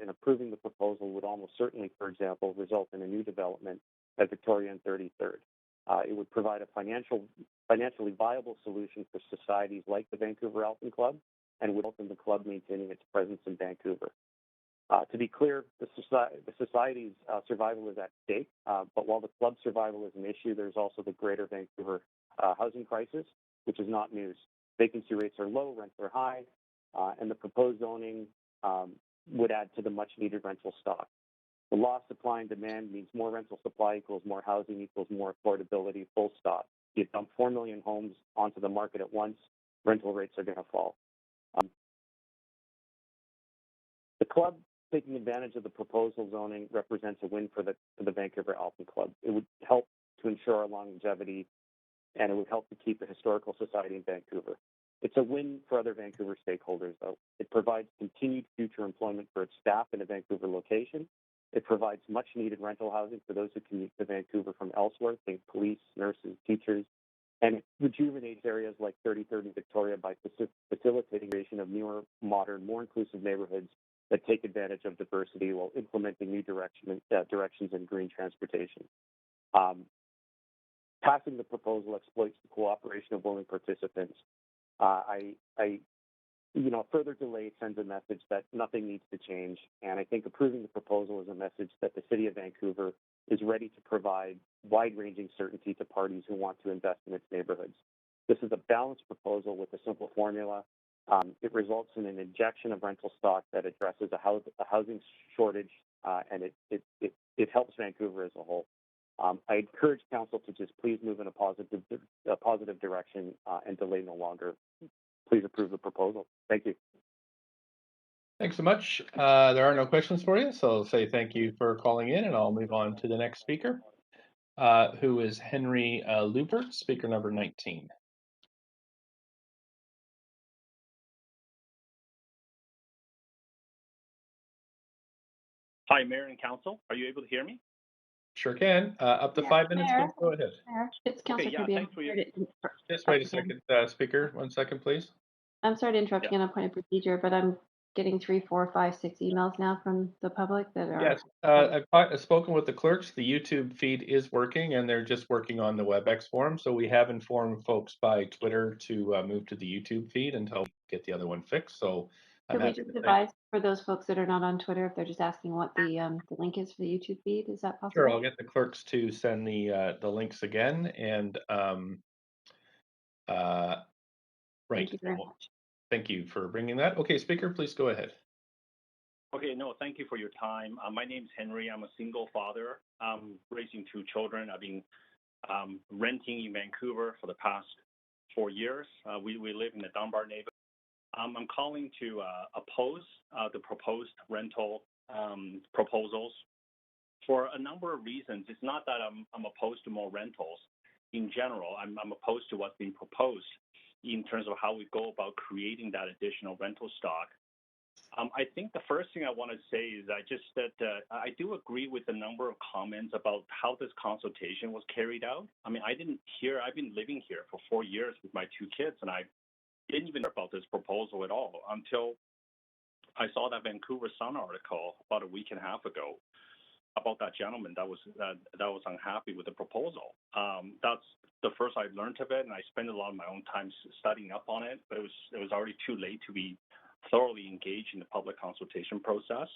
and approving the proposal would almost certainly, for example, result in a new development at Victoria and 33rd. It would provide a financially viable solution for societies like the Vancouver Elton Club and would result in the club maintaining its presence in Vancouver. To be clear, the society's survival is at stake, but while the club's survival is an issue, there's also the greater Vancouver housing crisis, which is not news. Vacancy rates are low, rents are high, and the proposed zoning would add to the much-needed rental stock. The law of supply and demand means more rental supply equals more housing equals more affordability, full stop. You dump 4 million homes onto the market at once, rental rates are going to fall. The club taking advantage of the proposal zoning represents a win for the Vancouver Elton Club. It would help to ensure our longevity, and it would help to keep a historical society in Vancouver. It's a win for other Vancouver stakeholders, though. It provides continued future employment for its staff in a Vancouver location. It provides much-needed rental housing for those who commute to Vancouver from elsewhere, think police, nurses, teachers, and it rejuvenates areas like 33rd and Victoria by facilitating the creation of newer, modern, more inclusive neighborhoods that take advantage of diversity while implementing new directions in green transportation. Passing the proposal exploits the cooperation of willing participants. Further delay sends a message that nothing needs to change, and I think approving the proposal is a message that the City of Vancouver is ready to provide wide-ranging certainty to parties who want to invest in its neighborhoods. This is a balanced proposal with a simple formula. It results in an injection of rental stock that addresses a housing shortage, and it helps Vancouver as a whole. I encourage Council to just please move in a positive direction and delay no longer. Please approve the proposal. Thank you. Thanks so much. There are no questions for you, so I'll say thank you for calling in, and I'll move on to the next speaker, who is Henry Lubert, speaker number 19. Hi, Mayor and Council. Are you able to hear me? Sure can. Up to 5 minutes, please go ahead. It's Councillor Kirby. Thanks for your... Just wait a second, speaker. 1 second, please. I'm sorry to interrupt you on a point of procedure, but I'm getting 3, 4, 5, 6 emails now from the public that are... Yes, I've spoken with the clerks. The YouTube feed is working, and they're just working on the WebEx form. So we have informed folks by Twitter to move to the YouTube feed until we get the other one fixed. So Could we just advise for those folks that are not on Twitter, if they're just asking what the link is for the YouTube feed? Is that possible? Sure, I'll get the clerks to send the links again. And right. Thank you very much. Thank you for bringing that. Okay, speaker, please go ahead. Okay, no, thank you for your time. My name's Henry. I'm a single father. Raising 2 children. I've been renting in Vancouver for the past 4 years. We live in the Dunbar neighborhood. I'm calling to oppose the proposed rental proposals for a number of reasons. It's not that I'm opposed to more rentals. In general, I'm opposed to what's being proposed in terms of how we go about creating that additional rental stock. I think the first thing I want to say is I do agree with a number of comments about how this consultation was carried out. I mean, I've been living here for 4 years with my 2 kids, and I didn't even know about this proposal at all until I saw that Vancouver Sun article about a week and a half ago about that gentleman that was unhappy with the proposal. That's the first I learned of it, and I spent a lot of my own time studying up on it, but it was already too late to be thoroughly engaged in the public consultation process.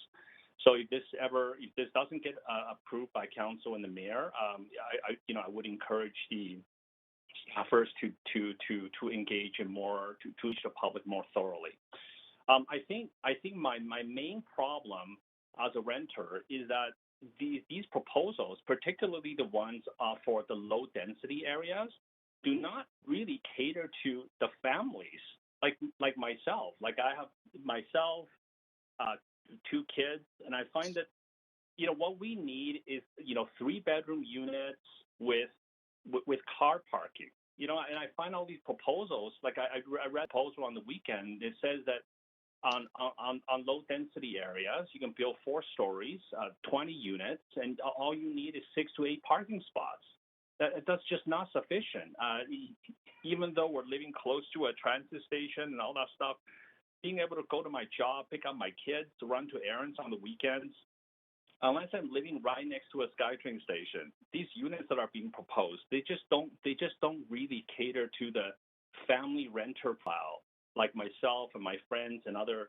So if this doesn't get approved by council and the mayor, I would encourage the staffers to engage in more to reach the public more thoroughly. I think my main problem as a renter is that these proposals, particularly the ones for the low density areas, do not really cater to the families like myself. Like I have myself, 2 kids, and I find that what we need is 3-bedroom units with car parking. And I find all these proposals, like I read a proposal on the weekend. It says that on low density areas, you can build 4 stories, 20 units, and all you need is 6 to 8 parking spots. That's just not sufficient. Even though we're living close to a transit station and all that stuff, being able to go to my job, pick up my kids, run to errands on the weekends. Unless I'm living right next to a SkyTrain station, these units that are being proposed, they just don't really cater to the family renter file, like myself and my friends and other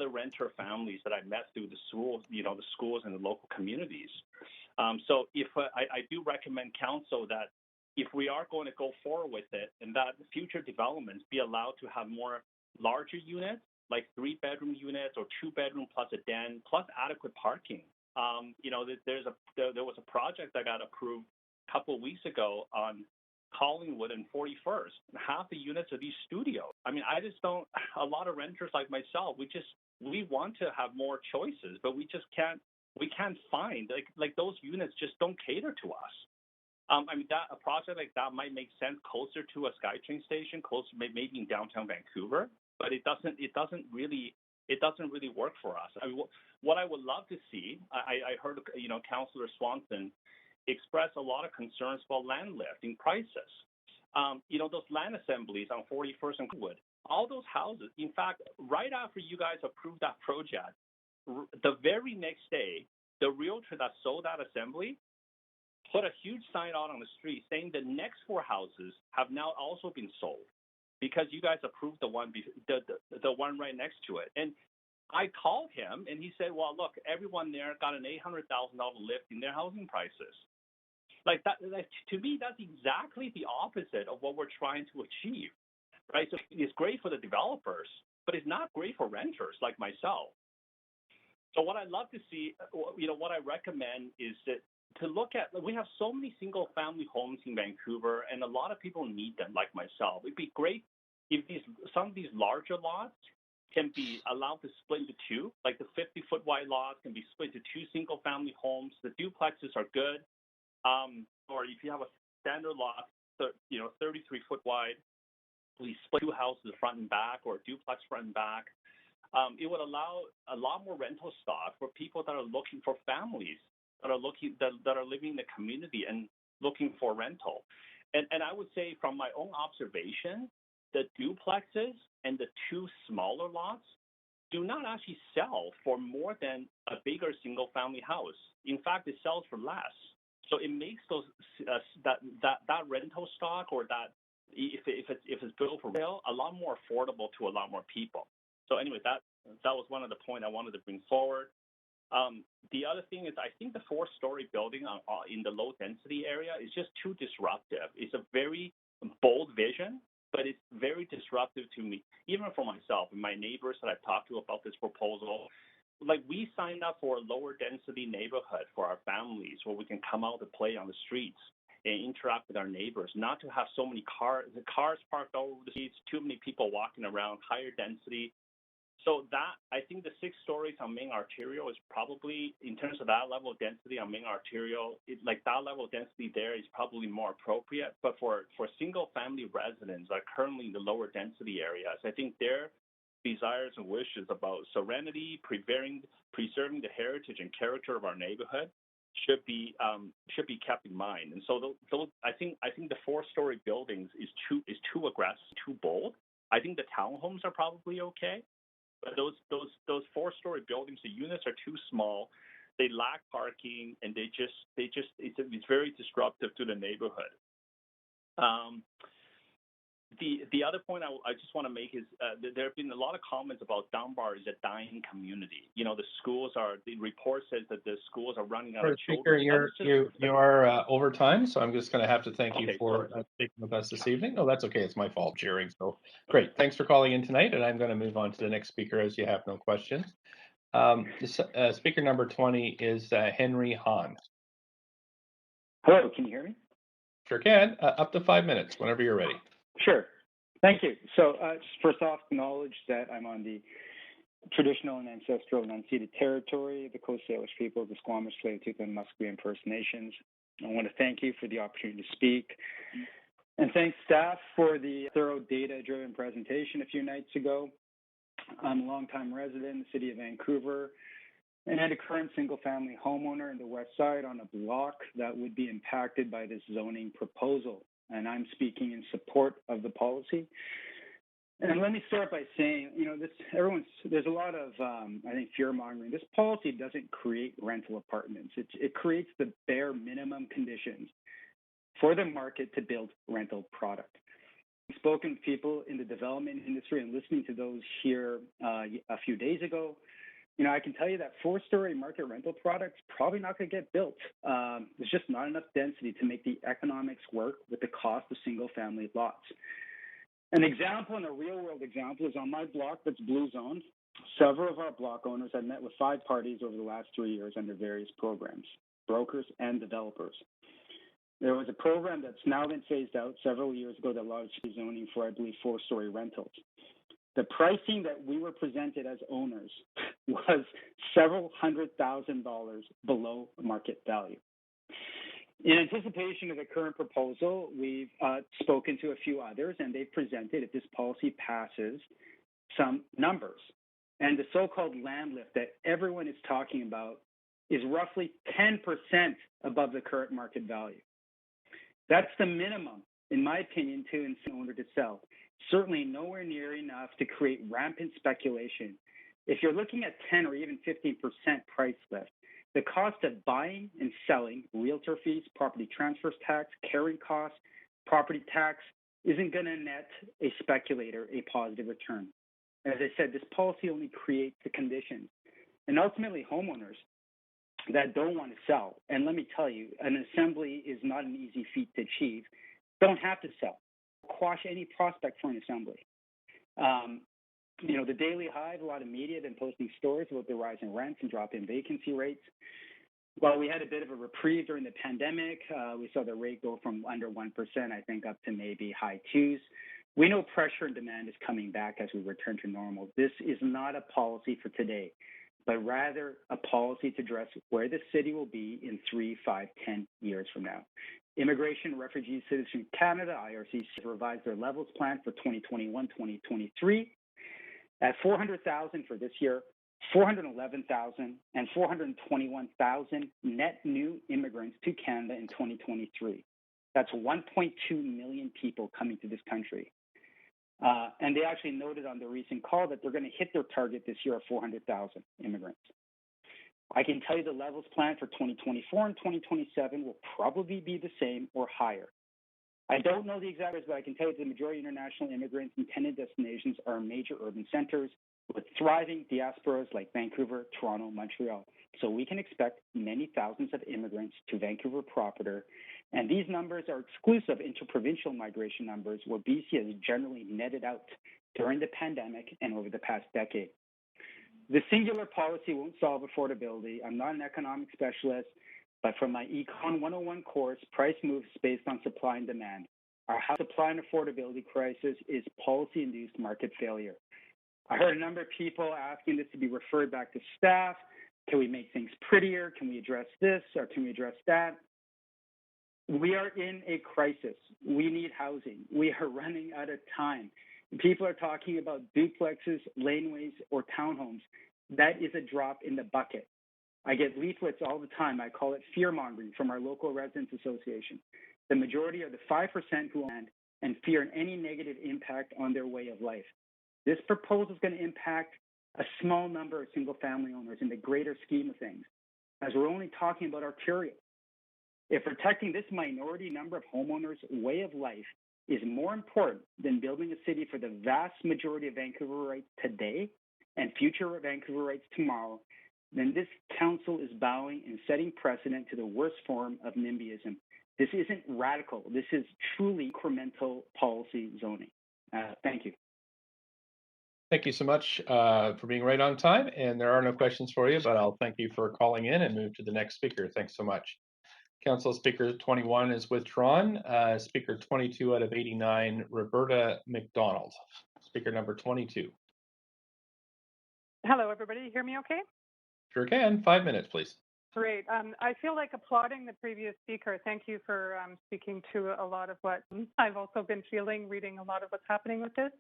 renter families that I met through the schools, the schools and the local communities. So if I do recommend council that if we are going to go forward with it, and that future developments be allowed to have more larger units, like 3-bedroom units or 2-bedroom plus a den plus adequate parking. There was a project that got approved a couple of weeks ago on Collingwood and 41st. Half the units are these studios. I mean, I just don't. A lot of renters like myself, we want to have more choices, but we just can't. We can't find like those units just don't cater to us. I mean, a project like that might make sense closer to a SkyTrain station, closer maybe in downtown Vancouver, but it doesn't really work for us. I mean, what I would love to see, I heard Councillor Swanson express a lot of concerns about land lifting prices. Those land assemblies on 41st and Wood, all those houses. In fact, right after you guys approved that project, the very next day, the realtor that sold that assembly put a huge sign out on the street saying the next 4 houses have now also been sold because you guys approved the one right next to it. And I called him and he said, well, look, everyone there got an $800,000 lift in their housing prices. Like that, to me, that's exactly the opposite of what we're trying to achieve, right? So it's great for the developers, but it's not great for renters like myself. So what I'd love to see, what I recommend is that to look at, we have so many single-family homes in Vancouver, and a lot of people need them, like myself. It'd be great if some of these larger lots can be allowed to split into 2, like the 50-foot wide lots can be split into 2 single-family homes. The duplexes are good, or if you have a standard lot, 33-foot wide, we split 2 houses front and back, or a duplex front and back. It would allow a lot more rental stock for people that are looking for families that are living in the community and looking for rental. And I would say from my own observation, the duplexes and the 2 smaller lots do not actually sell for more than a bigger single-family house. In fact, it sells for less. So it makes those that rental stock, or that if it's built for sale, a lot more affordable to a lot more people. So anyway, that was one of the points I wanted to bring forward. The other thing is, I think the 4-story building in the low-density area is just too disruptive. It's a very bold vision, but it's very disruptive to me, even for myself and my neighbors that I've talked to about this proposal. Like, we signed up for a lower-density neighborhood for our families where we can come out to play on the streets and interact with our neighbors, not to have so many cars parked all over the streets, too many people walking around, higher density. So that, I think the 6 stories on main arterial is probably, in terms of that level of density on main arterial, that level of density there is probably more appropriate. But for single-family residents that are currently in the lower density areas, I think their desires and wishes about serenity, preserving the heritage and character of our neighborhood should be kept in mind. And so I think the 4-story buildings is too aggressive, too bold. I think the townhomes are probably okay. But those 4-story buildings, the units are too small. They lack parking, and it's very disruptive to the neighborhood. The other point I just want to make is there have been a lot of comments about Dunbar is a dying community. The report says that the schools are running out of children. Speaker, you are over time, so I'm just going to have to thank you for speaking with us this evening. No, that's okay. It's my fault, cheering. So great. Thanks for calling in tonight, and I'm going to move on to the next speaker as you have no questions. Speaker number 20 is Henry Hahn. Hello, can you hear me? Sure can. Up to 5 minutes, whenever you're ready. Sure. Thank you. So first off, acknowledge that I'm on the traditional and ancestral and unceded territory of the Coast Salish people, the Squamish, Tsleil-Waututh, and Musqueam First Nations. I want to thank you for the opportunity to speak. And thanks, staff, for the thorough data-driven presentation a few nights ago. I'm a longtime resident in the city of Vancouver and a current single-family homeowner in the West Side on a block that would be impacted by this zoning proposal. And I'm speaking in support of the policy. And let me start by saying, there's a lot of, I think, fear mongering. This policy doesn't create rental apartments. It creates the bare minimum conditions for the market to build rental product. I've spoken to people in the development industry and listening to those here a few days ago. I can tell you that 4-story market rental products probably not going to get built. There's just not enough density to make the economics work with the cost of single-family lots. An example, and a real-world example, is on my block that's blue zoned. Several of our block owners have met with 5 parties over the last 3 years under various programs, brokers and developers. There was a program that's now been phased out several years ago that allowed zoning for, I believe, 4-story rentals. The pricing that we were presented as owners was several $100,000 below market value. In anticipation of the current proposal, we've spoken to a few others, and they've presented, if this policy passes, some numbers. And the so-called land lift that everyone is talking about is roughly 10% above the current market value. That's the minimum, in my opinion, to incent an owner to sell. Certainly nowhere near enough to create rampant speculation. If you're looking at 10 or even 15% price lift, the cost of buying and selling, realtor fees, property transfer tax, carrying costs, property tax, isn't going to net a speculator a positive return. As I said, this policy only creates the conditions. And ultimately, homeowners that don't want to sell, and let me tell you, an assembly is not an easy feat to achieve, don't have to sell. Quash any prospect for an assembly. The Daily Hive, a lot of media have been posting stories about the rise in rents and drop in vacancy rates. While we had a bit of a reprieve during the pandemic, we saw the rate go from under 1%, I think, up to maybe high 2s. We know pressure and demand is coming back as we return to normal. This is not a policy for today, but rather a policy to address where the city will be in 3, 5, 10 years from now. Immigration and Refugee Citizen Canada, IRC, revised their levels plan for 2021-2023 at 400,000 for this year, 411,000 and 421,000 net new immigrants to Canada in 2023. That's 1.2 million people coming to this country. And they actually noted on the recent call that they're going to hit their target this year of 400,000 immigrants. I can tell you the levels plan for 2024 and 2027 will probably be the same or higher. I don't know the exact numbers, but I can tell you the majority of international immigrants intended destinations are major urban centers with thriving diasporas like Vancouver, Toronto, Montreal. So we can expect many thousands of immigrants to Vancouver proper, and these numbers are exclusive interprovincial migration numbers where BC has generally netted out during the pandemic and over the past decade. The singular policy won't solve affordability. I'm not an economic specialist, but from my Econ 101 course, price moves based on supply and demand. Our house supply and affordability crisis is policy-induced market failure. I heard a number of people asking this to be referred back to staff. Can we make things prettier? Can we address this or can we address that? We are in a crisis. We need housing. We are running out of time. People are talking about duplexes, laneways, or townhomes. That is a drop in the bucket. I get leaflets all the time. I call it fear-mongering from our local residents association. The majority are the 5% who land and fear any negative impact on their way of life. This proposal is going to impact a small number of single-family owners in the greater scheme of things, as we're only talking about Ontario. If protecting this minority number of homeowners' way of life is more important than building a city for the vast majority of Vancouverites today and future Vancouverites tomorrow, then this council is bowing and setting precedent to the worst form of NIMBYism. This isn't radical. This is truly incremental policy zoning. Thank you. Thank you so much for being right on time. And there are no questions for you, but I'll thank you for calling in and move to the next speaker. Thanks so much. Council Speaker 21 is withdrawn. Speaker 22 out of 89, Roberta McDonald. Speaker number 22. Hello, everybody. You hear me okay? Sure can. 5 minutes, please. Great. I feel like applauding the previous speaker. Thank you for speaking to a lot of what I've also been feeling, reading a lot of what's happening with this.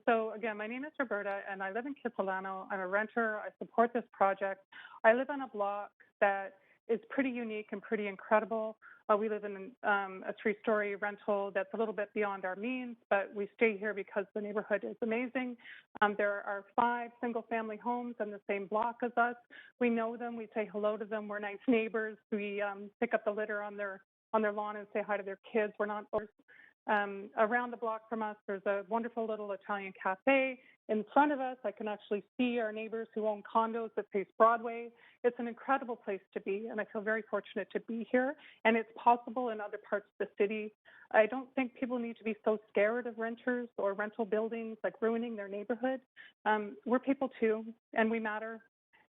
So again, my name is Roberta, and I live in Kitsilano. I'm a renter. I support this project. I live on a block that is pretty unique and pretty incredible. We live in a 3-story rental that's a little bit beyond our means, but we stay here because the neighborhood is amazing. There are 5 single-family homes on the same block as us. We know them. We say hello to them. We're nice neighbors. We pick up the litter on their lawn and say hi to their kids. We're not. Around the block from us, there's a wonderful little Italian cafe. In front of us, I can actually see our neighbors who own condos that face Broadway. It's an incredible place to be, and I feel very fortunate to be here. And it's possible in other parts of the city. I don't think people need to be so scared of renters or rental buildings, like ruining their neighborhood. We're people too, and we matter.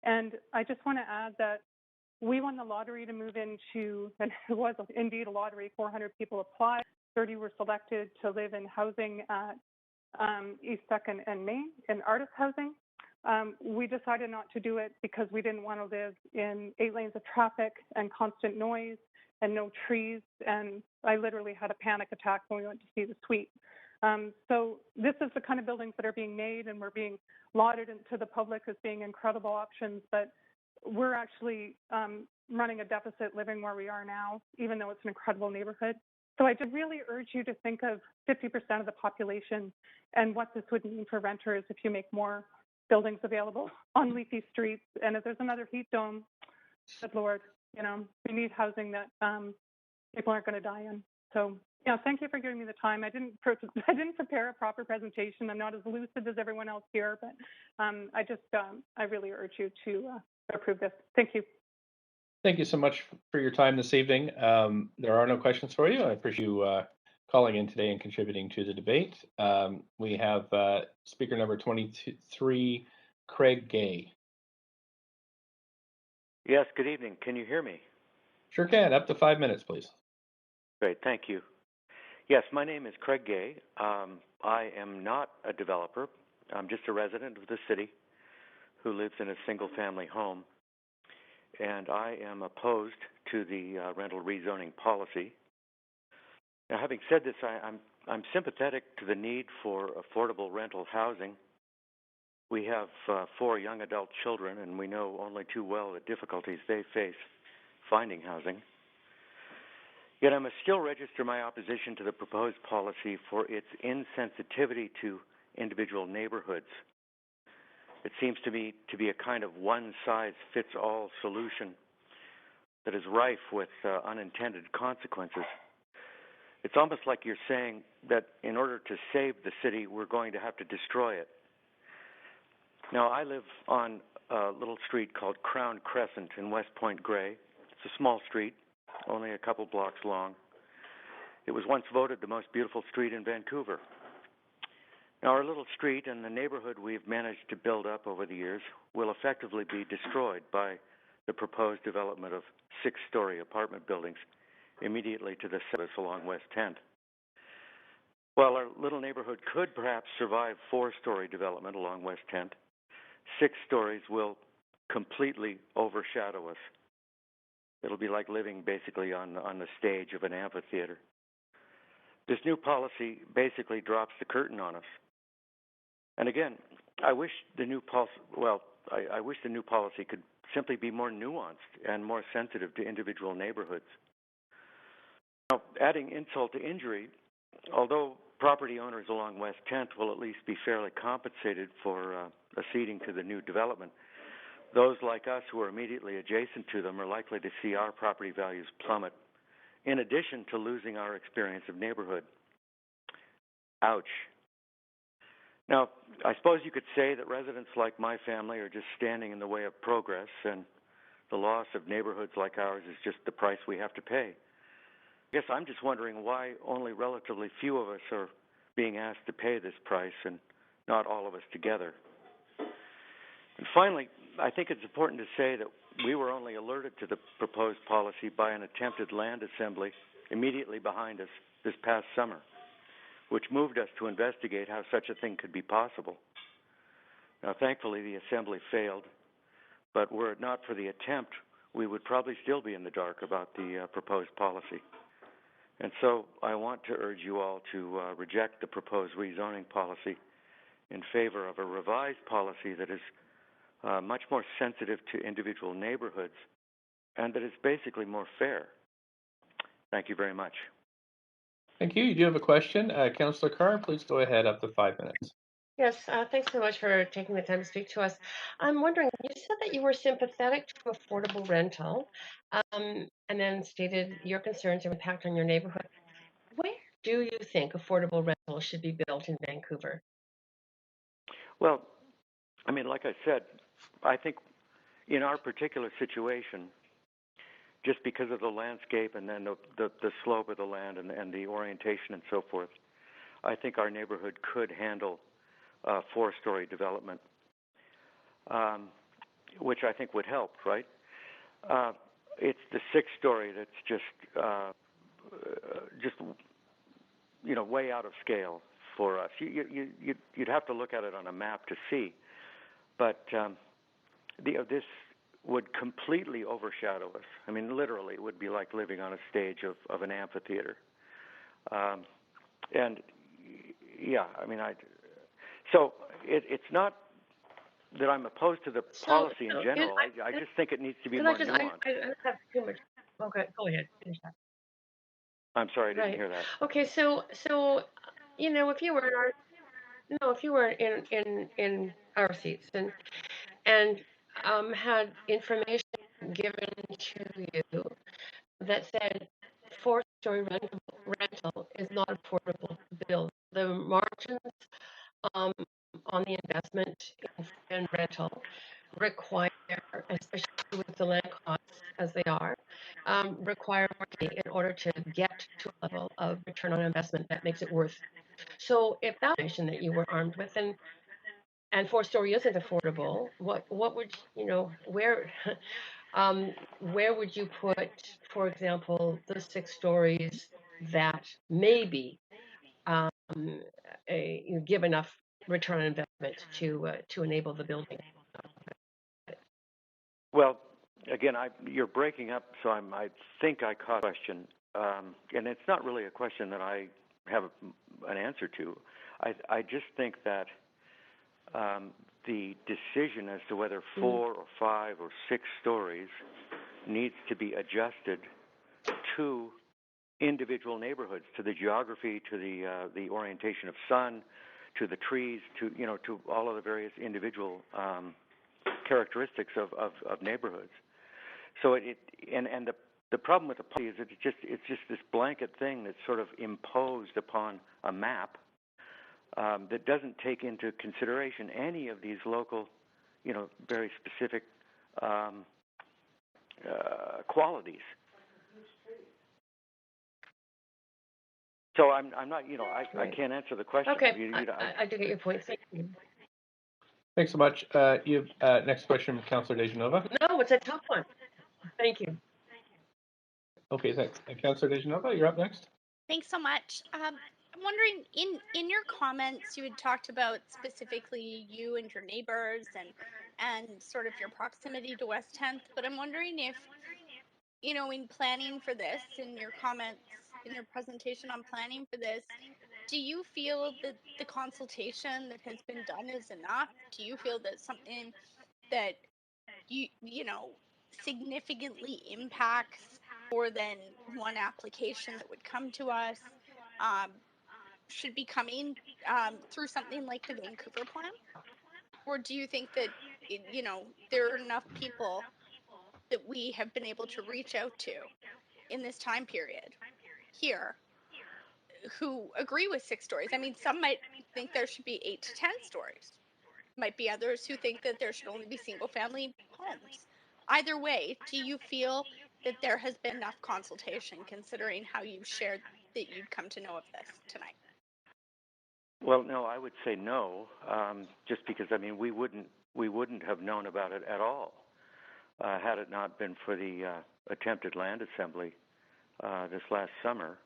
And I just want to add that we won the lottery to move into, and it was indeed a lottery, 400 people applied. 30 were selected to live in housing at East 2nd and Main, in artist housing. We decided not to do it because we didn't want to live in 8 lanes of traffic and constant noise and no trees. And I literally had a panic attack when we went to see the suite. So this is the kind of buildings that are being made, and we're being lauded to the public as being incredible options. But we're actually running a deficit living where we are now, even though it's an incredible neighborhood. So I just really urge you to think of 50% of the population and what this would mean for renters if you make more buildings available on leafy streets. And if there's another heat dome, good Lord, we need housing that people aren't going to die in. So, thank you for giving me the time. I didn't prepare a proper presentation. I'm not as lucid as everyone else here, but I really urge you to approve this. Thank you. Thank you so much for your time this evening. There are no questions for you. I appreciate you calling in today and contributing to the debate. We have speaker number 23, Craig Gay. Yes, good evening. Can you hear me? Sure can. Up to 5 minutes, please. Great, thank you. Yes, my name is Craig Gay. I am not a developer. I'm just a resident of the city who lives in a single-family home. And I am opposed to the rental rezoning policy. Now, having said this, I'm sympathetic to the need for affordable rental housing. We have 4 young adult children, and we know only too well the difficulties they face finding housing. Yet I must still register my opposition to the proposed policy for its insensitivity to individual neighborhoods. It seems to me to be a kind of one-size-fits-all solution that is rife with unintended consequences. It's almost like you're saying that in order to save the city, we're going to have to destroy it. Now, I live on a little street called Crown Crescent in West Point Grey. It's a small street, only a couple blocks long. It was once voted the most beautiful street in Vancouver. Now, our little street and the neighborhood we've managed to build up over the years will effectively be destroyed by the proposed development of 6-story apartment buildings immediately to the south along West 10th. While our little neighborhood could perhaps survive 4-story development along West 10th, 6 stories will completely overshadow us. It'll be like living basically on the stage of an amphitheater. This new policy basically drops the curtain on us. And again, I wish the new policy could simply be more nuanced and more sensitive to individual neighborhoods. Now, adding insult to injury, although property owners along West 10th will at least be fairly compensated for acceding to the new development, those like us who are immediately adjacent to them are likely to see our property values plummet, in addition to losing our experience of neighborhood. Ouch. Now, I suppose you could say that residents like my family are just standing in the way of progress, and the loss of neighborhoods like ours is just the price we have to pay. I guess I'm just wondering why only relatively few of us are being asked to pay this price and not all of us together. And finally, I think it's important to say that we were only alerted to the proposed policy by an attempted land assembly immediately behind us this past summer, which moved us to investigate how such a thing could be possible. Now, thankfully, the assembly failed, but were it not for the attempt, we would probably still be in the dark about the proposed policy. And so I want to urge you all to reject the proposed rezoning policy in favor of a revised policy that is much more sensitive to individual neighborhoods and that it's basically more fair. Thank you very much. Thank you. You do have a question. Councillor Carr, please go ahead, up to 5 minutes. Yes, thanks so much for taking the time to speak to us. I'm wondering, you said that you were sympathetic to affordable rental, and then stated your concerns and impact on your neighborhood. Where do you think affordable rental should be built in Vancouver? Well, I mean, like I said, I think in our particular situation, just because of the landscape and then the slope of the land and the orientation and so forth, I think our neighborhood could handle 4-story development, which I think would help, right? It's the 6-story that's just way out of scale for us. You'd have to look at it on a map to see, but this would completely overshadow us. I mean, literally, it would be like living on a stage of an amphitheater. And yeah, I mean, so it's not that I'm opposed to the policy in general. I just think it needs to be more nuanced. I have too much. Okay, go ahead. Finish that. I'm sorry, I didn't hear that. Okay, so if you were in our seats and had information given to you that said 4-story rental is not affordable to build. The margins on the investment in rental require, especially with the land costs as they are, require more money in order to get to a level of return on investment that makes it worth. So if that information that you were armed with and 4-story isn't affordable, what would where would you put, for example, the 6 stories that maybe give enough return on investment to enable the building? Well, again, you're breaking up, so I think I caught the question, and it's not really a question that I have an answer to. I just think that the decision as to whether 4 or 5 or 6 stories needs to be adjusted to individual neighborhoods, to the geography, to the orientation of sun, to the trees, to all of the various individual characteristics of neighborhoods. So the problem with the policy is that it's just this blanket thing that's sort of imposed upon a map that doesn't take into consideration any of these local, very specific qualities. So I'm not, I can't answer the question. Okay, I do get your point. Thank you. Thanks so much. You next question from Councillor Dejanova. No, it's a tough one. Thank you. Okay, thanks. Councillor Dejanova, you're up next. Thanks so much. I'm wondering, in your comments, you had talked about specifically you and your neighbors and sort of your proximity to West 10th, but I'm wondering if, in planning for this, in your comments, in your presentation on planning for this, do you feel that the consultation that has been done is enough? Do you feel that something that significantly impacts more than one application that would come to us should be coming through something like the Vancouver plan? Or do you think that, there are enough people that we have been able to reach out to in this time period here who agree with 6 stories? I mean, some might think there should be 8 to 10 stories. Might be others who think that there should only be single-family homes. Either way, do you feel that there has been enough consultation, considering how you've shared that you'd come to know of this tonight? Well, no, I would say no, just because we wouldn't have known about it at all had it not been for the attempted land assembly this last summer.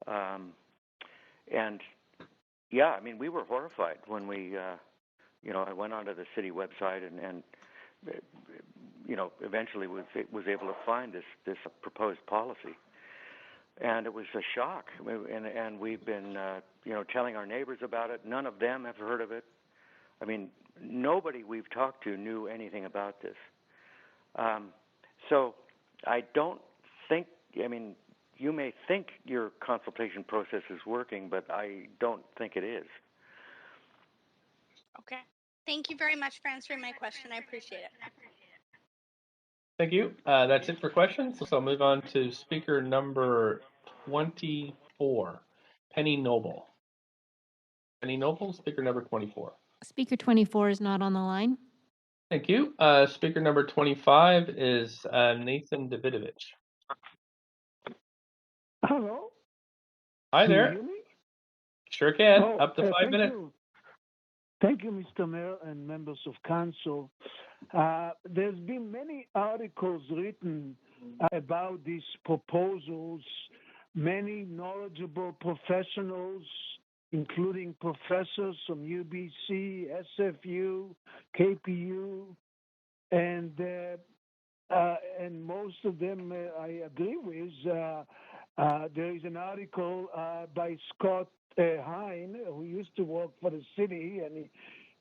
And yeah, we were horrified when we, I went onto the city website and eventually was able to find this proposed policy. And it was a shock, and we've been, telling our neighbors about it. None of them have heard of it. Nobody we've talked to knew anything about this. So I don't think, I mean, you may think your consultation process is working, but I don't think it is. Okay. Thank you very much for answering my question. I appreciate it. Thank you. That's it for questions. So I'll move on to speaker number 24, Penny Noble. Penny Noble, speaker number 24. Speaker 24 is not on the line. Thank you. Speaker number 25 is Nathan Davidovich. Hello. Hi Can there. you hear me? Sure can. Up to 5 thank minutes. You. Thank you, Mr. Mayor and members of council. There's been many articles written about these proposals. Many knowledgeable professionals, including professors from UBC, SFU, KPU, and most of them I agree with. There is an article by Scott Hine, who used to work for the city,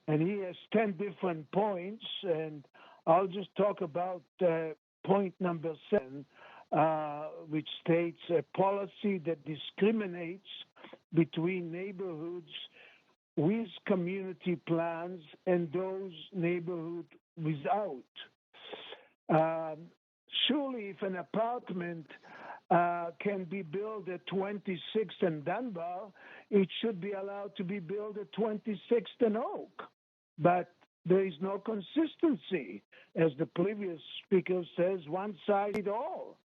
and he has 10 different points, and I'll just talk about point number 7, which states a policy that discriminates between neighborhoods with community plans and those neighborhoods without. Surely, if an apartment can be built at 26th and Dunbar, it should be allowed to be built at 26th and Oak. But there is no consistency. As the previous speaker says, one size fits all.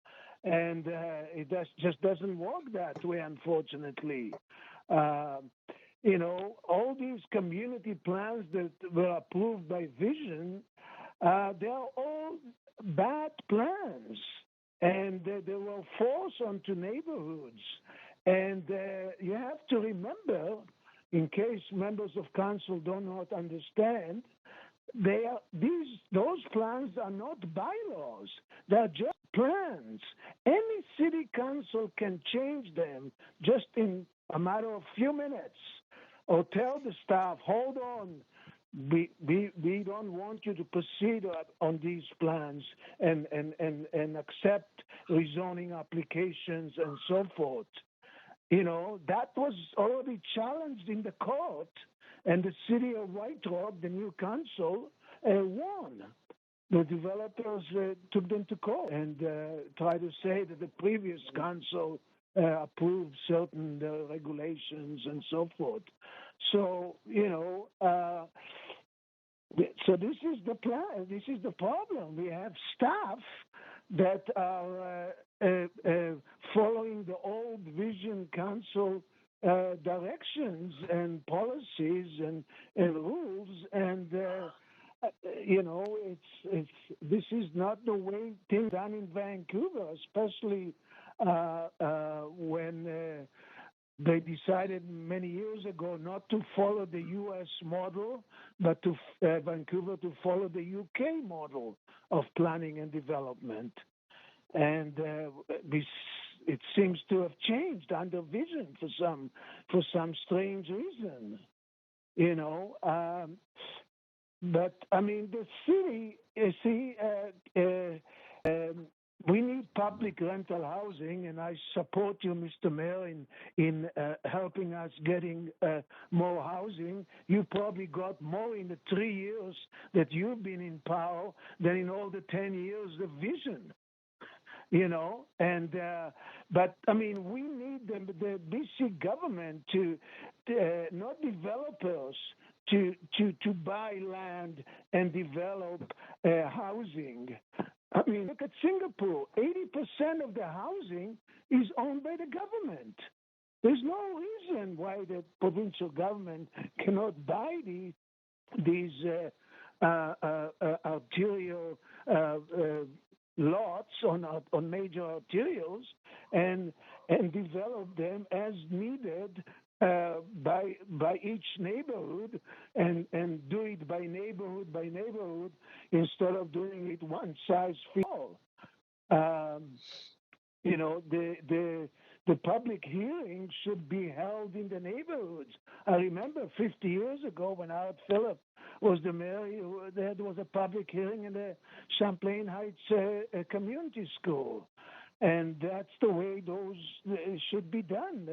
And it just doesn't work that way, unfortunately. All these community plans that were approved by Vision, they're all bad plans. And they were forced onto neighborhoods. And you have to remember, in case members of council do not understand, those plans are not bylaws. They're just plans. Any city council can change them just in a matter of few minutes, or tell the staff, hold on, we don't want you to proceed on these plans and accept rezoning applications and so forth. That was already challenged in the court, and the city of White Rock, the new council, won. The developers took them to court and tried to say that the previous council approved certain regulations and so forth. So, so this is the plan. This is the problem. We have staff that are following the old Vision Council directions and policies and rules, and this is not the way things done in Vancouver, especially when they decided many years ago not to follow the U.S. model, but to Vancouver to follow the U.K. model of planning and development. And it seems to have changed under Vision for some strange reason, But I mean, the city, we need public rental housing, and I support you, Mr. Mayor, in helping us getting more housing. You probably got more in the 3 years that you've been in power than in all the 10 years of Vision. But I mean, we need the BC government to not developers to buy land and develop housing. I mean, look at Singapore. 80% of the housing is owned by the government. There's no reason why the provincial government cannot buy these arterial lots on major arterials and develop them as needed by each neighborhood and do it by neighborhood instead of doing it one size fits all. the public hearings should be held in the neighborhoods. I remember 50 years ago when Howard Phillip was the mayor, there was a public hearing in the Champlain Heights community school. And that's the way those should be done.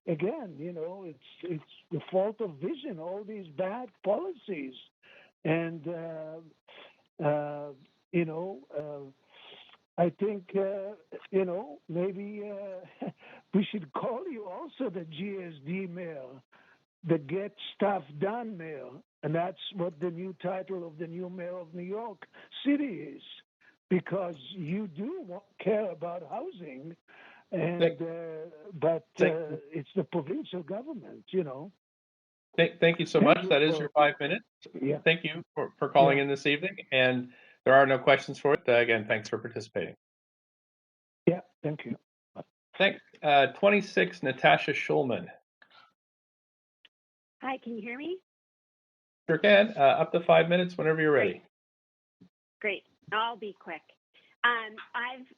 Again, it's the fault of vision, all these bad policies. And, I think, maybe we should call you also the GSD mayor, the Get Stuff Done mayor. And that's what the new title of the new mayor of New York City is, because you do care about housing, and but it's the provincial government, Thank you so much. That is your 5 minutes. Yeah. Thank you for calling in this evening. And there are no questions for it. Again, thanks for participating. Yeah, thank you. Thanks. 26, Natasha Schulman. Hi, can you hear me? Sure can. Up to 5 minutes whenever you're ready. Great. I'll be quick.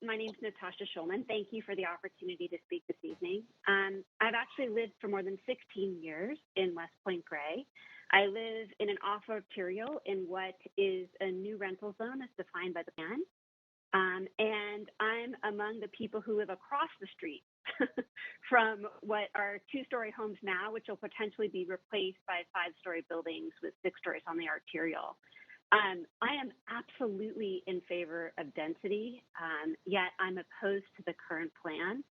My name's Natasha Schulman. Thank you for the opportunity to speak this evening. I've actually lived for more than 16 years in West Point Grey. I live in an off-arterial in what is a new rental zone as defined by the plan. And I'm among the people who live across the street from what are two-story homes now, which will potentially be replaced by five-story buildings with 6 stories on the arterial. I am absolutely in favor of density, yet I'm opposed to the current plan.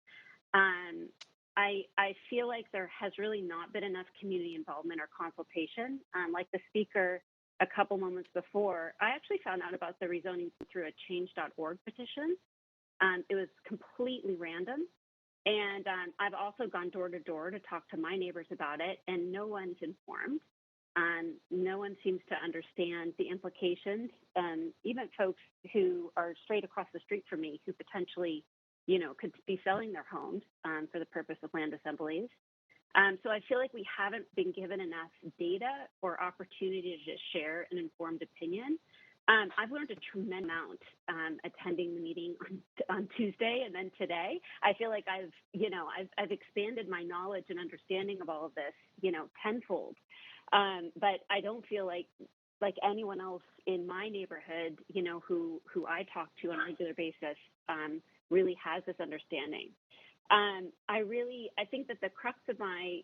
I feel like there has really not been enough community involvement or consultation. Like the speaker a couple moments before, I actually found out about the rezoning through a change.org petition. It was completely random. And I've also gone door to door to talk to my neighbors about it, and no one's informed. No one seems to understand the implications. Even folks who are straight across the street from me, who potentially, could be selling their homes for the purpose of land assemblies. So I feel like we haven't been given enough data or opportunity to share an informed opinion. I've learned a tremendous amount attending the meeting on Tuesday and then today. I feel like I've expanded my knowledge and understanding of all of this, tenfold. But I don't feel like anyone else in my neighborhood, who I talk to on a regular basis, really has this understanding. I think that the crux of my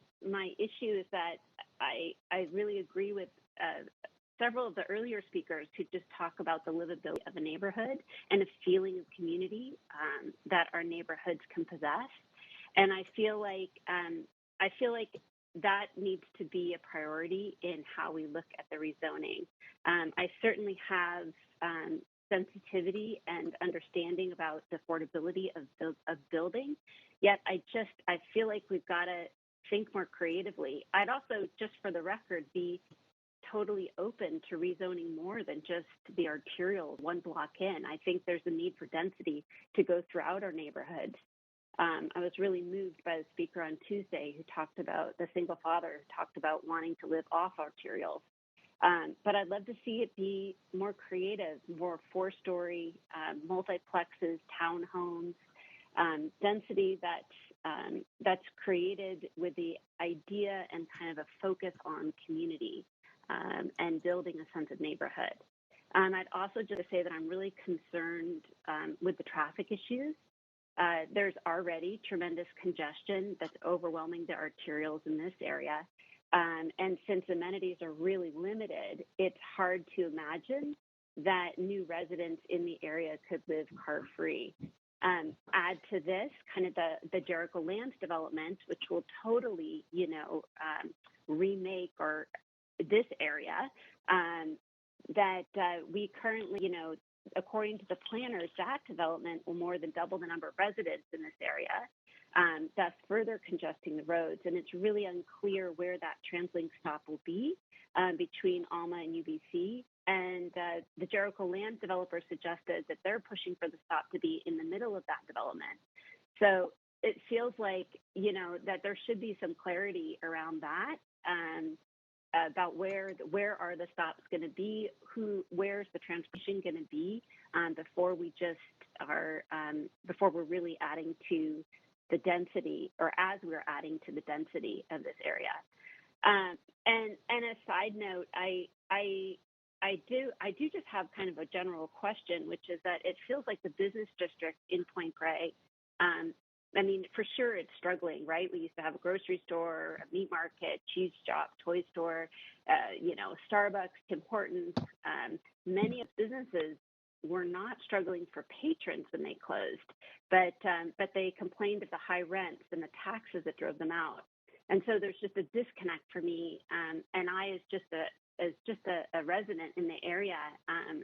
issue is that I really agree with several of the earlier speakers who just talk about the livability of a neighborhood and a feeling of community that our neighborhoods can possess. And I feel like that needs to be a priority in how we look at the rezoning. I certainly have sensitivity and understanding about the affordability of building, yet I feel like we've got to think more creatively. I'd also, just for the record, be totally open to rezoning more than just the arterial one block in. I think there's a need for density to go throughout our neighborhoods. I was really moved by the speaker on Tuesday who talked about the single father who talked about wanting to live off arterials. But I'd love to see it be more creative, more 4-story multiplexes, townhomes, density that's created with the idea and kind of a focus on community and building a sense of neighborhood. I'd also just say that I'm really concerned with the traffic issues. There's already tremendous congestion that's overwhelming the arterials in this area. And since amenities are really limited, it's hard to imagine that new residents in the area could live car-free. Add to this kind of the Jericho Lands development, which will totally, remake this area, that we currently, according to the planners, that development will more than double the number of residents in this area, thus further congesting the roads. And it's really unclear where that TransLink stop will be between Alma and UBC. And the Jericho Land developer suggested that they're pushing for the stop to be in the middle of that development. So it feels like, that there should be some clarity around that. About where are the stops going to be, where's the transportation going to be, before we're really adding to the density, or as we're adding to the density of this area. And a side note, I do just have kind of a general question, which is that it feels like the business district in Point Grey, I mean, for sure it's struggling, right? We used to have a grocery store, a meat market, cheese shop, toy store, Starbucks, Tim Hortons. Many of businesses were not struggling for patrons when they closed, but they complained of the high rents and the taxes that drove them out. And so there's just a disconnect for me. And I, as just a resident in the area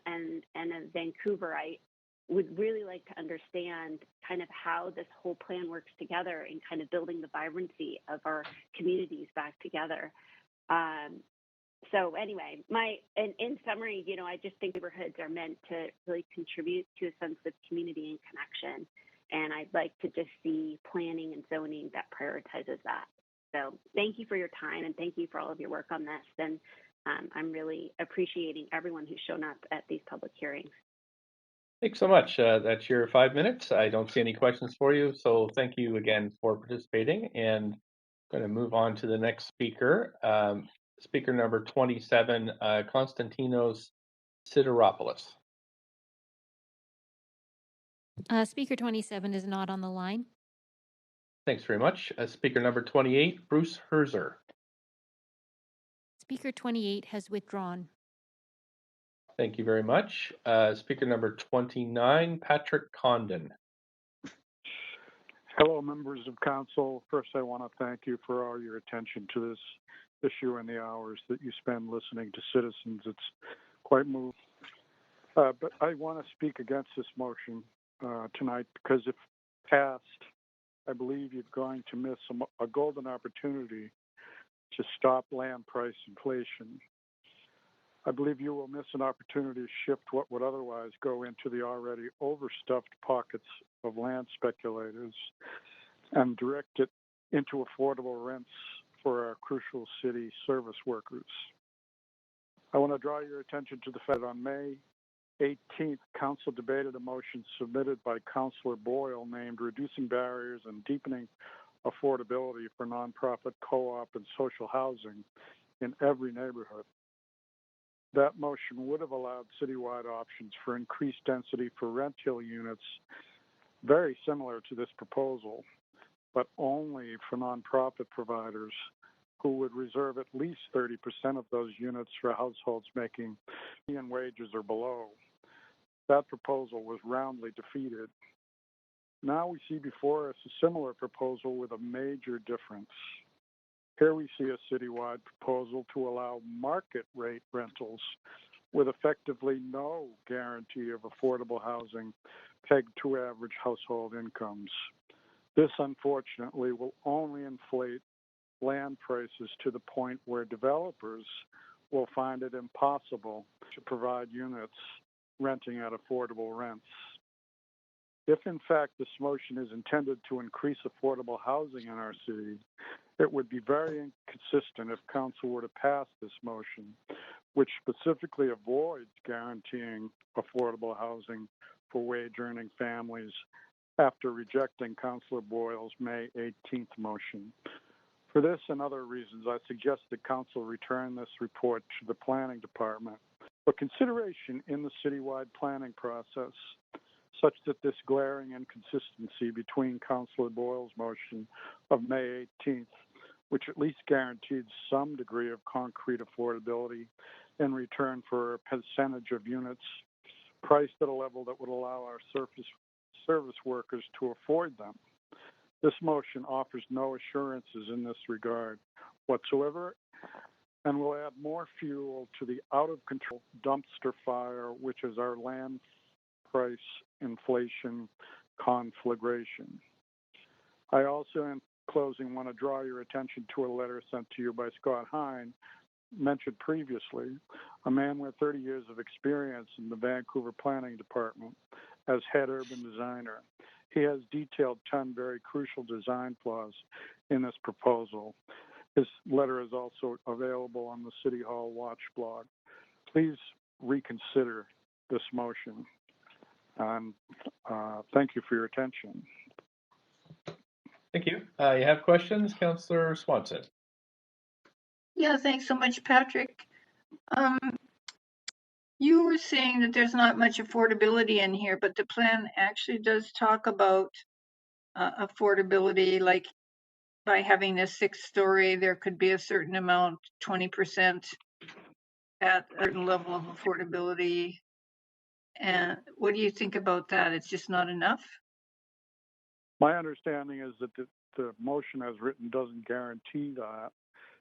and in Vancouver, I would really like to understand kind of how this whole plan works together in kind of building the vibrancy of our communities back together. So anyway, in summary, I just think neighborhoods are meant to really contribute to a sense of community and connection. And I'd like to just see planning and zoning that prioritizes that. So thank you for your time, and thank you for all of your work on this. And I'm really appreciating everyone who's shown up at these public hearings. Thanks so much. That's your 5 minutes. I don't see any questions for you, so thank you again for participating. And I'm going to move on to the next speaker. Speaker number 27, Konstantinos Sideropoulos. Speaker 27 is not on the line. Thanks very much. Speaker number 28, Bruce Herzer. Speaker 28 has withdrawn. Thank you very much. Speaker number 29, Patrick Condon. Hello, members of council. First, I want to thank you for all your attention to this issue and the hours that you spend listening to citizens. It's quite moving. But I want to speak against this motion tonight because if passed, I believe you're going to miss a golden opportunity to stop land price inflation. I believe you will miss an opportunity to shift what would otherwise go into the already overstuffed pockets of land speculators and direct it into affordable rents for our crucial city service workers. I want to draw your attention to the fact that on May 18th, Council debated a motion submitted by Councillor Boyle named Reducing Barriers and Deepening Affordability for Nonprofit Co-op and Social Housing in Every Neighborhood. That motion would have allowed citywide options for increased density for rental units, very similar to this proposal, but only for nonprofit providers who would reserve at least 30% of those units for households making median wages or below. That proposal was roundly defeated. Now we see before us a similar proposal with a major difference. Here we see a citywide proposal to allow market rate rentals with effectively no guarantee of affordable housing pegged to average household incomes. This, unfortunately, will only inflate land prices to the point where developers will find it impossible to provide units renting at affordable rents. If, in fact, this motion is intended to increase affordable housing in our city, it would be very inconsistent if council were to pass this motion, which specifically avoids guaranteeing affordable housing for wage-earning families after rejecting Councillor Boyle's May 18th motion. For this and other reasons, I suggest that council return this report to the planning department for consideration in the citywide planning process, such that this glaring inconsistency between Councillor Boyle's motion of May 18th, which at least guaranteed some degree of concrete affordability in return for a percentage of units priced at a level that would allow our service workers to afford them. This motion offers no assurances in this regard whatsoever and will add more fuel to the out-of-control dumpster fire, which is our land price inflation conflagration. I also, in closing, want to draw your attention to a letter sent to you by Scott Hine, mentioned previously, a man with 30 years of experience in the Vancouver Planning Department as head urban designer. He has detailed 10 very crucial design flaws in this proposal. His letter is also available on the City Hall Watch blog. Please reconsider this motion. And thank you for your attention. Thank you. You have questions, Councillor Swanson? Yeah, thanks so much, Patrick. You were saying that there's not much affordability in here, but the plan actually does talk about affordability, like by having a 6-story, there could be a certain amount, 20% at a certain level of affordability. And what do you think about that? It's just not enough? My understanding is that the motion as written doesn't guarantee that.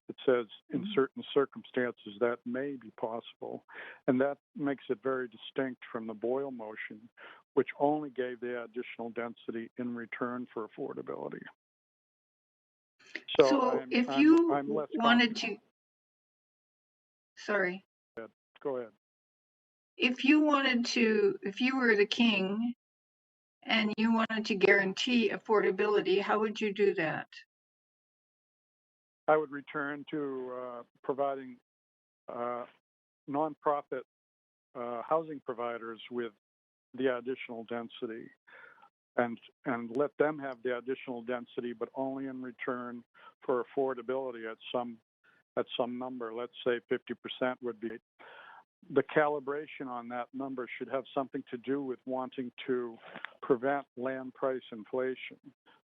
It says in certain circumstances that may be possible. And that makes it very distinct from the Boyle motion, which only gave the additional density in return for affordability. So if you wanted to, sorry. Go ahead. If you wanted to, if you were the king and you wanted to guarantee affordability, how would you do that? I would return to providing nonprofit housing providers with the additional density, and let them have the additional density, but only in return for affordability at some number. Let's say 50% would be. The calibration on that number should have something to do with wanting to prevent land price inflation.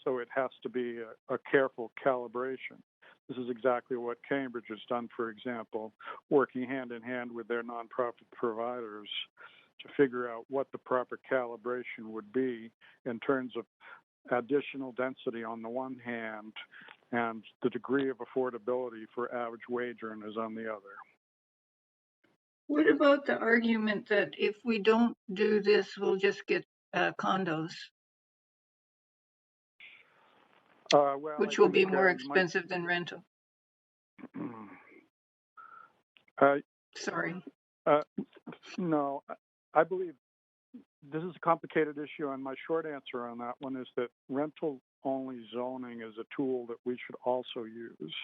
So it has to be a careful calibration. This is exactly what Cambridge has done, for example, working hand in hand with their nonprofit providers to figure out what the proper calibration would be in terms of additional density on the one hand and the degree of affordability for average wage earners on the other. What about the argument that if we don't do this, we'll just get condos? Which will be more expensive than rental. Sorry. No, I believe this is a complicated issue, and my short answer on that one is that rental-only zoning is a tool that we should also use.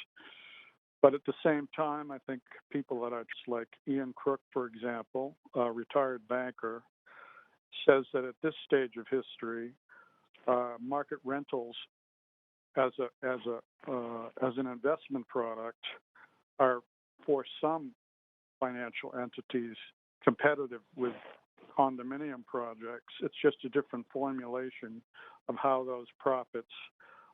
But at the same time, I think people that are just like Ian Crook, for example, a retired banker, says that at this stage of history, market rentals as an investment product are, for some financial entities, competitive with condominium projects. It's just a different formulation of how those profits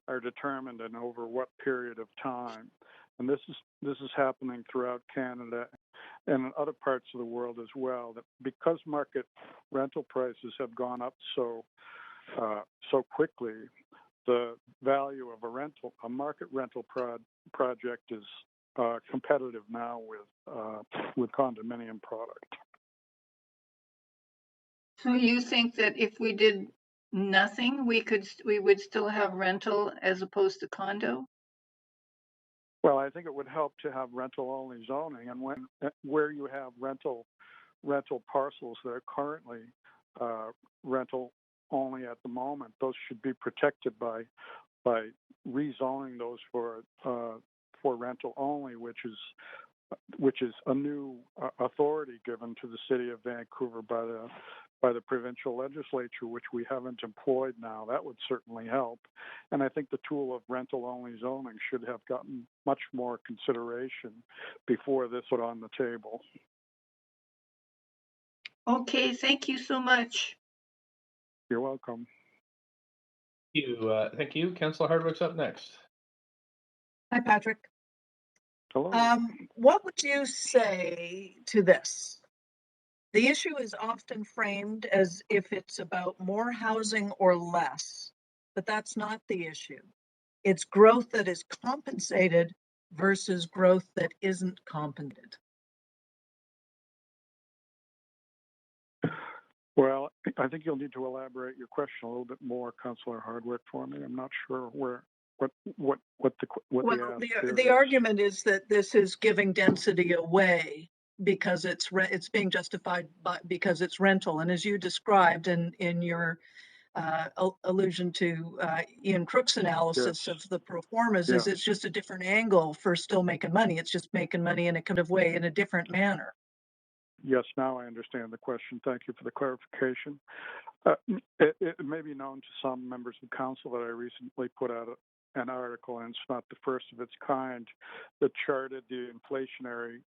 are determined and over what period of time. And this is happening throughout Canada and in other parts of the world as well. That because market rental prices have gone up so quickly, the value of a market rental project is competitive now with condominium product. So you think that if we did nothing, we would still have rental as opposed to condo? Well, I think it would help to have rental-only zoning, and where you have rental parcels that are currently rental only at the moment, those should be protected by rezoning those for rental only, which is a new authority given to the city of Vancouver by the provincial legislature, which we haven't employed now. That would certainly help. And I think the tool of rental-only zoning should have gotten much more consideration before this was on the table. Okay, thank you so much. You're welcome. Thank you. Councillor Hardwick's up next. Hi, Patrick. Hello. What would you say to this? The issue is often framed as if it's about more housing or less, but that's not the issue. It's growth that is compensated versus growth that isn't compensated. Well, I think you'll need to elaborate your question a little bit more, Councillor Hardwick, for me. I'm not sure what the argument is that this is giving density away because it's being justified because it's rental, and as you described in your allusion to Ian Crook's analysis of the pro formas, is it's just a different angle for still making money. It's just making money in a kind of way, in a different manner. Yes, now I understand the question. Thank you for the clarification. It may be known to some members of council that I recently put out an article, and it's not the first of its kind, that charted the inflationary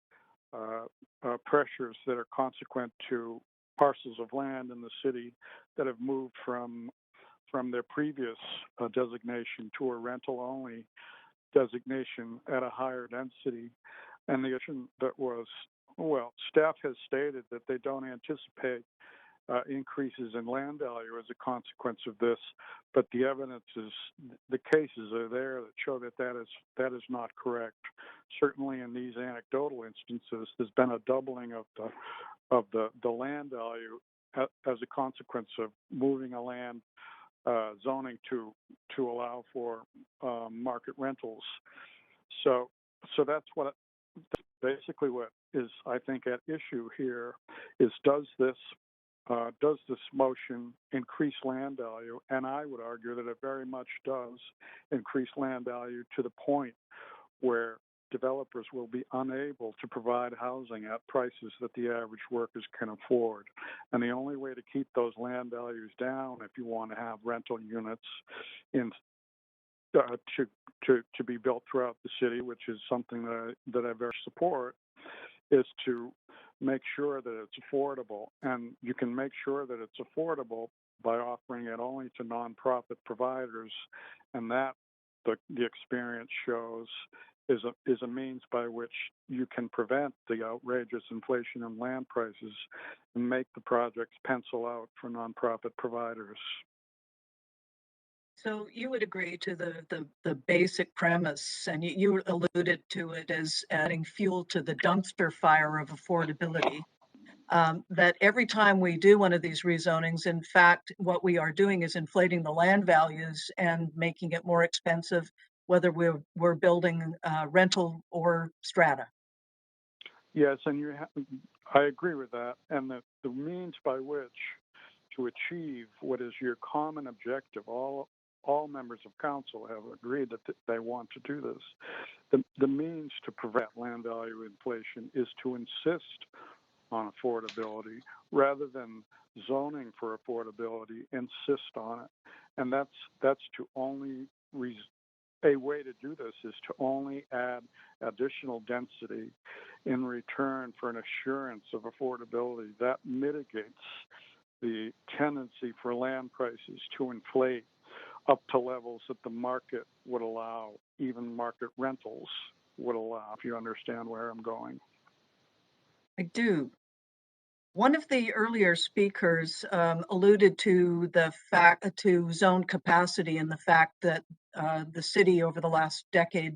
pressures that are consequent to parcels of land in the city that have moved from their previous designation to a rental-only designation at a higher density. And the issue that was, well, staff has stated that they don't anticipate increases in land value as a consequence of this, but the evidence is, the cases are there that show that that is not correct. Certainly in these anecdotal instances, there's been a doubling of the land value as a consequence of moving a land zoning to allow for market rentals. So that's basically what is, I think, at issue here is does this motion increase land value? And I would argue that it very much does increase land value to the point where developers will be unable to provide housing at prices that the average workers can afford. And the only way to keep those land values down, if you want to have rental units in to be built throughout the city, which is something that I very support, is to make sure that it's affordable. And you can make sure that it's affordable by offering it only to nonprofit providers, and that the experience shows is a means by which you can prevent the outrageous inflation in land prices and make the projects pencil out for nonprofit providers. So you would agree to the basic premise, and you alluded to it as adding fuel to the dumpster fire of affordability, that every time we do one of these rezonings, in fact, what we are doing is inflating the land values and making it more expensive, whether we're building rental or strata. Yes, and I agree with that. And the means by which to achieve what is your common objective, all members of council have agreed that they want to do this. The means to prevent land value inflation is to insist on affordability rather than zoning for affordability. Insist on it, and that's to only a way to do this is to only add additional density in return for an assurance of affordability. That mitigates the tendency for land prices to inflate up to levels that the market would allow, even market rentals would allow, if you understand where I'm going. I do. One of the earlier speakers alluded to the fact to zone capacity and the fact that the city over the last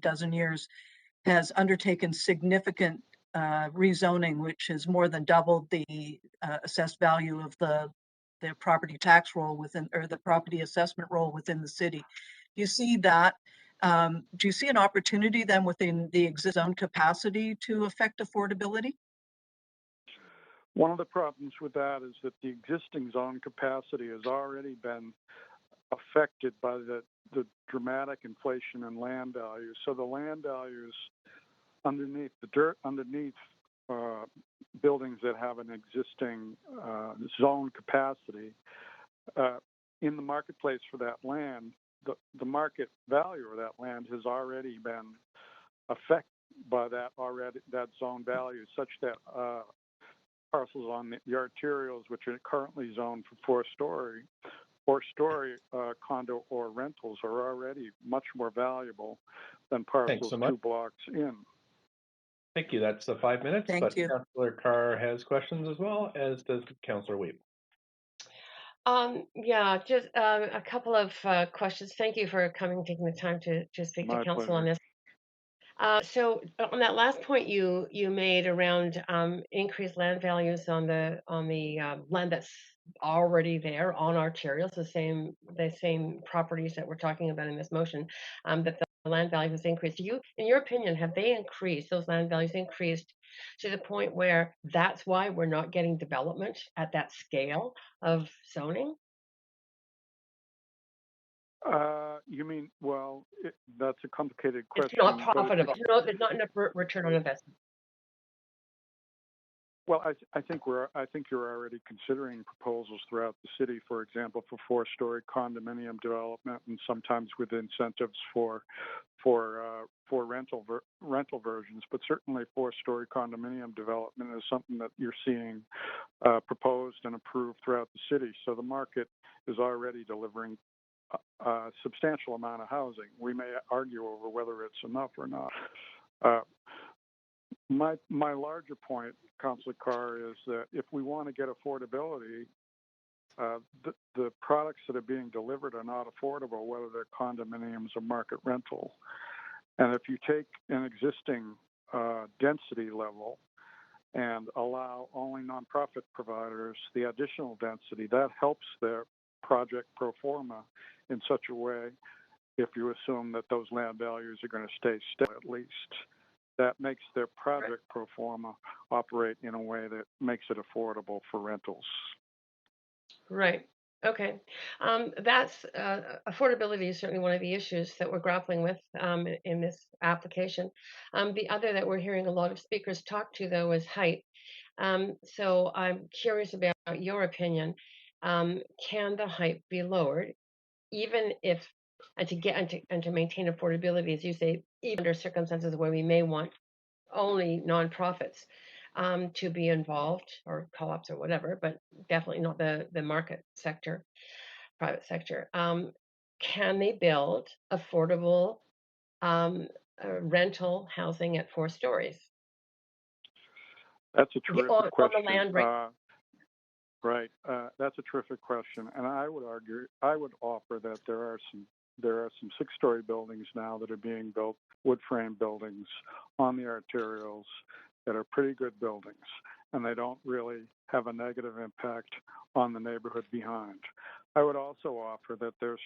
dozen years has undertaken significant rezoning, which has more than doubled the assessed value of the property tax roll within, or the property assessment roll within the city. Do you see that? Do you see an opportunity then within the existing zone capacity to affect affordability? One of the problems with that is that the existing zone capacity has already been affected by the dramatic inflation in land values. So the land values underneath the dirt, underneath buildings that have an existing zone capacity, in the marketplace for that land, the market value of that land has already been affected by that zone value, such that parcels on the arterials, which are currently zoned for four-story condo or rentals, are already much more valuable than parcels so 2 blocks in. Thank you. That's 5 minutes. Thank you. Councillor Carr has questions as well, as does Councillor Weep. Yeah, just a couple of questions. Thank you for taking the time to speak to council on this. So on that last point you made around increased land values on the land that's already there on arterials, the same properties that we're talking about in this motion, that the land value has increased. In your opinion, have they increased? Those land values increased to the point where that's why we're not getting development at that scale of zoning? You mean, well, that's a complicated question. It's not profitable. There's not enough return on investment. Well, I think you're already considering proposals throughout the city, for example, for four-story condominium development, and sometimes with incentives for rental versions. But certainly, four-story condominium development is something that you're seeing proposed and approved throughout the city. So the market is already delivering a substantial amount of housing. We may argue over whether it's enough or not. My larger point, Councillor Carr, is that if we want to get affordability, the products that are being delivered are not affordable, whether they're condominiums or market rental. And if you take an existing density level and allow only nonprofit providers the additional density, that helps their project pro forma in such a way, if you assume that those land values are going to stay steady at least, that makes their project pro forma operate in a way that makes it affordable for rentals. Right. Okay. That's affordability is certainly one of the issues that we're grappling with in this application. The other that we're hearing a lot of speakers talk to, though, is height. So I'm curious about your opinion. Can the height be lowered, even if, and to maintain affordability, as you say, even under circumstances where we may want only nonprofits to be involved, or co-ops or whatever, but definitely not the market sector, private sector. Can they build affordable rental housing at 4 stories? That's a terrific question. On the land, right? Right. That's a terrific question, and I would offer that there are some 6-story buildings now that are being built, wood frame buildings on the arterials that are pretty good buildings, and they don't really have a negative impact on the neighborhood behind. I would also offer that there's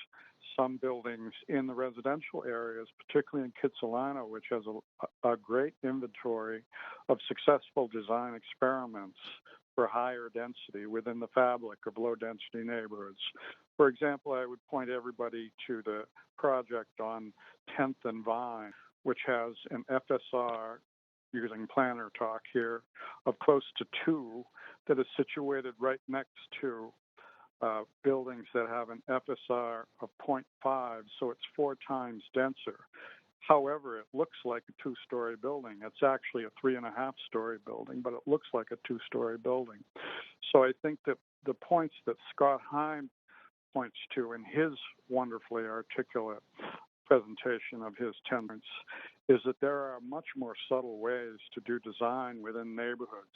some buildings in the residential areas, particularly in Kitsilano, which has a great inventory of successful design experiments for higher density within the fabric of low-density neighborhoods. For example, I would point everybody to the project on 10th and Vine, which has an FSR, using planner talk here, of close to 2 that is situated right next to buildings that have an FSR of 0.5, so it's 4 times denser. However, it looks like a 2-story building. It's actually a 3.5-story building, but it looks like a 2-story building. So I think that the points that Scott Heim points to in his wonderfully articulate presentation of his tenants is that there are much more subtle ways to do design within neighborhoods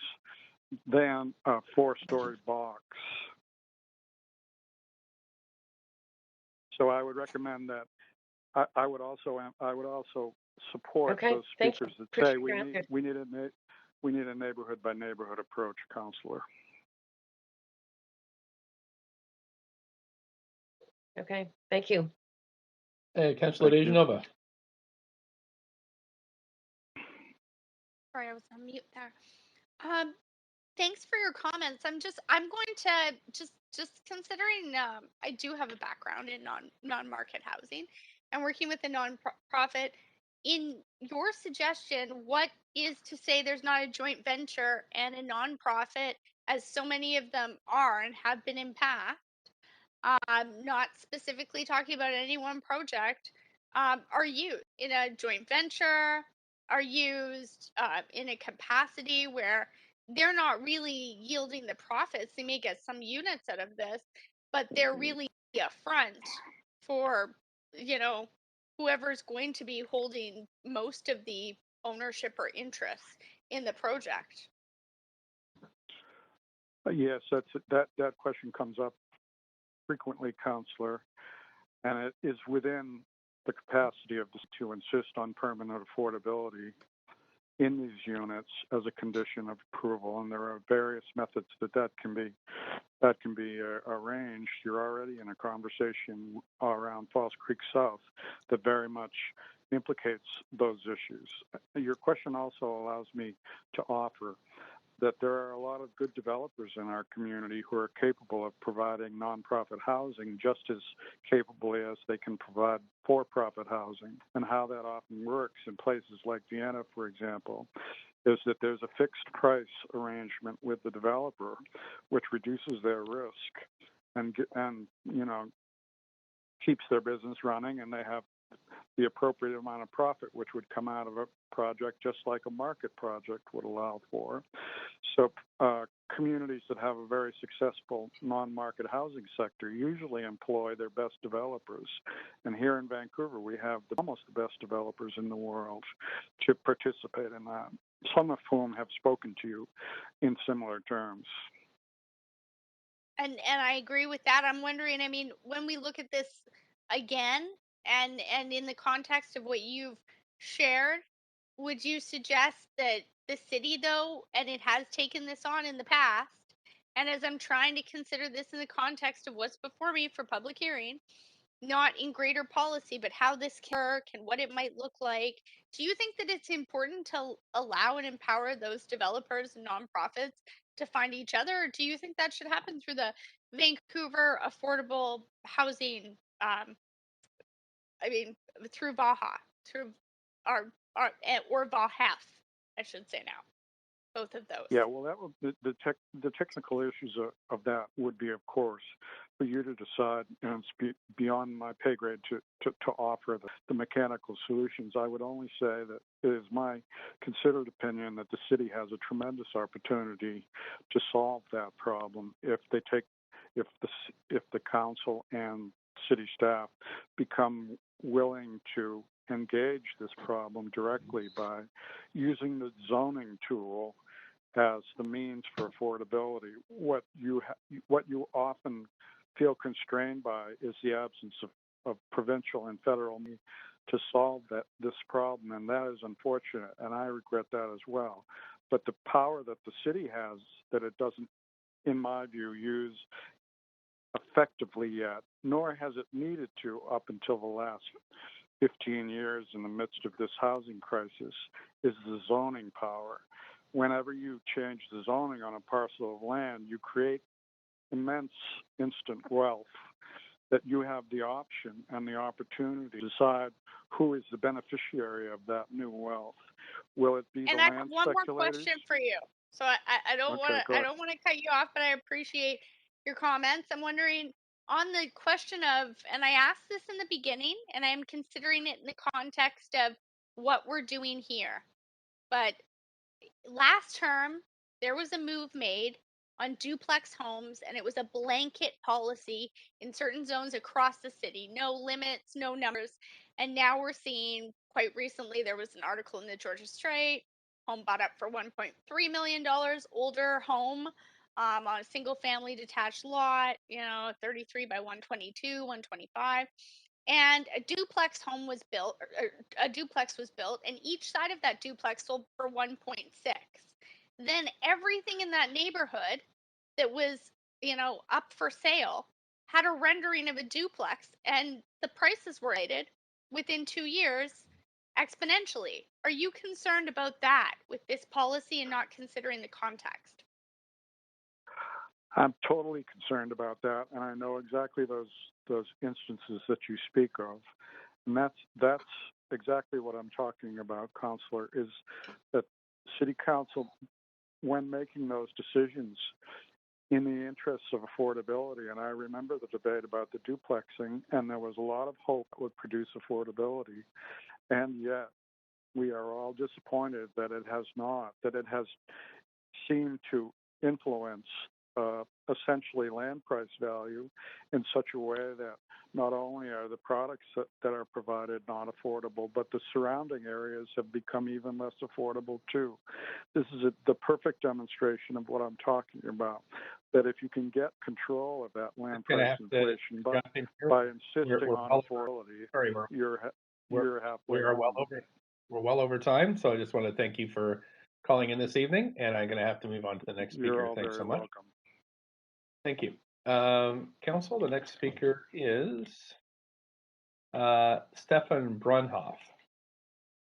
than a 4-story box. So I would recommend that. I would also support those speakers that say we need a neighborhood by neighborhood approach, Councillor. Okay, thank you. Councillor DeGenova. Sorry, I was on mute there. Thanks for your comments. I'm going to just considering I do have a background in non-market housing and working with a nonprofit. In your suggestion, what is to say there's not a joint venture and a nonprofit, as so many of them are and have been in past? Not specifically talking about any one project, are used in a joint venture, are used in a capacity where they're not really yielding the profits. They may get some units out of this, but they're really a front for, whoever's going to be holding most of the ownership or interest in the project. Yes, that question comes up frequently, Councillor, and it is within the capacity of this to insist on permanent affordability in these units as a condition of approval, and there are various methods that can be arranged. You're already in a conversation around Falls Creek South that very much implicates those issues. Your question also allows me to offer that there are a lot of good developers in our community who are capable of providing nonprofit housing just as capably as they can provide for-profit housing, and how that often works in places like Vienna, for example, is that there's a fixed price arrangement with the developer, which reduces their risk and keeps their business running, and they have the appropriate amount of profit, which would come out of a project just like a market project would allow for. So communities that have a very successful non-market housing sector usually employ their best developers. And here in Vancouver, we have almost the best developers in the world to participate in that, some of whom have spoken to you in similar terms. And I agree with that. I'm wondering, I mean, when we look at this again, and in the context of what you've shared, would you suggest that the city, though, and it has taken this on in the past, and as I'm trying to consider this in the context of what's before me for public hearing, not in greater policy, but how this can work and what it might look like, do you think that it's important to allow and empower those developers and nonprofits to find each other, or do you think that should happen through the Vancouver Affordable Housing, I mean, through VAHA, through our or VAHF, I should say now, both of those? Yeah, well, that would the technical issues of that would be, of course, for you to decide, and it's beyond my pay grade to offer the mechanical solutions. I would only say that it is my considered opinion that the city has a tremendous opportunity to solve that problem if the council and city staff become willing to engage this problem directly by using the zoning tool as the means for affordability. What you often feel constrained by is the absence of provincial and federal need to solve this problem, and that is unfortunate, and I regret that as well. But the power that the city has that it doesn't, in my view, use effectively yet, nor has it needed to up until the last 15 years in the midst of this housing crisis, is the zoning power. Whenever you change the zoning on a parcel of land, you create immense instant wealth that you have the option and the opportunity to decide who is the beneficiary of that new wealth. Will it be and the I land have one more speculators? question for you. So I don't want to cut you off, but I appreciate your comments. I'm wondering on the question of, and I asked this in the beginning, and I'm considering it in the context of what we're doing here. But last term, there was a move made on duplex homes, and it was a blanket policy in certain zones across the city. No limits, no numbers. And now we're seeing, quite recently, there was an article in the Georgia Straight, home bought up for $1.3 million, older home on a single family detached lot, 33 by 122, 125. And a duplex home was built, or a duplex was built, and each side of that duplex sold for 1.6. Then everything in that neighborhood that was, up for sale had a rendering of a duplex, and the prices were rated within 2 years exponentially. Are you concerned about that with this policy and not considering the context? I'm totally concerned about that, and I know exactly those instances that you speak of, and that's exactly what I'm talking about, Councillor, is that City Council, when making those decisions in the interests of affordability, and I remember the debate about the duplexing, and there was a lot of hope it would produce affordability, and yet we are all disappointed that it has not, that it has seemed to influence essentially land price value in such a way that not only are the products that are provided not affordable, but the surrounding areas have become even less affordable too. This is the perfect demonstration of what I'm talking about, that if you can get control of that land price inflation by insisting on affordability, you're halfway home. We're well over time, so I just want to thank you for calling in this evening, and I'm going to have to move on to the next speaker. You're all Thanks so very much. welcome. Thank you. Council, the next speaker is Stefan Brunhoff,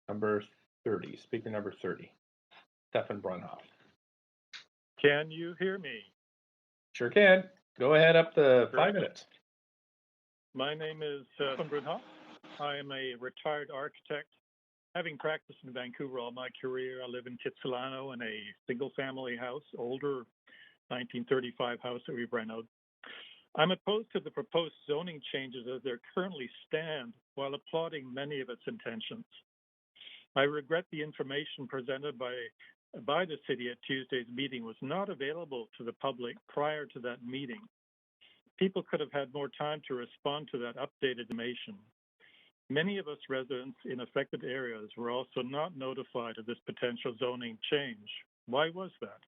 number 30, speaker number 30. Stefan Brunhoff. Can you hear me? Sure can. Go ahead, up to 5 minutes. My name is Stefan Brunhoff. I am a retired architect Having practiced in Vancouver all my career, I live in Kitsilano in a single-family house, older 1935 house that we've rented. I'm opposed to the proposed zoning changes as they currently stand, while applauding many of its intentions. I regret the information presented by the city at Tuesday's meeting was not available to the public prior to that meeting. People could have had more time to respond to that updated information. Many of us residents in affected areas were also not notified of this potential zoning change. Why was that?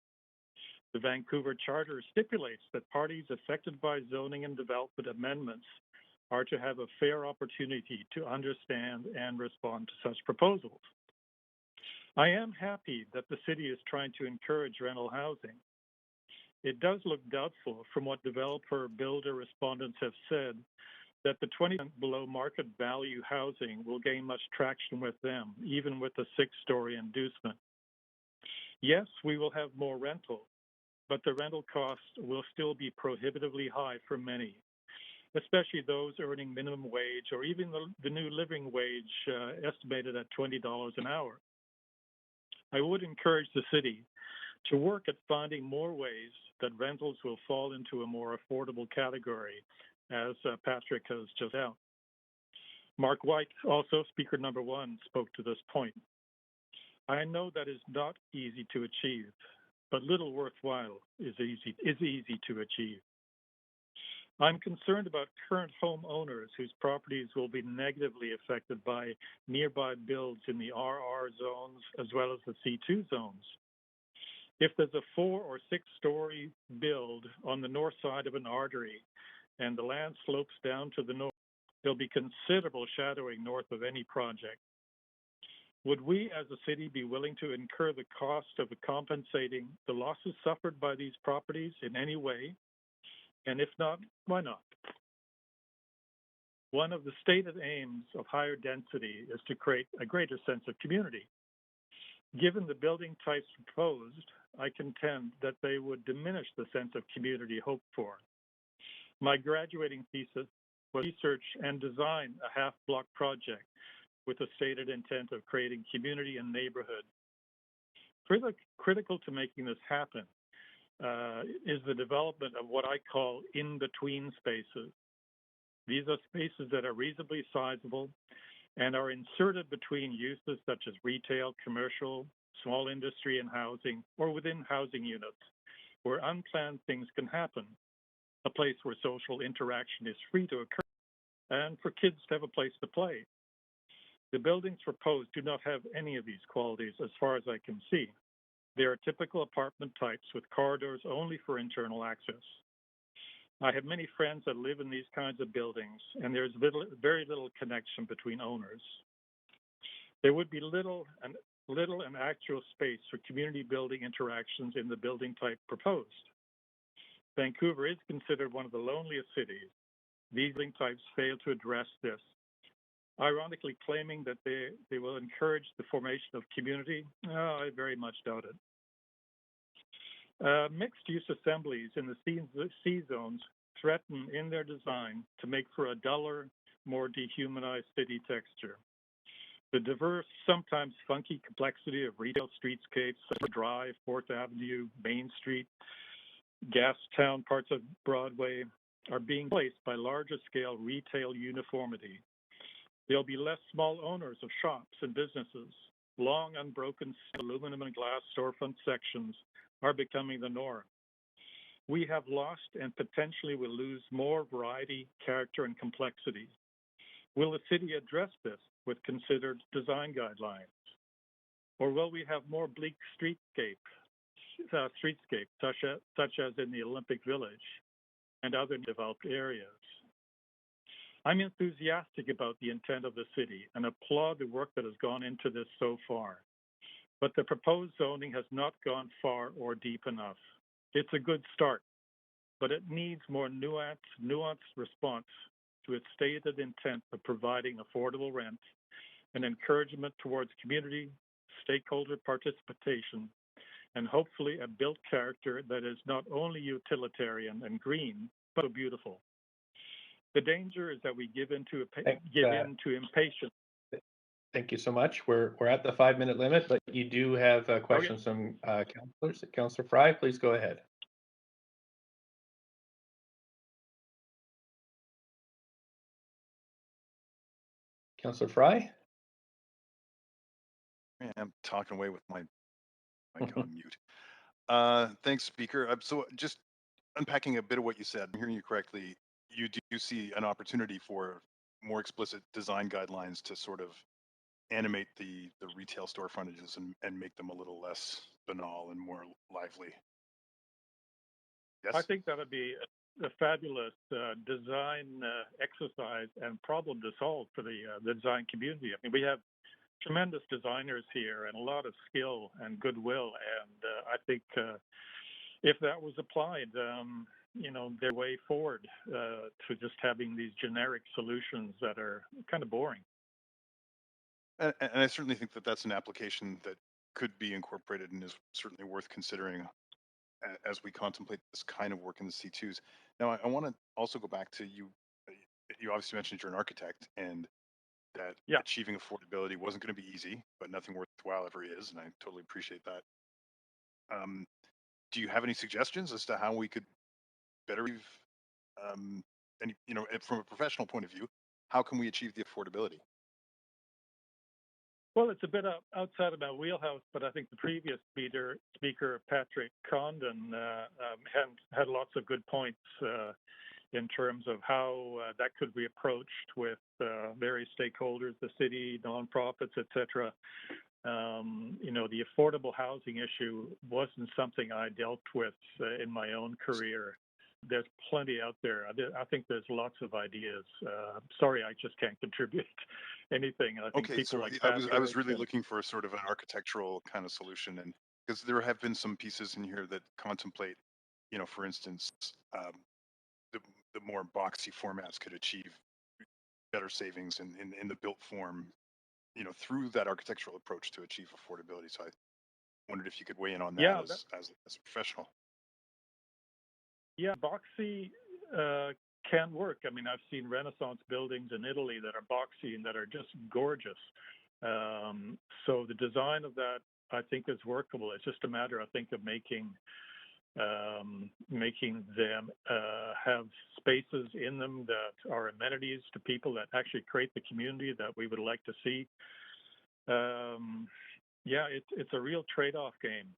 The Vancouver Charter stipulates that parties affected by zoning and development amendments are to have a fair opportunity to understand and respond to such proposals. I am happy that the city is trying to encourage rental housing. It does look doubtful from what developer builder respondents have said that the 20% below market value housing will gain much traction with them, even with the 6-story inducement. Yes, we will have more rental, but the rental cost will still be prohibitively high for many, especially those earning minimum wage or even the new living wage estimated at $20 an hour. I would encourage the city to work at finding more ways that rentals will fall into a more affordable category, as Patrick has just out. Mark White, also speaker number 1, spoke to this point. I know that is not easy to achieve, but little worthwhile is easy to achieve. I'm concerned about current homeowners whose properties will be negatively affected by nearby builds in the RR zones as well as the C2 zones. If there's a 4 or 6-story build on the north side of an artery and the land slopes down to the north, there'll be considerable shadowing north of any project. Would we as a city be willing to incur the cost of compensating the losses suffered by these properties in any way? And if not, why not? One of the stated aims of higher density is to create a greater sense of community. Given the building types proposed, I contend that they would diminish the sense of community hoped for. My graduating thesis was research and design a half-block project with the stated intent of creating community and neighborhood. Critical to making this happen is the development of what I call in-between spaces. These are spaces that are reasonably sizable and are inserted between uses such as retail, commercial, small industry and housing, or within housing units, where unplanned things can happen, a place where social interaction is free to occur, and for kids to have a place to play. The buildings proposed do not have any of these qualities as far as I can see. They are typical apartment types with corridors only for internal access. I have many friends that live in these kinds of buildings, and there's very little connection between owners. There would be little and actual space for community building interactions in the building type proposed. Vancouver is considered one of the loneliest cities. These building types fail to address this, ironically claiming that they will encourage the formation of community. I very much doubt it. Mixed-use assemblies in the C zones threaten in their design to make for a duller, more dehumanized city texture. The diverse, sometimes funky complexity of retail streetscapes, such as Drive, 4th Avenue, Main Street, Gastown, parts of Broadway, are being placed by larger-scale retail uniformity. There'll be less small owners of shops and businesses. Long, unbroken aluminum and glass storefront sections are becoming the norm. We have lost and potentially will lose more variety, character, and complexity. Will the city address this with considered design guidelines? Or will we have more bleak streetscape such as in the Olympic Village and other developed areas? I'm enthusiastic about the intent of the city and applaud the work that has gone into this so far. But the proposed zoning has not gone far or deep enough. It's a good start, but it needs more nuanced response to its stated intent of providing affordable rent and encouragement towards community, stakeholder participation, and hopefully a built character that is not only utilitarian and green, but beautiful. The danger is that we give in to impatience. Thank you so much. We're at the 5-minute limit, but you do have questions from councilors. Councilor Fry, please go ahead. Councilor Fry? I'm talking away with my mic on mute. Thanks, Speaker. So just unpacking a bit of what you said, I'm hearing you correctly, you do see an opportunity for more explicit design guidelines to sort of animate the retail store frontages and make them a little less banal and more lively. Yes? I think that would be a fabulous design exercise and problem to solve for the design community. I mean, we have tremendous designers here and a lot of skill and goodwill, and I think if that was applied, their way forward to just having these generic solutions that are kind of boring. And I certainly think that that's an application that could be incorporated and is certainly worth considering as we contemplate this kind of work in the C2s. Now, I want to also go back to you. You obviously mentioned you're an architect and that achieving affordability wasn't going to be easy, but nothing worthwhile ever is, and I totally appreciate that. Do you have any suggestions as to how we could better achieve, from a professional point of view, how can we achieve the affordability? Well, it's a bit outside of my wheelhouse, but I think the previous speaker Patrick Condon, had lots of good points in terms of how that could be approached with various stakeholders, the city, nonprofits, etc. The affordable housing issue wasn't something I dealt with in my own career. There's plenty out there. I think there's lots of ideas. Sorry, I just can't contribute anything. I think people like I was really looking for a sort of an architectural kind of solution, and because there have been some pieces in here that contemplate, for instance, the more boxy formats could achieve better savings in the built form, through that architectural approach to achieve affordability. So I wondered if you could weigh in on that as a professional. Yeah, boxy can work. I mean, I've seen Renaissance buildings in Italy that are boxy and that are just gorgeous. So the design of that, I think, is workable. It's just a matter, I think, of making them have spaces in them that are amenities to people that actually create the community that we would like to see. It's a real trade-off game,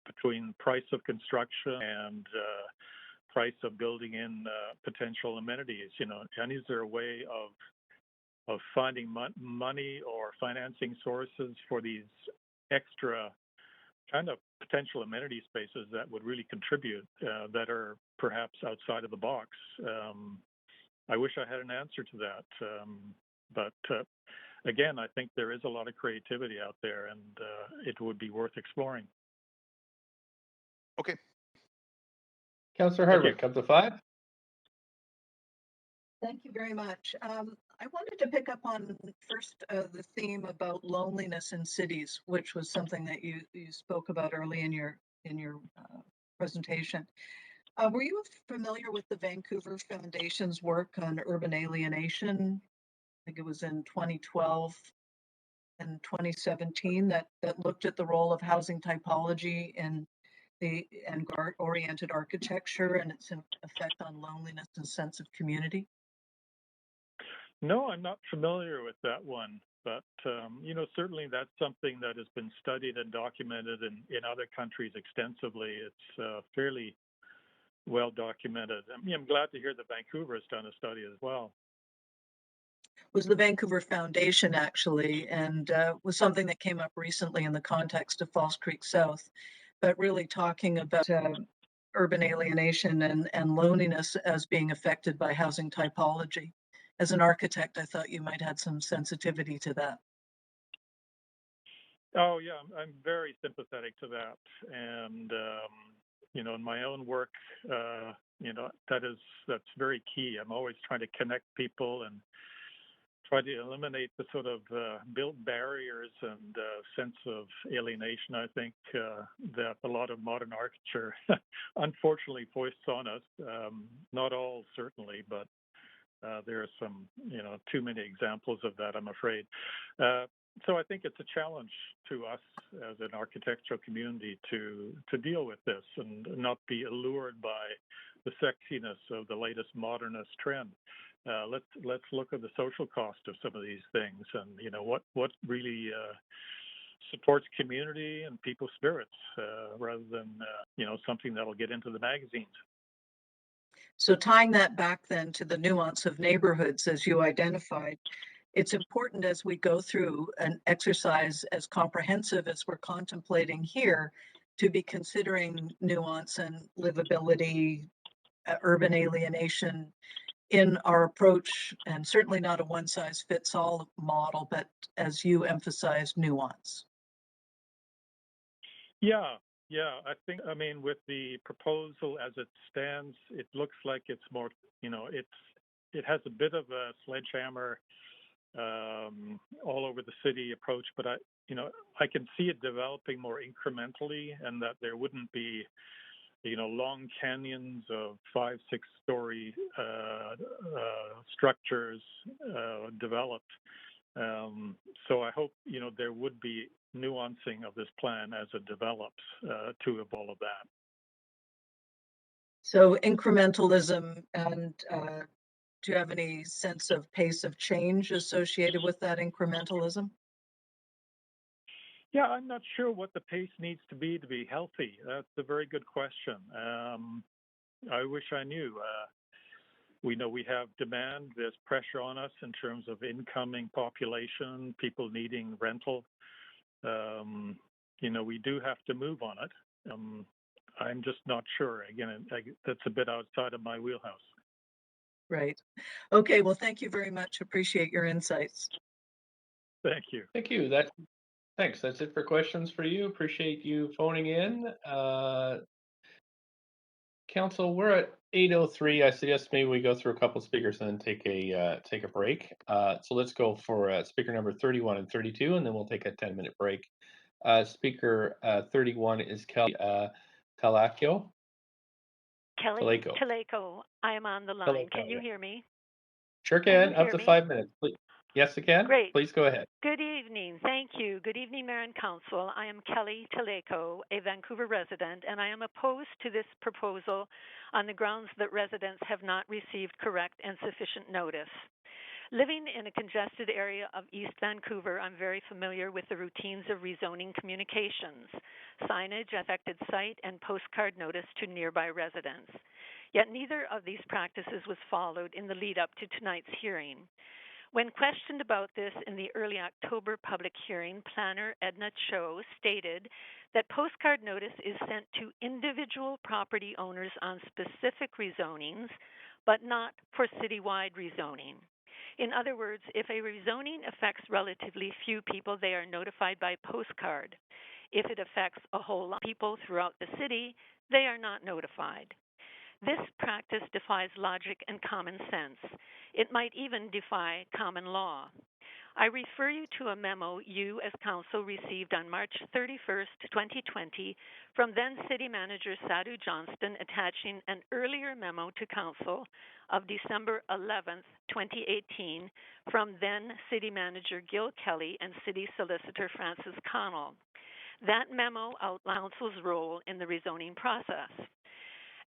between price of construction and price of building in potential amenities. And is there a way of finding money or financing sources for these extra kind of potential amenity spaces that would really contribute, that are perhaps outside of the box? I wish I had an answer to that. But again, I think there is a lot of creativity out there, and it would be worth exploring. Okay. Councillor Hardwick, up to 5. Thank you very much. I wanted to pick up on first the theme about loneliness in cities, which was something that you spoke about early in your presentation. Were you familiar with the Vancouver Foundation's work on urban alienation? I think it was in 2012 and 2017 that looked at the role of housing typology in the oriented architecture and its effect on loneliness and sense of community. No, I'm not familiar with that one, but certainly that's something that has been studied and documented in other countries extensively. It's fairly well documented. I'm glad to hear that Vancouver has done a study as well. Was the Vancouver Foundation, actually, and was something that came up recently in the context of False Creek South, but really talking about urban alienation and loneliness as being affected by housing typology. As an architect, I thought you might have some sensitivity to that. Oh yeah, I'm very sympathetic to that, and in my own work, that's very key. I'm always trying to connect people and try to eliminate the sort of built barriers and sense of alienation. I think that a lot of modern architecture, unfortunately, foists on us. Not all, certainly, but There are some, too many examples of that, I'm afraid. So I think it's a challenge to us as an architectural community to deal with this and not be allured by the sexiness of the latest modernist trend. Let's look at the social cost of some of these things, and what really supports community and people's spirits, rather than something that'll get into the magazines. So tying that back then to the nuance of neighborhoods as you identified, it's important as we go through an exercise as comprehensive as we're contemplating here to be considering nuance and livability, urban alienation in our approach, and certainly not a one-size-fits-all model, but as you emphasize, nuance. Yeah, I mean, with the proposal as it stands, it looks like it's more, it has a bit of a sledgehammer all over the city approach, but I can see it developing more incrementally, and that there wouldn't be, long canyons of 5-6-story structures developed. So I hope, there would be nuancing of this plan as it develops to all of that. So incrementalism, and do you have any sense of pace of change associated with that incrementalism? Yeah, I'm not sure what the pace needs to be healthy. That's a very good question. I wish I knew. We know we have demand. There's pressure on us in terms of incoming population, people needing rental. We do have to move on it. I'm just not sure. Again, that's a bit outside of my wheelhouse. Right. Okay, well, thank you very much. Appreciate your insights. Thank you. Thank you. Thanks. That's it for questions for you. Appreciate you phoning in. Council, we're at 8:03. I suggest maybe we go through a couple speakers and then take a break. So let's go for speaker number 31 and 32, and then we'll take a 10-minute break. Speaker 31 is Kelly Talakio. Kelly Taleko. I am on the line. Can you hear me? Sure can. Up to 5 minutes. Please. Yes, I can. Great. Please go ahead. Good evening. Thank you. Good evening, Mayor and Council. I am Kelly Taleko, a Vancouver resident, and I am opposed to this proposal on the grounds that residents have not received correct and sufficient notice. Living in a congested area of East Vancouver, I'm very familiar with the routines of rezoning communications, signage, affected site, and postcard notice to nearby residents. Yet neither of these practices was followed in the lead up to tonight's hearing. When questioned about this in the early October public hearing, planner Edna Cho stated that postcard notice is sent to individual property owners on specific rezonings, but not for citywide rezoning. In other words, if a rezoning affects relatively few people, they are notified by postcard. If it affects a whole lot of people throughout the city, they are not notified. This practice defies logic and common sense. It might even defy common law. I refer you to a memo you as council received on March 31st, 2020 from then City Manager Sadhu Johnston attaching an earlier memo to council of December 11th, 2018 from then City Manager Gil Kelly and City Solicitor Francis Connell. That memo outlines council's role in the rezoning process.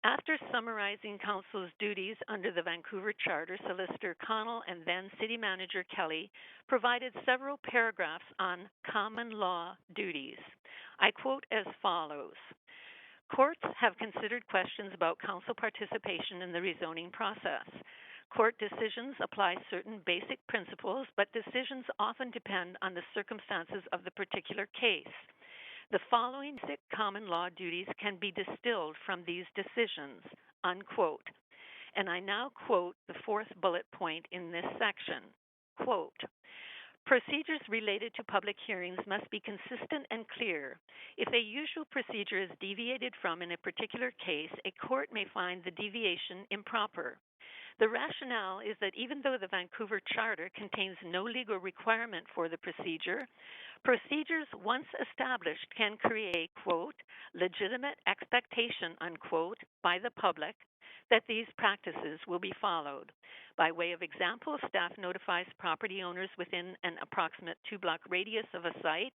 After summarizing council's duties under the Vancouver Charter, Solicitor Connell and then City Manager Kelly provided several paragraphs on common law duties. I quote as follows. Courts have considered questions about council participation in the rezoning process. Court decisions apply certain basic principles, but decisions often depend on the circumstances of the particular case. The following 6 common law duties can be distilled from these decisions, unquote. And I now quote the 4th bullet point in this section. Quote, procedures related to public hearings must be consistent and clear. If a usual procedure is deviated from in a particular case, a court may find the deviation improper. The rationale is that even though the Vancouver Charter contains no legal requirement for the procedure, procedures once established can create, quote, legitimate expectation, unquote, by the public that these practices will be followed. By way of example, staff notifies property owners within an approximate 2-block radius of a site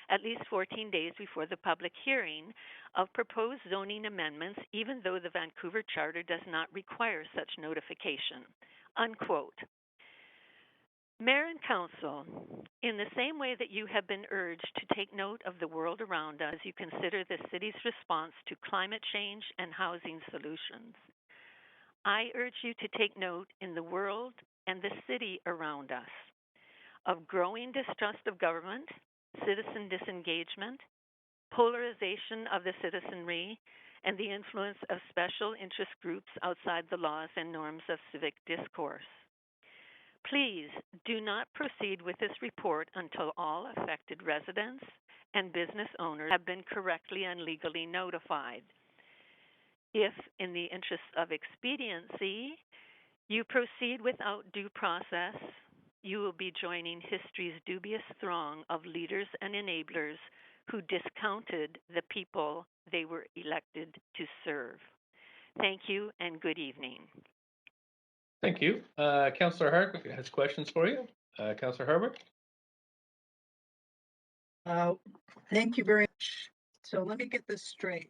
at least 14 days before the public hearing of proposed zoning amendments, even though the Vancouver Charter does not require such notification. Unquote. Mayor and Council, in the same way that you have been urged to take note of the world around us, you consider the city's response to climate change and housing solutions. I urge you to take note in the world and the city around us of growing distrust of government, citizen disengagement, polarization of the citizenry, and the influence of special interest groups outside the laws and norms of civic discourse. Please do not proceed with this report until all affected residents and business owners have been correctly and legally notified. If, in the interest of expediency, you proceed without due process, you will be joining history's dubious throng of leaders and enablers who discounted the people they were elected to serve. Thank you and good evening. Thank you. Councillor Hart has questions for you. Councillor Harbert? Thank you very much. So let me get this straight.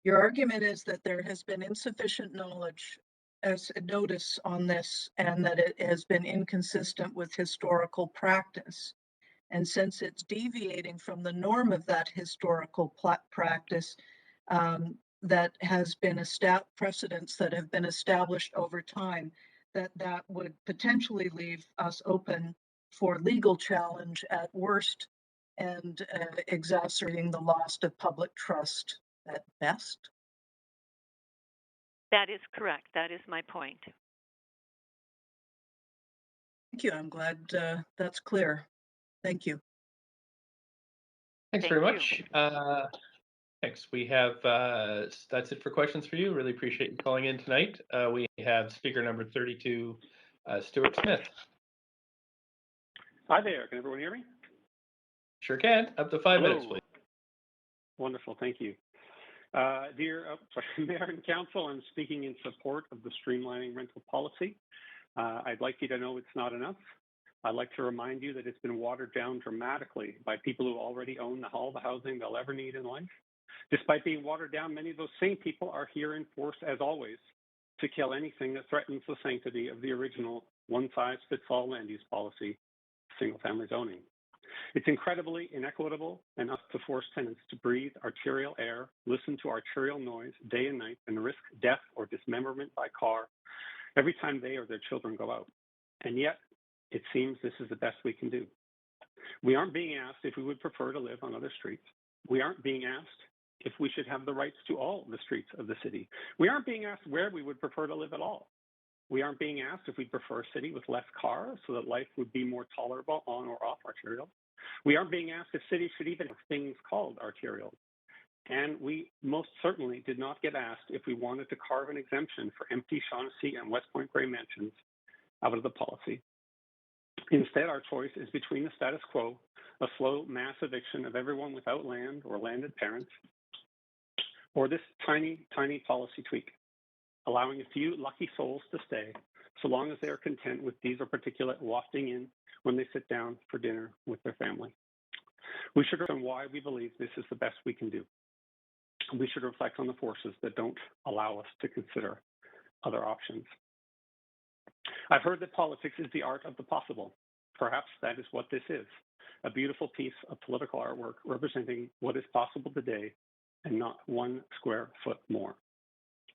Your argument is that there has been insufficient knowledge as a notice on this and that it has been inconsistent with historical practice. And since it's deviating from the norm of that historical practice that has been precedents that have been established over time, that would potentially leave us open for legal challenge at worst and exacerbating the loss of public trust at best? That is correct. That is my point. Thank you. I'm glad that's clear. Thank you. Thanks very much. Thanks. We have, that's it for questions for you. Really appreciate you calling in tonight. We have speaker number 32, Stuart Smith. Hi there. Can everyone hear me? Sure can. Up to 5 minutes, please. Wonderful. Thank you. Dear Mayor and Council, I'm speaking in support of the streamlining rental policy. I'd like you to know it's not enough. I'd like to remind you that it's been watered down dramatically by people who already own all the housing they'll ever need in life. Despite being watered down, many of those same people are here in force, as always, to kill anything that threatens the sanctity of the original one-size-fits-all land use policy, single-family zoning. It's incredibly inequitable enough to force tenants to breathe arterial air, listen to arterial noise day and night, and risk death or dismemberment by car every time they or their children go out. And yet, it seems this is the best we can do. We aren't being asked if we would prefer to live on other streets. We aren't being asked if we should have the rights to all the streets of the city. We aren't being asked where we would prefer to live at all. We aren't being asked if we prefer a city with less cars so that life would be more tolerable on or off arterial. We aren't being asked if cities should even have things called arterial. And we most certainly did not get asked if we wanted to carve an exemption for empty Shaughnessy and West Point Grey mansions out of the policy. Instead, our choice is between the status quo, a slow mass eviction of everyone without land or landed parents, or this tiny, tiny policy tweak, allowing a few lucky souls to stay, so long as they are content with diesel particulate wafting in when they sit down for dinner with their family. We should reflect on why we believe this is the best we can do. We should reflect on the forces that don't allow us to consider other options. I've heard that politics is the art of the possible. Perhaps that is what this is, a beautiful piece of political artwork representing what is possible today and not 1 square foot more,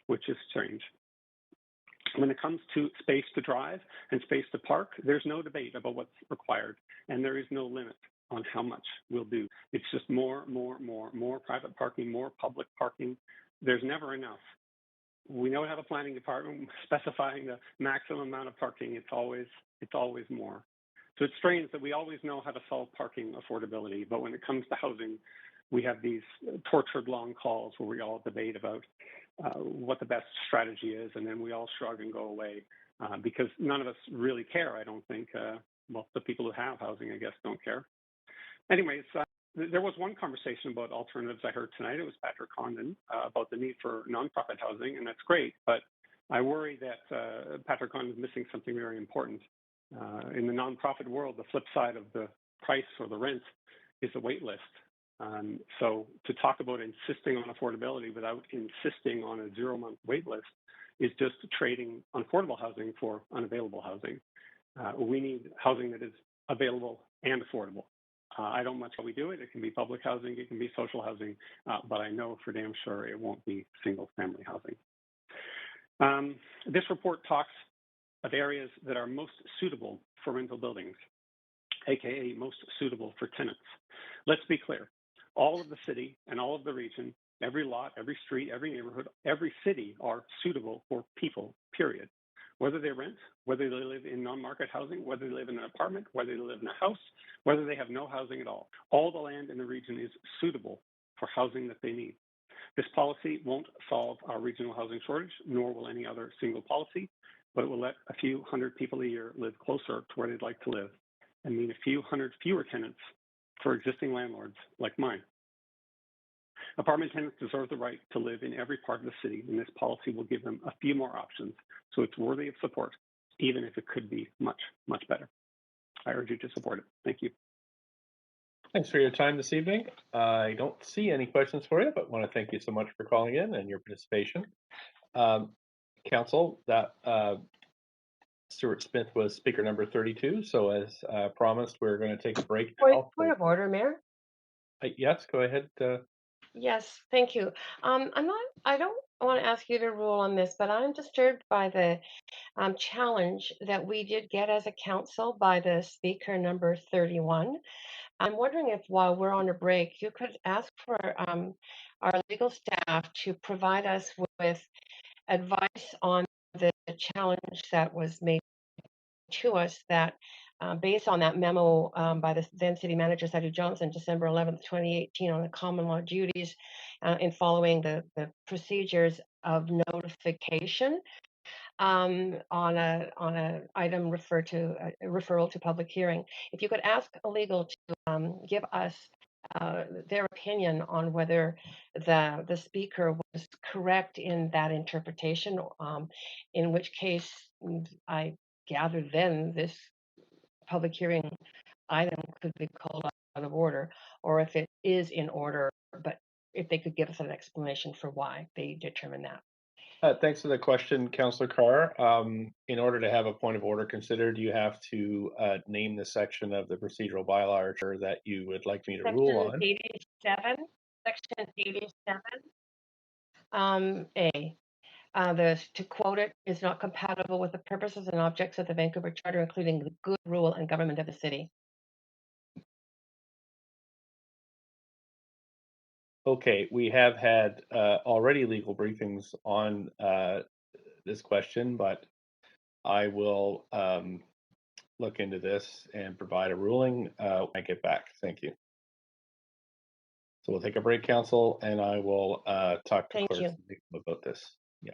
which is strange. When it comes to space to drive and space to park, there's no debate about what's required, and there is no limit on how much we'll do. It's just more private parking, more public parking. There's never enough. We know how the planning department specifying the maximum amount of parking. It's always more. So it's strange that we always know how to solve parking affordability, but when it comes to housing, we have these tortured long calls where we all debate about what the best strategy is, and then we all shrug and go away because none of us really care, I don't think. Well, the people who have housing, I guess, don't care. Anyways, there was one conversation about alternatives I heard tonight. It was Patrick Condon about the need for nonprofit housing, and that's great. But I worry that Patrick Kahn is missing something very important. In the nonprofit world, the flip side of the price or the rent is a wait list. So to talk about insisting on affordability without insisting on a 0-month wait list is just trading unaffordable housing for unavailable housing. We need housing that is available and affordable. I don't much how we do it. It can be public housing, it can be social housing, but I know for damn sure it won't be single family housing. This report talks of areas that are most suitable for rental buildings, AKA most suitable for tenants. Let's be clear, all of the city and all of the region, every lot, every street, every neighborhood, every city are suitable for people, period. Whether they rent, whether they live in non-market housing, whether they live in an apartment, whether they live in a house, whether they have no housing at all the land in the region is suitable for housing that they need. This policy won't solve our regional housing shortage, nor will any other single policy, but it will let a few hundred people a year live closer to where they'd like to live and mean a few hundred fewer tenants for existing landlords like mine. Apartment tenants deserve the right to live in every part of the city, and this policy will give them a few more options, so it's worthy of support, even if it could be much, much better. I urge you to support it. Thank you. Thanks for your time this evening. I don't see any questions for you, but want to thank you so much for calling in and your participation. Council, that Stuart Smith was speaker number 32. So as promised, we're going to take a break now. Point of order, Mayor. Yes, go ahead. Yes, thank you. I don't want to ask you to rule on this, but I'm disturbed by the challenge that we did get as a council by the speaker number 31. I'm wondering if while we're on a break, you could ask for our legal staff to provide us with advice on the challenge that was made to us that based on that memo by the then city manager, Sadhu Johnson, December 11th, 2018, on the common law duties in following the procedures of notification on a item referred to referral to public hearing. If you could ask legal to give us their opinion on whether the speaker was correct in that interpretation, in which case I gather then this public hearing item could be called out of order, or if it is in order, but if they could give us an explanation for why they determined that. Thanks for the question, Councillor Carr. In order to have a point of order considered, you have to name the section of the procedural bylaw that you would like me to rule on. Section 87, A. To quote it, is not compatible with the purposes and objects of the Vancouver Charter, including the good rule and government of the city. Okay, we have had already legal briefings on this question, but I will look into this and provide a ruling when I get back. Thank you. So we'll take a break, Council, and I will talk to clerks about this. Yeah.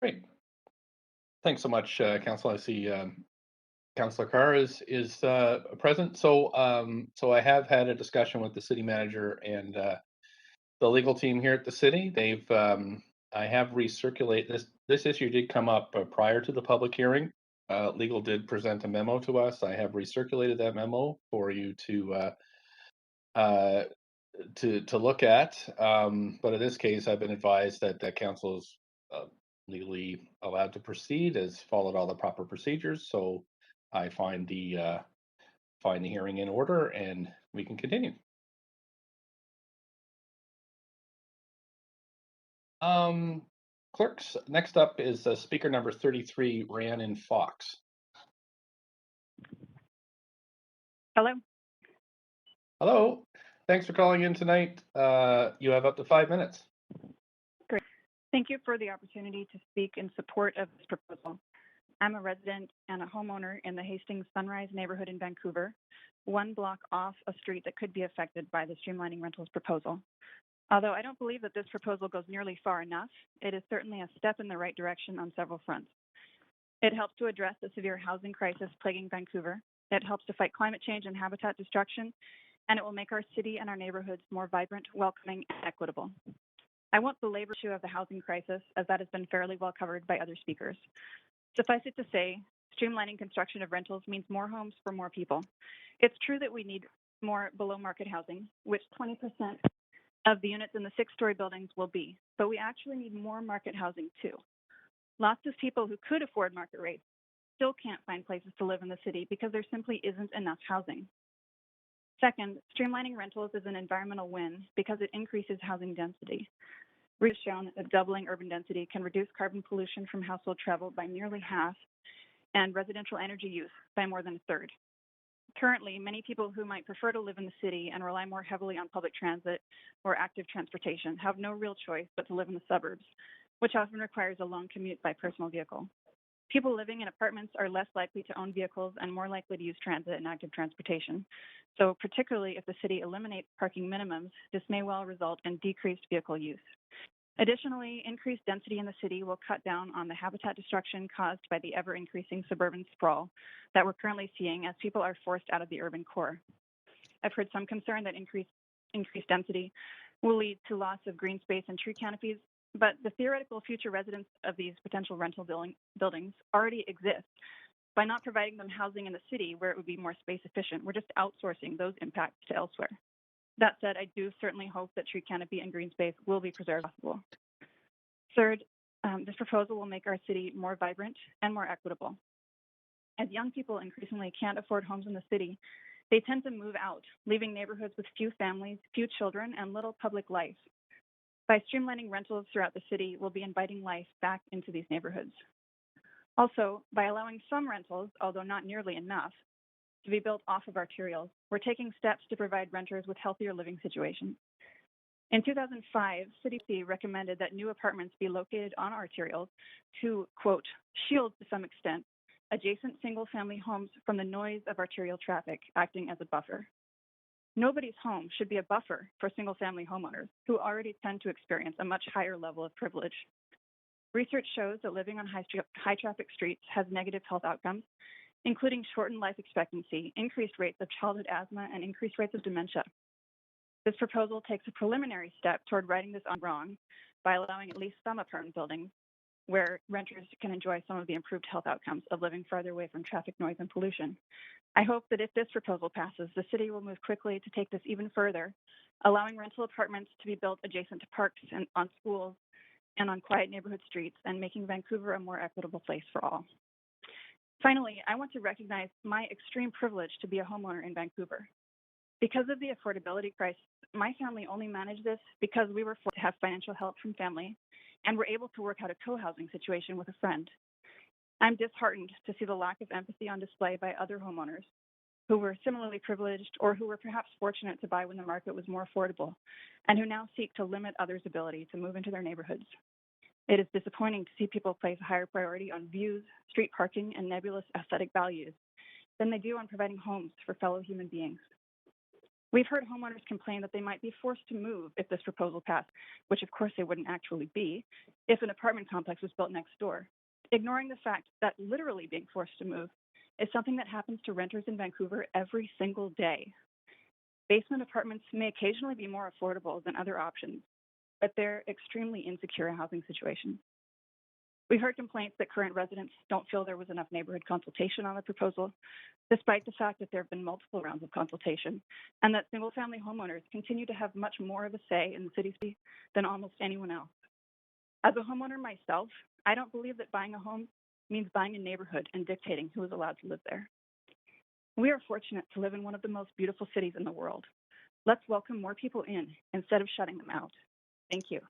Great. Thanks so much, Council. I see Councillor Carr is present. So I have had a discussion with the city manager and the legal team here at the city. I have recirculated this issue did come up prior to the public hearing. Legal did present a memo to us. I have recirculated that memo for you to look at. But in this case, I've been advised that council is legally allowed to proceed, has followed all the proper procedures. So I find the hearing in order, and we can continue. Clerks, next up is speaker number 33, Rhiannon Fox. Hello. Hello. Thanks for calling in tonight. You have up to 5 minutes. Great. Thank you for the opportunity to speak in support of this proposal. I'm a resident and a homeowner in the Hastings Sunrise neighborhood in Vancouver, one block off a street that could be affected by the streamlining rentals proposal. Although I don't believe that this proposal goes nearly far enough, it is certainly a step in the right direction on several fronts. It helps to address the severe housing crisis plaguing Vancouver. It helps to fight climate change and habitat destruction, and it will make our city and our neighborhoods more vibrant, welcoming, and equitable. I won't belabor the issue of the housing crisis, as that has been fairly well covered by other speakers. Suffice it to say, streamlining construction of rentals means more homes for more people. It's true that we need more below-market housing, which 20% of the units in the 6-story buildings will be, but we actually need more market housing too. Lots of people who could afford market rates still can't find places to live in the city because there simply isn't enough housing. Second, streamlining rentals is an environmental win because it increases housing density. Research has shown that doubling urban density can reduce carbon pollution from household travel by nearly half and residential energy use by more than a third. Currently, many people who might prefer to live in the city and rely more heavily on public transit or active transportation have no real choice but to live in the suburbs, which often requires a long commute by personal vehicle. People living in apartments are less likely to own vehicles and more likely to use transit and active transportation. So particularly if the city eliminates parking minimums, this may well result in decreased vehicle use. Additionally, increased density in the city will cut down on the habitat destruction caused by the ever-increasing suburban sprawl that we're currently seeing as people are forced out of the urban core. I've heard some concern that increased density will lead to loss of green space and tree canopies, but the theoretical future residents of these potential rental buildings already exist. By not providing them housing in the city where it would be more space efficient, we're just outsourcing those impacts to elsewhere. That said, I do certainly hope that tree canopy and green space will be preserved as possible. Third, this proposal will make our city more vibrant and more equitable. As young people increasingly can't afford homes in the city, they tend to move out, leaving neighborhoods with few families, few children, and little public life. By streamlining rentals throughout the city, we'll be inviting life back into these neighborhoods. Also, by allowing some rentals, although not nearly enough, to be built off of arterials, we're taking steps to provide renters with healthier living situations. In 2005, City recommended that new apartments be located on arterials to, quote, shield to some extent adjacent single-family homes from the noise of arterial traffic, acting as a buffer. Nobody's home should be a buffer for single-family homeowners who already tend to experience a much higher level of privilege. Research shows that living on high-traffic streets has negative health outcomes, including shortened life expectancy, increased rates of childhood asthma, and increased rates of dementia. This proposal takes a preliminary step toward righting this wrong by allowing at least some apartment buildings where renters can enjoy some of the improved health outcomes of living farther away from traffic noise and pollution. I hope that if this proposal passes, the city will move quickly to take this even further, allowing rental apartments to be built adjacent to parks and on schools and on quiet neighborhood streets, and making Vancouver a more equitable place for all. Finally, I want to recognize my extreme privilege to be a homeowner in Vancouver. Because of the affordability crisis, my family only managed this because we were forced to have financial help from family and were able to work out a co-housing situation with a friend. I'm disheartened to see the lack of empathy on display by other homeowners who were similarly privileged or who were perhaps fortunate to buy when the market was more affordable and who now seek to limit others' ability to move into their neighborhoods. It is disappointing to see people place a higher priority on views, street parking, and nebulous aesthetic values than they do on providing homes for fellow human beings. We've heard homeowners complain that they might be forced to move if this proposal passed, which of course they wouldn't actually be if an apartment complex was built next door. Ignoring the fact that literally being forced to move is something that happens to renters in Vancouver every single day. Basement apartments may occasionally be more affordable than other options, but they're extremely insecure housing situations. We heard complaints that current residents don't feel there was enough neighborhood consultation on the proposal, despite the fact that there have been multiple rounds of consultation, and that single-family homeowners continue to have much more of a say in the city than almost anyone else. As a homeowner myself, I don't believe that buying a home means buying a neighborhood and dictating who is allowed to live there. We are fortunate to live in one of the most beautiful cities in the world. Let's welcome more people in instead of shutting them out. Thank you.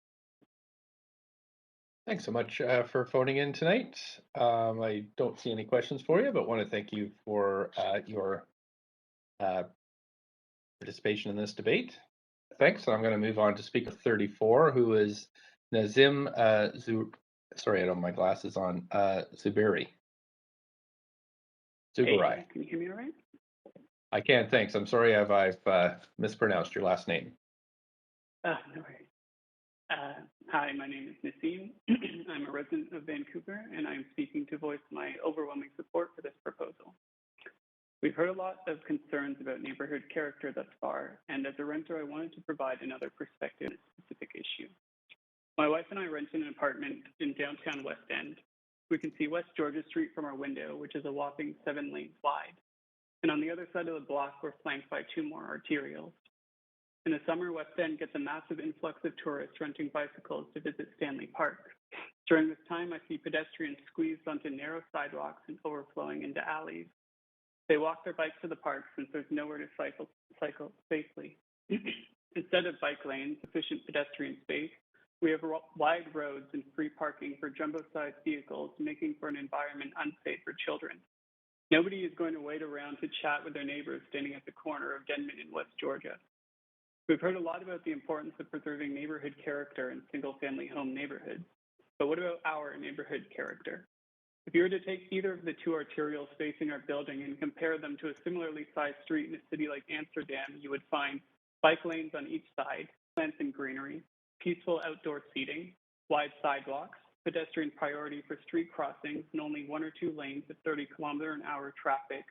Thanks so much for phoning in tonight. I don't see any questions for you, but want to thank you for your participation in this debate. Thanks. I'm going to move on to speaker 34, who is Nazim sorry, I don't have my glasses on. Zuberi. Zubarai. Hey, can you hear me all right? I can, thanks. I'm sorry if I've mispronounced your last name. No worries. Hi, my name is Nassim. I'm a resident of Vancouver, and I'm speaking to voice my overwhelming support for this proposal. We've heard a lot of concerns about neighborhood character thus far, and as a renter, I wanted to provide another perspective on a specific issue. My wife and I rent in an apartment in downtown West End. We can see West Georgia Street from our window, which is a whopping 7 lanes wide. And on the other side of the block, we're flanked by 2 more arterials. In the summer, West End gets a massive influx of tourists renting bicycles to visit Stanley Park. During this time, I see pedestrians squeezed onto narrow sidewalks and overflowing into alleys. They walk their bikes to the park since there's nowhere to cycle safely. Instead of bike lanes, sufficient pedestrian space, we have wide roads and free parking for jumbo-sized vehicles, making for an environment unsafe for children. Nobody is going to wait around to chat with their neighbors standing at the corner of Denman in West Georgia. We've heard a lot about the importance of preserving neighborhood character in single-family home neighborhoods. But what about our neighborhood character? If you were to take either of the 2 arterials facing our building and compare them to a similarly sized street in a city like Amsterdam, you would find bike lanes on each side, plants and greenery, peaceful outdoor seating, wide sidewalks, pedestrian priority for street crossings, and only 1 or 2 lanes of 30-kilometer-an-hour traffic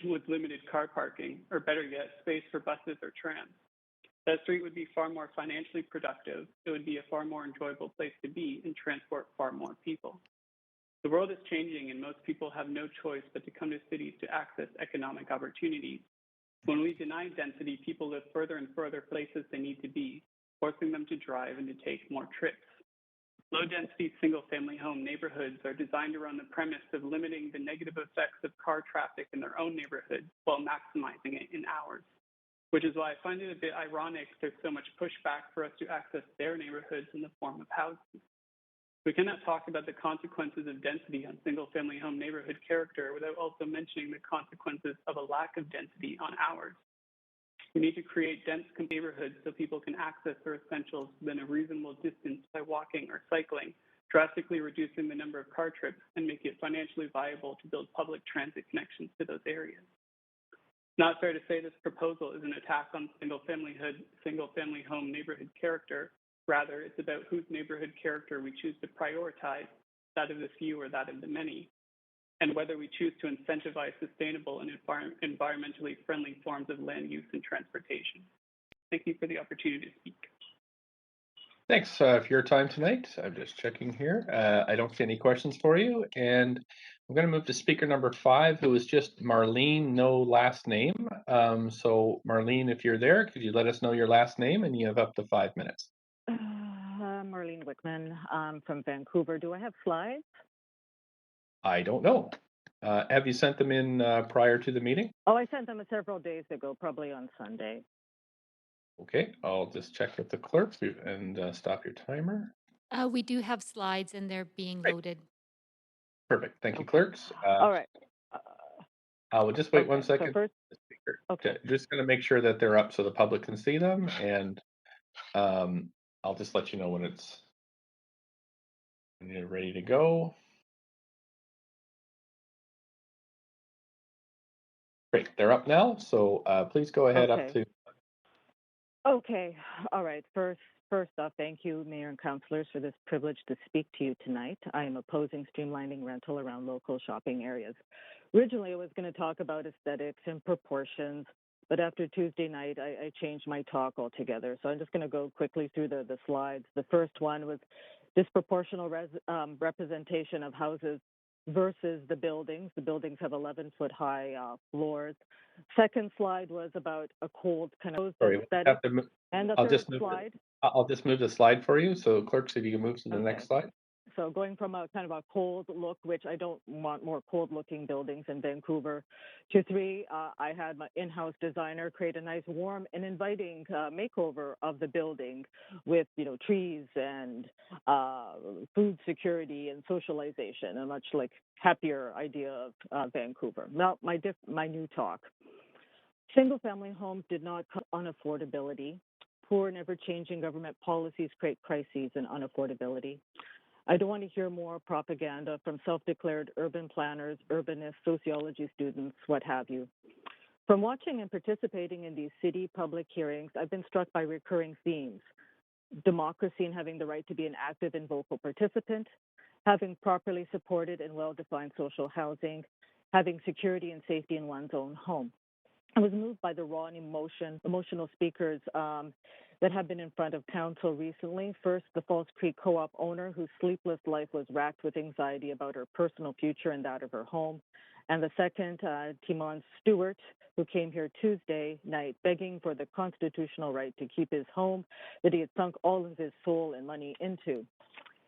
with limited car parking, or better yet, space for buses or trams. That street would be far more financially productive. It would be a far more enjoyable place to be and transport far more people. The world is changing, and most people have no choice but to come to cities to access economic opportunities. When we deny density, people live further and further places they need to be, forcing them to drive and to take more trips. Low-density single-family home neighborhoods are designed around the premise of limiting the negative effects of car traffic in their own neighborhoods while maximizing it in ours, which is why I find it a bit ironic there's so much pushback for us to access their neighborhoods in the form of housing. We cannot talk about the consequences of density on single-family home neighborhood character without also mentioning the consequences of a lack of density on ours. We need to create dense neighborhoods so people can access their essentials within a reasonable distance by walking or cycling, drastically reducing the number of car trips and make it financially viable to build public transit connections to those areas. Not fair to say this proposal is an attack on single-family home neighborhood character. Rather, it's about whose neighborhood character we choose to prioritize, that of the few or that of the many, and whether we choose to incentivize sustainable and environmentally friendly forms of land use and transportation. Thank you for the opportunity to speak. Thanks for your time tonight. I'm just checking here. I don't see any questions for you, and I'm going to move to speaker number 5, who is just Marlene, no last name. So Marlene, if you're there, could you let us know your last name? And you have up to 5 minutes. Marlene Wickman from Vancouver. Do I have slides? I don't know. Have you sent them in prior to the meeting? Oh, I sent them several days ago, probably on Sunday. Okay, I'll just check with the clerk and stop your timer. We do have slides and they're being loaded. Perfect. Thank you, clerks. All right. We'll just wait 1 second. So first, okay. Just going to make sure that they're up so the public can see them, and I'll just let you know when you're ready to go. Great, they're up now, so please go ahead up Okay. to. Okay. All right. First off, thank you, Mayor and councilors, for this privilege to speak to you tonight. I am opposing streamlining rental around local shopping areas. Originally, I was going to talk about aesthetics and proportions, but after Tuesday night, I changed my talk altogether. So I'm just going to go quickly through the slides. The first one was disproportional representation of houses versus the buildings. The buildings have 11-foot high floors. Second slide was about a cold kind of Sorry, we aesthetic. have to And the I'll third just move. slide. I'll just move the slide for you. So, clerks, if you can move to the Okay. next slide. So going from a kind of a cold look, which I don't want more cold looking buildings in Vancouver, to three, I had my in-house designer create a nice warm and inviting makeover of the building with, trees and food security and socialization, a much like happier idea of Vancouver. Now, my new talk. Single family homes did not cut on affordability. Poor and ever-changing government policies create crises and unaffordability. I don't want to hear more propaganda from self-declared urban planners, urbanists, sociology students, what have you. From watching and participating in these city public hearings, I've been struck by recurring themes. Democracy and having the right to be an active and vocal participant, having properly supported and well-defined social housing, having security and safety in one's own home. I was moved by the raw and emotional speakers that have been in front of council recently. First, the Falls Creek Co-op owner whose sleepless life was racked with anxiety about her personal future and that of her home. And the second, Timon Stewart, who came here Tuesday night begging for the constitutional right to keep his home that he had sunk all of his soul and money into.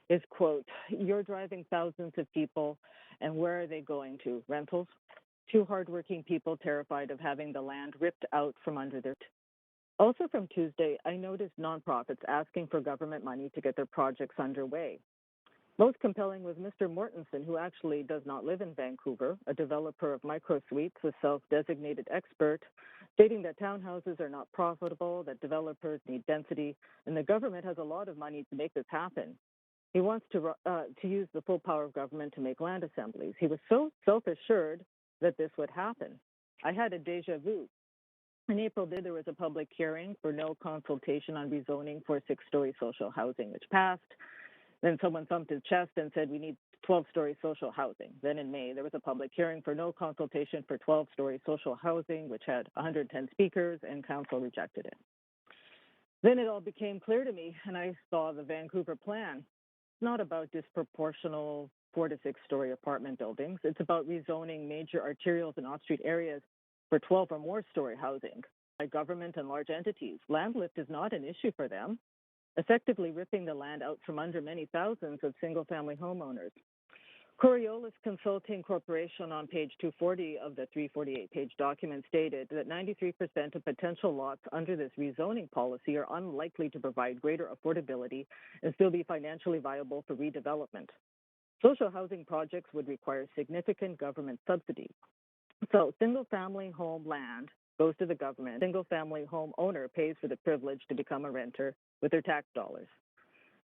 His quote, "You're driving thousands of people, and where are they going to? Rentals? Two hardworking people terrified of having the land ripped out from under their feet." Also from Tuesday, I noticed nonprofits asking for government money to get their projects underway. Most compelling was Mr. Mortensen, who actually does not live in Vancouver, a developer of micro-suites, a self-designated expert, stating that townhouses are not profitable, that developers need density, and the government has a lot of money to make this happen. He wants to use the full power of government to make land assemblies. He was so self-assured that this would happen. I had a deja vu. In April, there was a public hearing for no consultation on rezoning for 6-story social housing, which passed. Then someone thumped his chest and said, we need 12-story social housing. Then in May, there was a public hearing for no consultation for 12-story social housing, which had 110 speakers, and council rejected it. Then it all became clear to me, and I saw the Vancouver plan. It's not about disproportional 4 to 6-story apartment buildings. It's about rezoning major arterials and off-street areas for 12 or more story housing by government and large entities. Land lift is not an issue for them, effectively ripping the land out from under many thousands of single-family homeowners. Coriolis Consulting Corporation on page 240 of the 348-page document stated that 93% of potential lots under this rezoning policy are unlikely to provide greater affordability and still be financially viable for redevelopment. Social housing projects would require significant government subsidies. So single-family home land goes to the government. Single-family home owner pays for the privilege to become a renter with their tax dollars.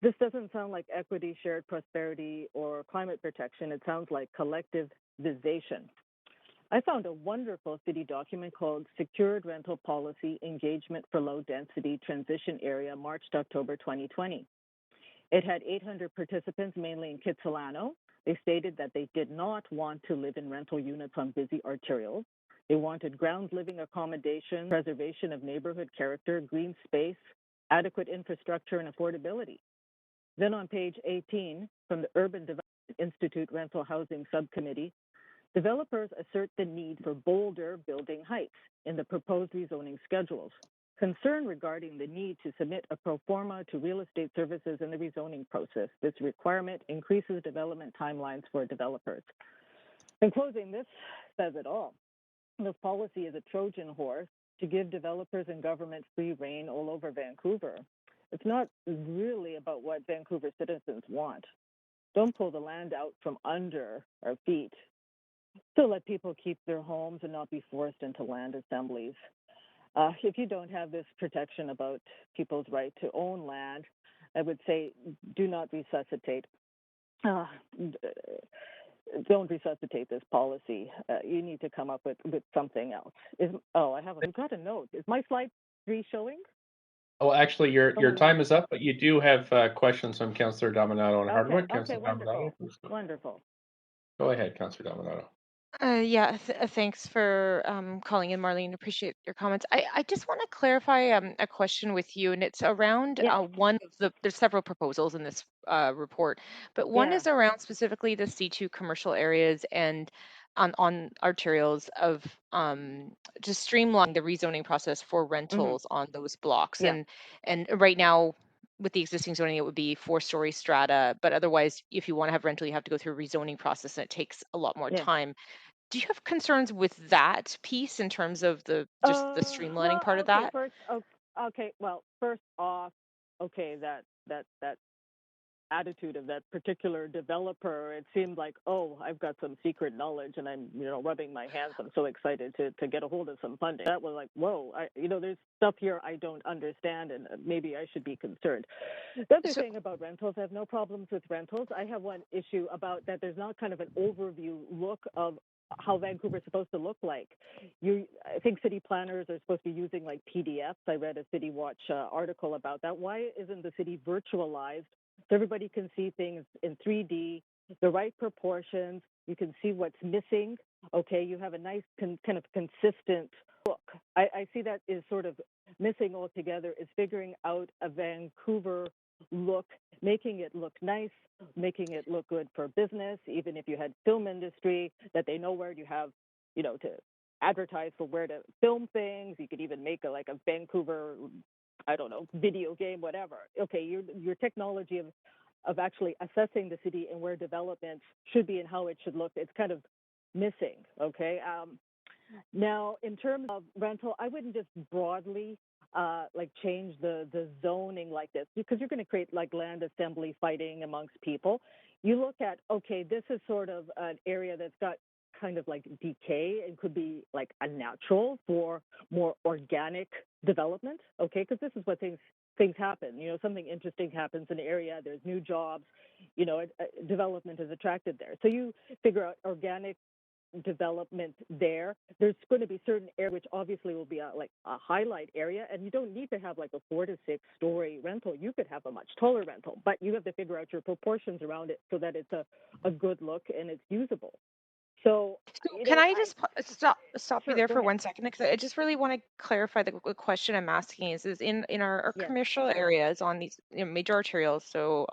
This doesn't sound like equity, shared prosperity, or climate protection. It sounds like collectivization. I found a wonderful city document called Secured Rental Policy Engagement for Low Density Transition Area, March to October 2020. It had 800 participants, mainly in Kitsilano. They stated that they did not want to live in rental units on busy arterials. They wanted ground living accommodation, preservation of neighborhood character, green space, adequate infrastructure, and affordability. Then on page 18, from the Urban Development Institute Rental Housing Subcommittee, developers assert the need for bolder building heights in the proposed rezoning schedules. Concern regarding the need to submit a pro forma to real estate services in the rezoning process. This requirement increases development timelines for developers. In closing, this says it all. This policy is a Trojan horse to give developers and government free rein all over Vancouver. It's not really about what Vancouver citizens want. Don't pull the land out from under our feet. Still let people keep their homes and not be forced into land assemblies. If you don't have this protection about people's right to own land, I would say do not resuscitate. don't resuscitate this policy. You need to come up with something else. I've got a note. Is my slide 3 showing? Oh, actually, your Someone time is up, but you do have questions from Councillor Dominato and Hardwick. Okay, Councillor Dominato, wonderful. Wonderful. go ahead, Councillor Dominato. Yeah, thanks for calling in, Marlene. Appreciate your comments. I just want to clarify a question with you, and it's around one of there's several proposals in this report, but one is around specifically the C2 commercial areas and on arterials of just streamlining the rezoning process for rentals on those blocks. And right now, with the existing zoning, it would be 4-story strata, but otherwise, if you want to have rental, you have to go through a rezoning process, and it takes a lot more time. Do you have concerns with that piece in terms of the streamlining part of that? First off, that attitude of that particular developer, it seemed like, oh, I've got some secret knowledge and I'm, rubbing my hands. I'm so excited to get a hold of some funding. That was like, whoa, there's stuff here I don't understand and maybe I should be concerned. The other thing about rentals, I have no problems with rentals. I have one issue about that there's not kind of an overview look of how Vancouver is supposed to look like. I think city planners are supposed to be using like PDFs. I read a City Watch article about that. Why isn't the city virtualized so everybody can see things in 3D, the right proportions? You can see what's missing. Okay, you have a nice kind of consistent look. I see that is sort of missing altogether, is figuring out a Vancouver look, making it look nice, making it look good for business. Even if you had film industry, that they know where you have, to advertise for where to film things. You could even make a Vancouver, I don't know, video game, whatever. Okay, your technology of actually assessing the city and where development should be and how it should look, it's kind of missing. Okay. Now, in terms of rental, I wouldn't just broadly change the zoning like this, because you're going to create like land assembly fighting amongst people. You look at, okay, this is sort of an area that's got kind of like decay and could be like a natural for more organic development. Okay, because this is what things happen. Something interesting happens in the area. There's new jobs. Development is attracted there. So you figure out organic development there. There's going to be certain areas which obviously will be a highlight area, and you don't need to have like a 4 to 6 story rental. You could have a much taller rental, but you have to figure out your proportions around it so that it's a good look and it's usable. So can I just stop you there for ahead. 1 second? Because I just really want to clarify the question I'm asking is in our commercial areas on these major arterials. So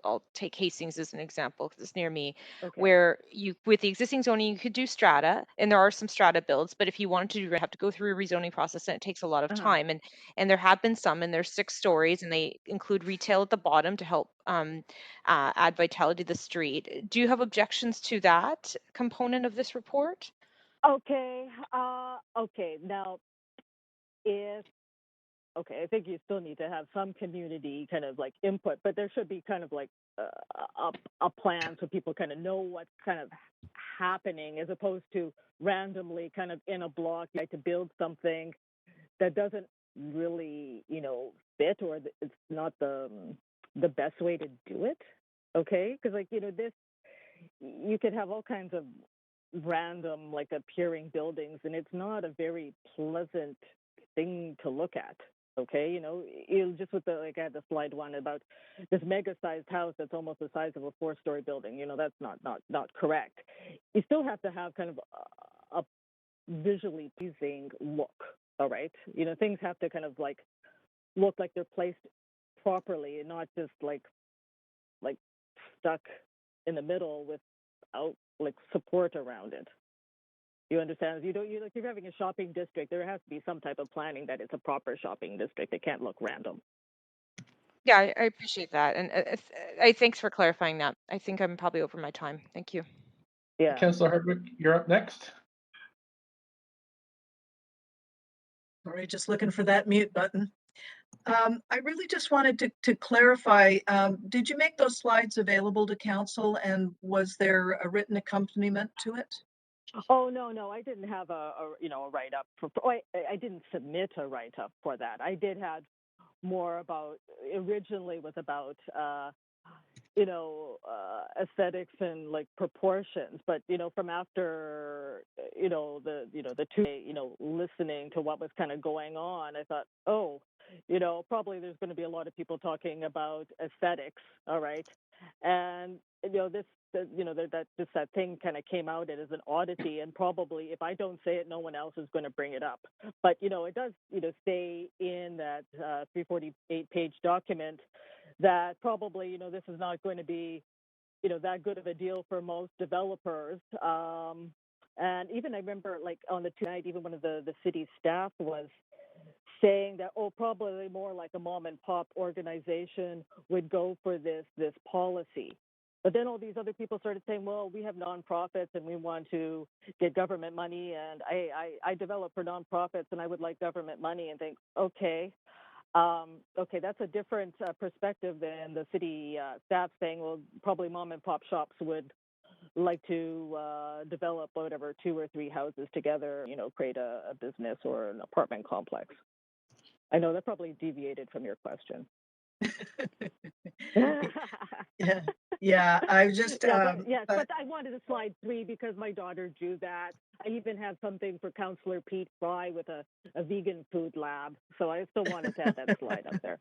I'll take Hastings as an example because it's near me, where you with the existing zoning you could do strata, and there are some strata builds, but if you wanted to do, you have to go through a rezoning process and it takes a lot of time. And there have been some, and there's 6 stories, and they include retail at the bottom to help add vitality to the street. Do you have objections to that component of this report? Okay. Now, I think you still need to have some community kind of like input, but there should be kind of like a plan so people kind of know what's kind of happening, as opposed to randomly kind of in a block you like to build something that doesn't really fit, or it's not the best way to do it. Okay, because this, you could have all kinds of random appearing buildings, and it's not a very pleasant thing to look at. Okay, just with I had the slide one about this mega-sized house that's almost the size of a 4-story building. That's not correct. You still have to have kind of a visually pleasing look. All right, things have to kind of look like they're placed properly and not just like stuck in the middle without support around it. You understand? You're having a shopping district. There has to be some type of planning that it's a proper shopping district. It can't look random. Yeah, I appreciate that, and I thanks for clarifying that. I think I'm probably over my time. Thank you. Yeah. Councillor Hardwick, you're up next. Sorry, just looking for that mute button. I really just wanted to clarify, did you make those slides available to council, and was there a written accompaniment to it? Oh, no, I didn't have a write-up. I didn't submit a write-up for that. I did have more about, originally was about aesthetics and like proportions. But from after the 2 day listening to what was kind of going on, I thought, oh, probably there's going to be a lot of people talking about aesthetics. All right, and that thing kind of came out as an oddity, and probably if I don't say it, no one else is going to bring it up. But it does stay in that 348-page document that probably this is not going to be that good of a deal for most developers. And even I remember, like, on the night, even one of the city staff was saying that, oh, probably more like a mom and pop organization would go for this policy. But then all these other people started saying, well, we have nonprofits and we want to get government money, and I develop for nonprofits and I would like government money, and think, okay. Okay, that's a different perspective than the city staff saying, well, probably mom and pop shops would like to develop whatever 2 or 3 houses together, create a business or an apartment complex. I know that probably deviated from your question. Yeah. I just but I wanted to slide 3 because my daughter drew that. I even have something for Councillor Pete Fry with a vegan food lab, so I still wanted to have that slide up there.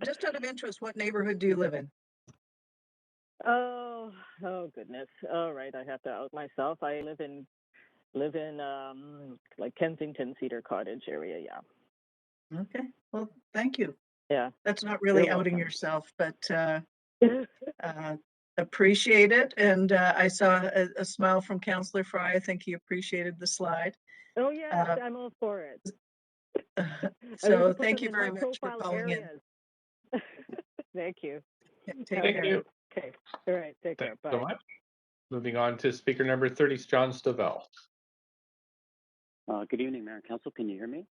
Just out of interest, what neighborhood do you live in? Oh goodness. All right, I have to out myself. I live in like Kensington Cedar Cottage area. Yeah. Okay. Well, thank you. Yeah. That's not really You're outing welcome. yourself, but appreciate it. And I saw a smile from Councillor Fry. I think he appreciated the slide. Oh yeah, I'm all for it. So thank you very much for calling in. Thank you. Thank you. Okay. All right. Take care. Bye. So much. Moving on to speaker number 30, John Stovall. Good evening, Mayor and Council. Can you hear me?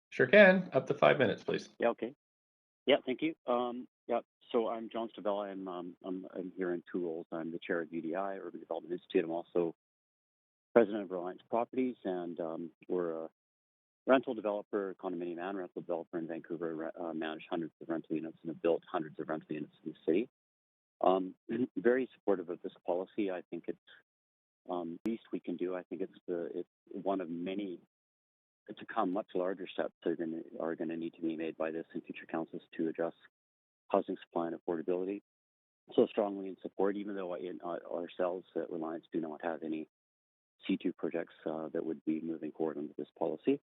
Sure can. Up to 5 minutes, please. Yeah. Okay. Yeah. Thank you. Yeah. So I'm John Stovall. I'm here in 2 roles. I'm the chair of UDI, Urban Development Institute. I'm also president of Reliance Properties, and we're a rental developer, condominium and rental developer in Vancouver. Manage hundreds of rental units and have built hundreds of rental units in the city. Very supportive of this policy. I think it's least we can do. I think it's one of many to come much larger steps that are going to need to be made by this and future councils to address housing supply and affordability. So strongly in support, even though ourselves at Reliance do not have any C2 projects that would be moving forward under this policy.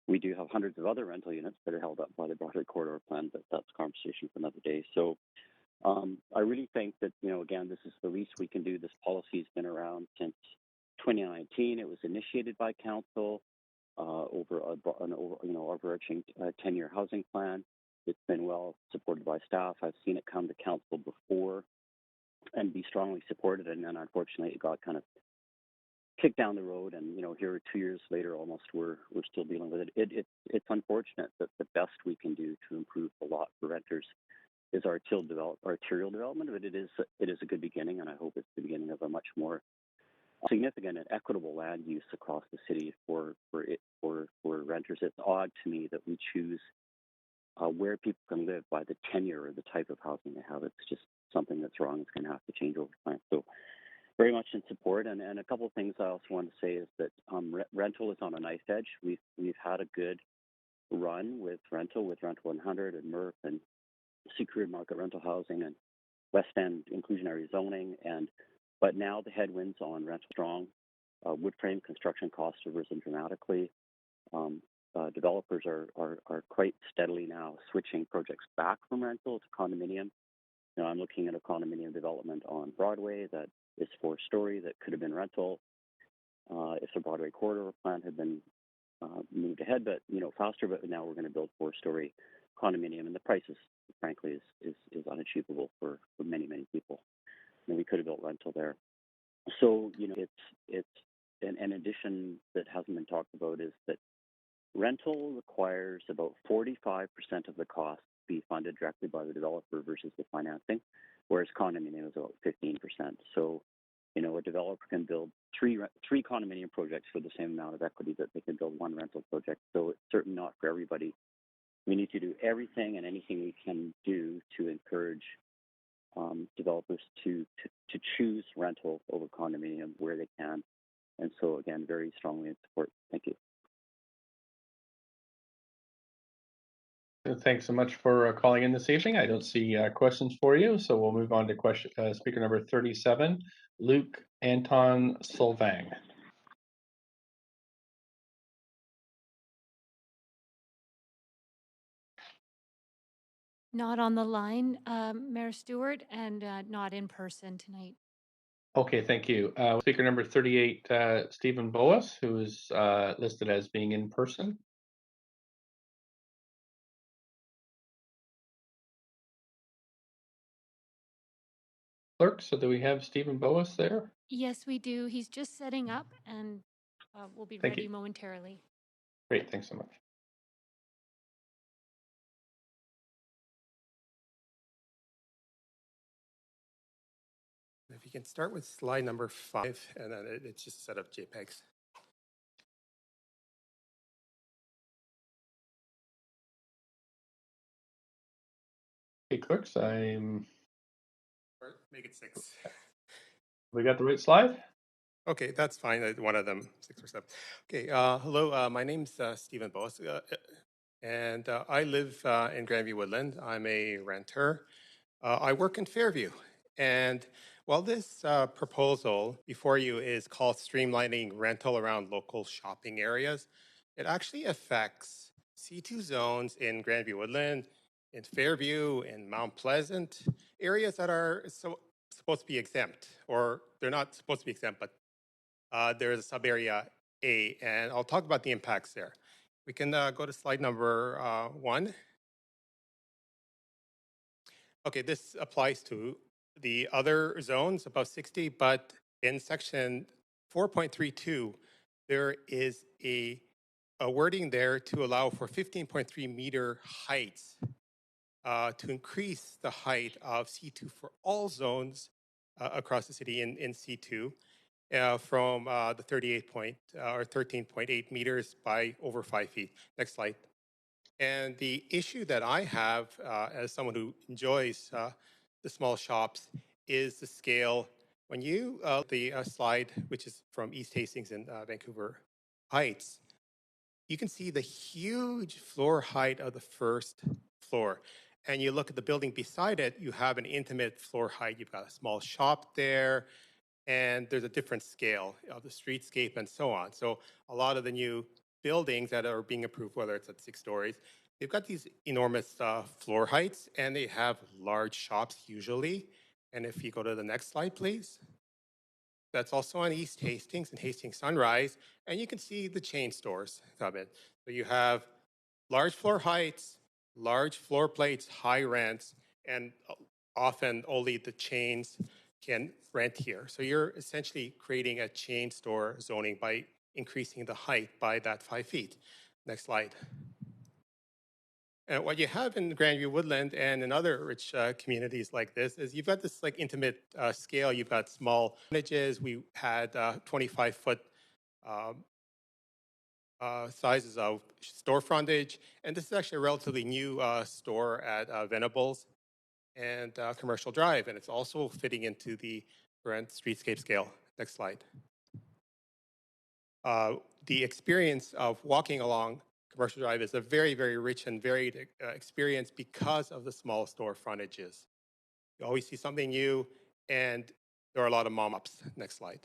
We do have hundreds of other rental units that are held up by the Broadway Corridor Plan, but that's a conversation for another day. So I really think that, again, this is the least we can do. This policy has been around since 2019. It was initiated by council over an overarching 10-year housing plan. It's been well supported by staff. I've seen it come to council before and be strongly supported, and then unfortunately it got kind of kicked down the road. And here 2 years later, almost we're still dealing with it. It's unfortunate that the best we can do to improve the lot for renters is arterial development, but it is a good beginning, and I hope it's the beginning of a much more significant and equitable land use across the city for renters. It's odd to me that we choose where people can live by the tenure or the type of housing they have. It's just something that's wrong. It's going to have to change over time. So very much in support. And a couple of things I also want to say is that rental is on a knife edge. We've had a good run with rental 100 and Murph and secured market rental housing and West End inclusionary zoning, but now the headwinds on rental strong. Wood frame construction costs have risen dramatically. Developers are quite steadily now switching projects back from rental to condominium. I'm looking at a condominium development on Broadway that is 4-story that could have been rental if the Broadway Corridor Plan had been moved ahead, but faster. But now we're going to build 4-story condominium, and the price is frankly is unachievable for many people. And we could have built rental there. So it's an addition that hasn't been talked about is that rental requires about 45% of the cost to be funded directly by the developer versus the financing, whereas condominium is about 15%. So a developer can build three condominium projects for the same amount of equity that they can build one rental project. So it's certainly not for everybody we need to do everything and anything we can do to encourage developers to choose rental over condominium where they can. And so, again, very strongly in support. Thank you. Thanks so much for calling in this evening. I don't see questions for you, so we'll move on to question speaker number 37, Luke Anton Solvang. Not on the line, Mayor Stewart, and not in person tonight. Okay, thank you. Speaker number 38, Stephen Boas, who is listed as being in person. Clerk, so do we have Stephen Boas there? Yes, we do. He's just setting up and will be Thank ready you. momentarily. Great, thanks so much. If you can start with slide number 5, and then it's just a set of JPEGs. Hey, clerks, I'm... Or make it 6. We got the right slide? Okay, that's fine. One of them, 6 or 7. Okay, hello, my name's Stephen Boas, and I live in Grandview Woodland. I'm a renter. I work in Fairview. And while this proposal before you is called streamlining rental around local shopping areas, it actually affects C2 zones in Grandview Woodland, in Fairview, in Mount Pleasant, areas that are supposed to be exempt, or they're not supposed to be exempt, but there's a sub-area A, and I'll talk about the impacts there. We can go to slide number 1. Okay, this applies to the other zones above 60, but in section 4.32, there is a wording there to allow for 15.3 meter heights to increase the height of C2 for all zones across the city in C2 from the 38 point or 13.8 meters by over 5 feet. Next slide. And the issue that I have as someone who enjoys the small shops is the scale. When you the slide, which is from East Hastings and Vancouver Heights, you can see the huge floor height of the first floor. And you look at the building beside it, you have an intimate floor height. You've got a small shop there, and there's a different scale of the streetscape and so on. So a lot of the new buildings that are being approved, whether it's at 6 stories, they've got these enormous floor heights, and they have large shops usually. And if you go to the next slide, please. That's also on East Hastings and Hastings Sunrise, and you can see the chain stores come in. So you have large floor heights, large floor plates, high rents, and often only the chains can rent here. So you're essentially creating a chain store zoning by increasing the height by that 5 feet. Next slide. And what you have in Grandview Woodland and in other rich communities like this is you've got this like intimate scale. You've got small frontages. We had 25-foot sizes of store frontage. And this is actually a relatively new store at Venables and Commercial Drive. And it's also fitting into the current streetscape scale. Next slide. The experience of walking along Commercial Drive is a very, very rich and varied experience because of the small store frontages. You always see something new, and there are a lot of mom-ups. Next slide.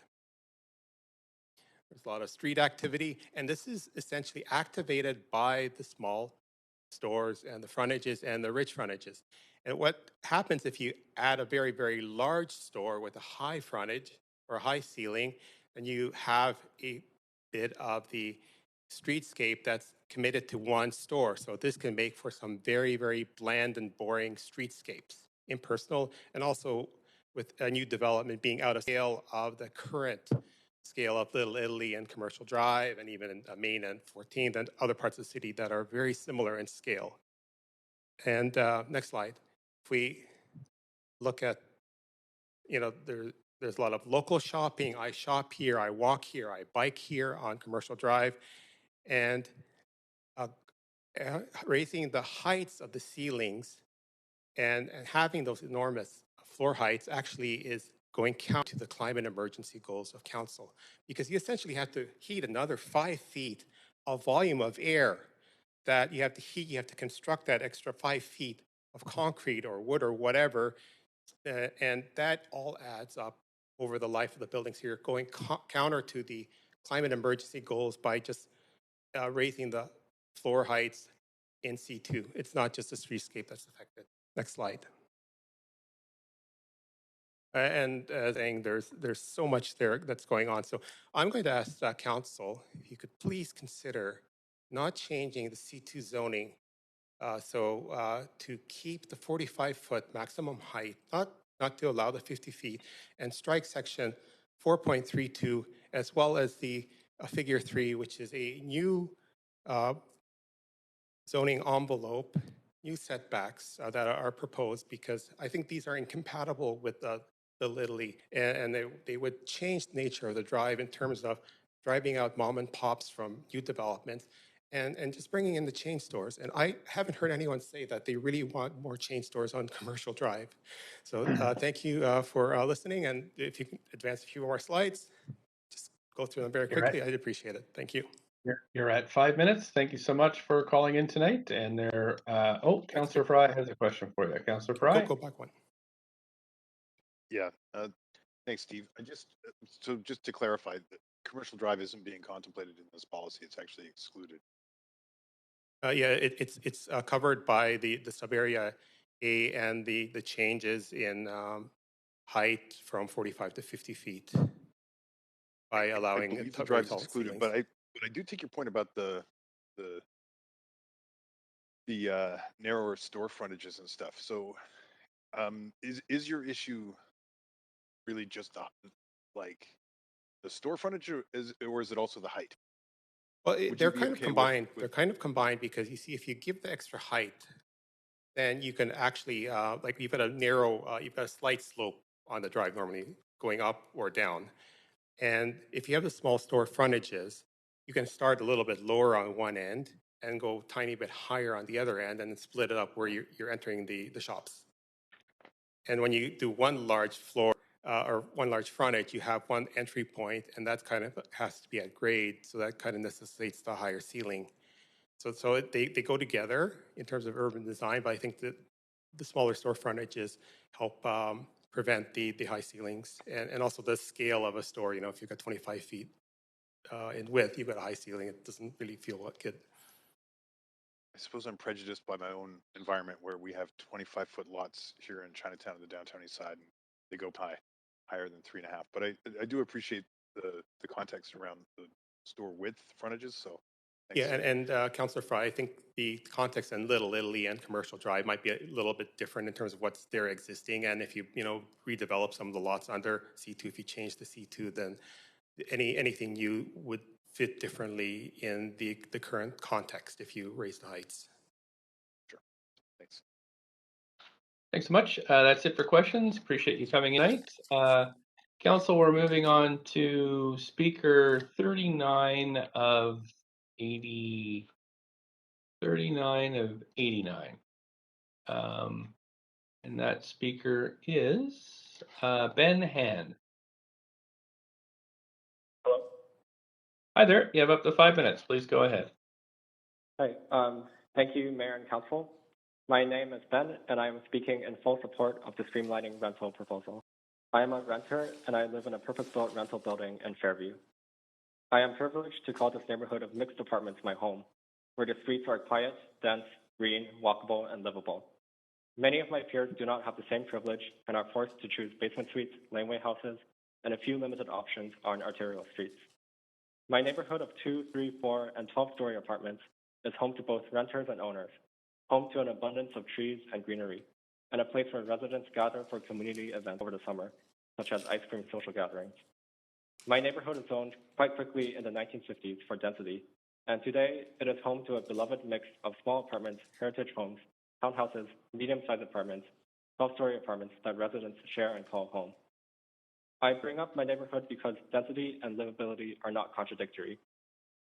There's a lot of street activity, and this is essentially activated by the small stores and the frontages and the rich frontages. And what happens if you add a very, very large store with a high frontage or a high ceiling, and you have a bit of the streetscape that's committed to one store. So this can make for some very, very bland and boring streetscapes, impersonal, and also with a new development being out of scale of the current scale of Little Italy and Commercial Drive, and even Main and 14th and other parts of the city that are very similar in scale. And next slide. If we look at, there's a lot of local shopping. I shop here, I walk here, I bike here on Commercial Drive. And raising the heights of the ceilings and having those enormous floor heights actually is going counter to the climate emergency goals of council, because you essentially have to heat another 5 feet of volume of air that you have to heat. You have to construct that extra 5 feet of concrete or wood or whatever, and that all adds up over the life of the building. So you're going counter to the climate emergency goals by just raising the floor heights in C2. It's not just the streetscape that's affected. Next slide. And saying there's so much there that's going on. So I'm going to ask council if you could please consider not changing the C2 zoning to keep the 45-foot maximum height, not to allow the 50 feet, and strike section 4.32 as well as the figure 3, which is a new zoning envelope, new setbacks that are proposed, because I think these are incompatible with the Little and they would change the nature of the drive in terms of driving out mom and pops from new developments and just bringing in the chain stores. And I haven't heard anyone say that they really want more chain stores on Commercial Drive. So thank you for listening. And if you can advance a few more slides, just go through them very quickly. I'd appreciate it. Thank you. You're at 5 minutes. Thank you so much for calling in tonight. And Councillor Fry has a question for you. Councillor Fry. Go back one. Yeah. Thanks, Steve. Just to clarify, the Commercial Drive isn't being contemplated in this policy. It's actually excluded. Yeah, it's covered by the sub-area A and the changes in height from 45 to 50 feet by allowing I believe the drive is excluded, but I do take your point about the narrower store frontages and stuff. So, is your issue really just like the store frontage, or is it also the height? Well, they're kind of combined. They're kind of combined because you see, if you give the extra height, then you can actually like you've got a slight slope on the drive normally going up or down. And if you have the small store frontages, you can start a little bit lower on one end and go a tiny bit higher on the other end and then split it up where you're entering the shops. And when you do one large floor or one large frontage, you have one entry point, and that kind of has to be at grade, so that kind of necessitates the higher ceiling. So they go together in terms of urban design, but I think that the smaller store frontages help prevent the high ceilings and also the scale of a store. You know, if you've got 25 feet in width, you've got a high ceiling, it doesn't really feel good. I suppose I'm prejudiced by my own environment, where we have 25-foot lots here in Chinatown, the downtown east side, and they go higher than 3.5. But I do appreciate the context around the store width frontages. So thanks. Yeah, and Councillor Fry, I think the context in Little Italy and Commercial Drive might be a little bit different in terms of what's there existing. And if you redevelop some of the lots under C2, if you change the C2, then anything you would fit differently in the current context if you raise the heights. Sure. Thanks. Thanks so much. That's it for questions. Appreciate you coming tonight. Council, we're moving on to speaker 39 of 80. 39 of 89. And that speaker is Ben Han. Hello. Hi there. You have up to 5 minutes. Please go ahead. Hi. Thank you, Mayor and Council. My name is Ben, and I am speaking in full support of the streamlining rental proposal. I am a renter, and I live in a purpose-built rental building in Fairview. I am privileged to call this neighborhood of mixed apartments my home, where the streets are quiet, dense, green, walkable, and livable. Many of my peers do not have the same privilege and are forced to choose basement suites, laneway houses, and a few limited options on arterial streets. My neighborhood of 2, 3, 4, and 12-story apartments is home to both renters and owners, home to an abundance of trees and greenery, and a place where residents gather for community events over the summer, such as ice cream social gatherings. My neighborhood is zoned quite quickly in the 1950s for density, and today it is home to a beloved mix of small apartments, heritage homes, townhouses, medium-sized apartments, 12-story apartments that residents share and call home. I bring up my neighborhood because density and livability are not contradictory.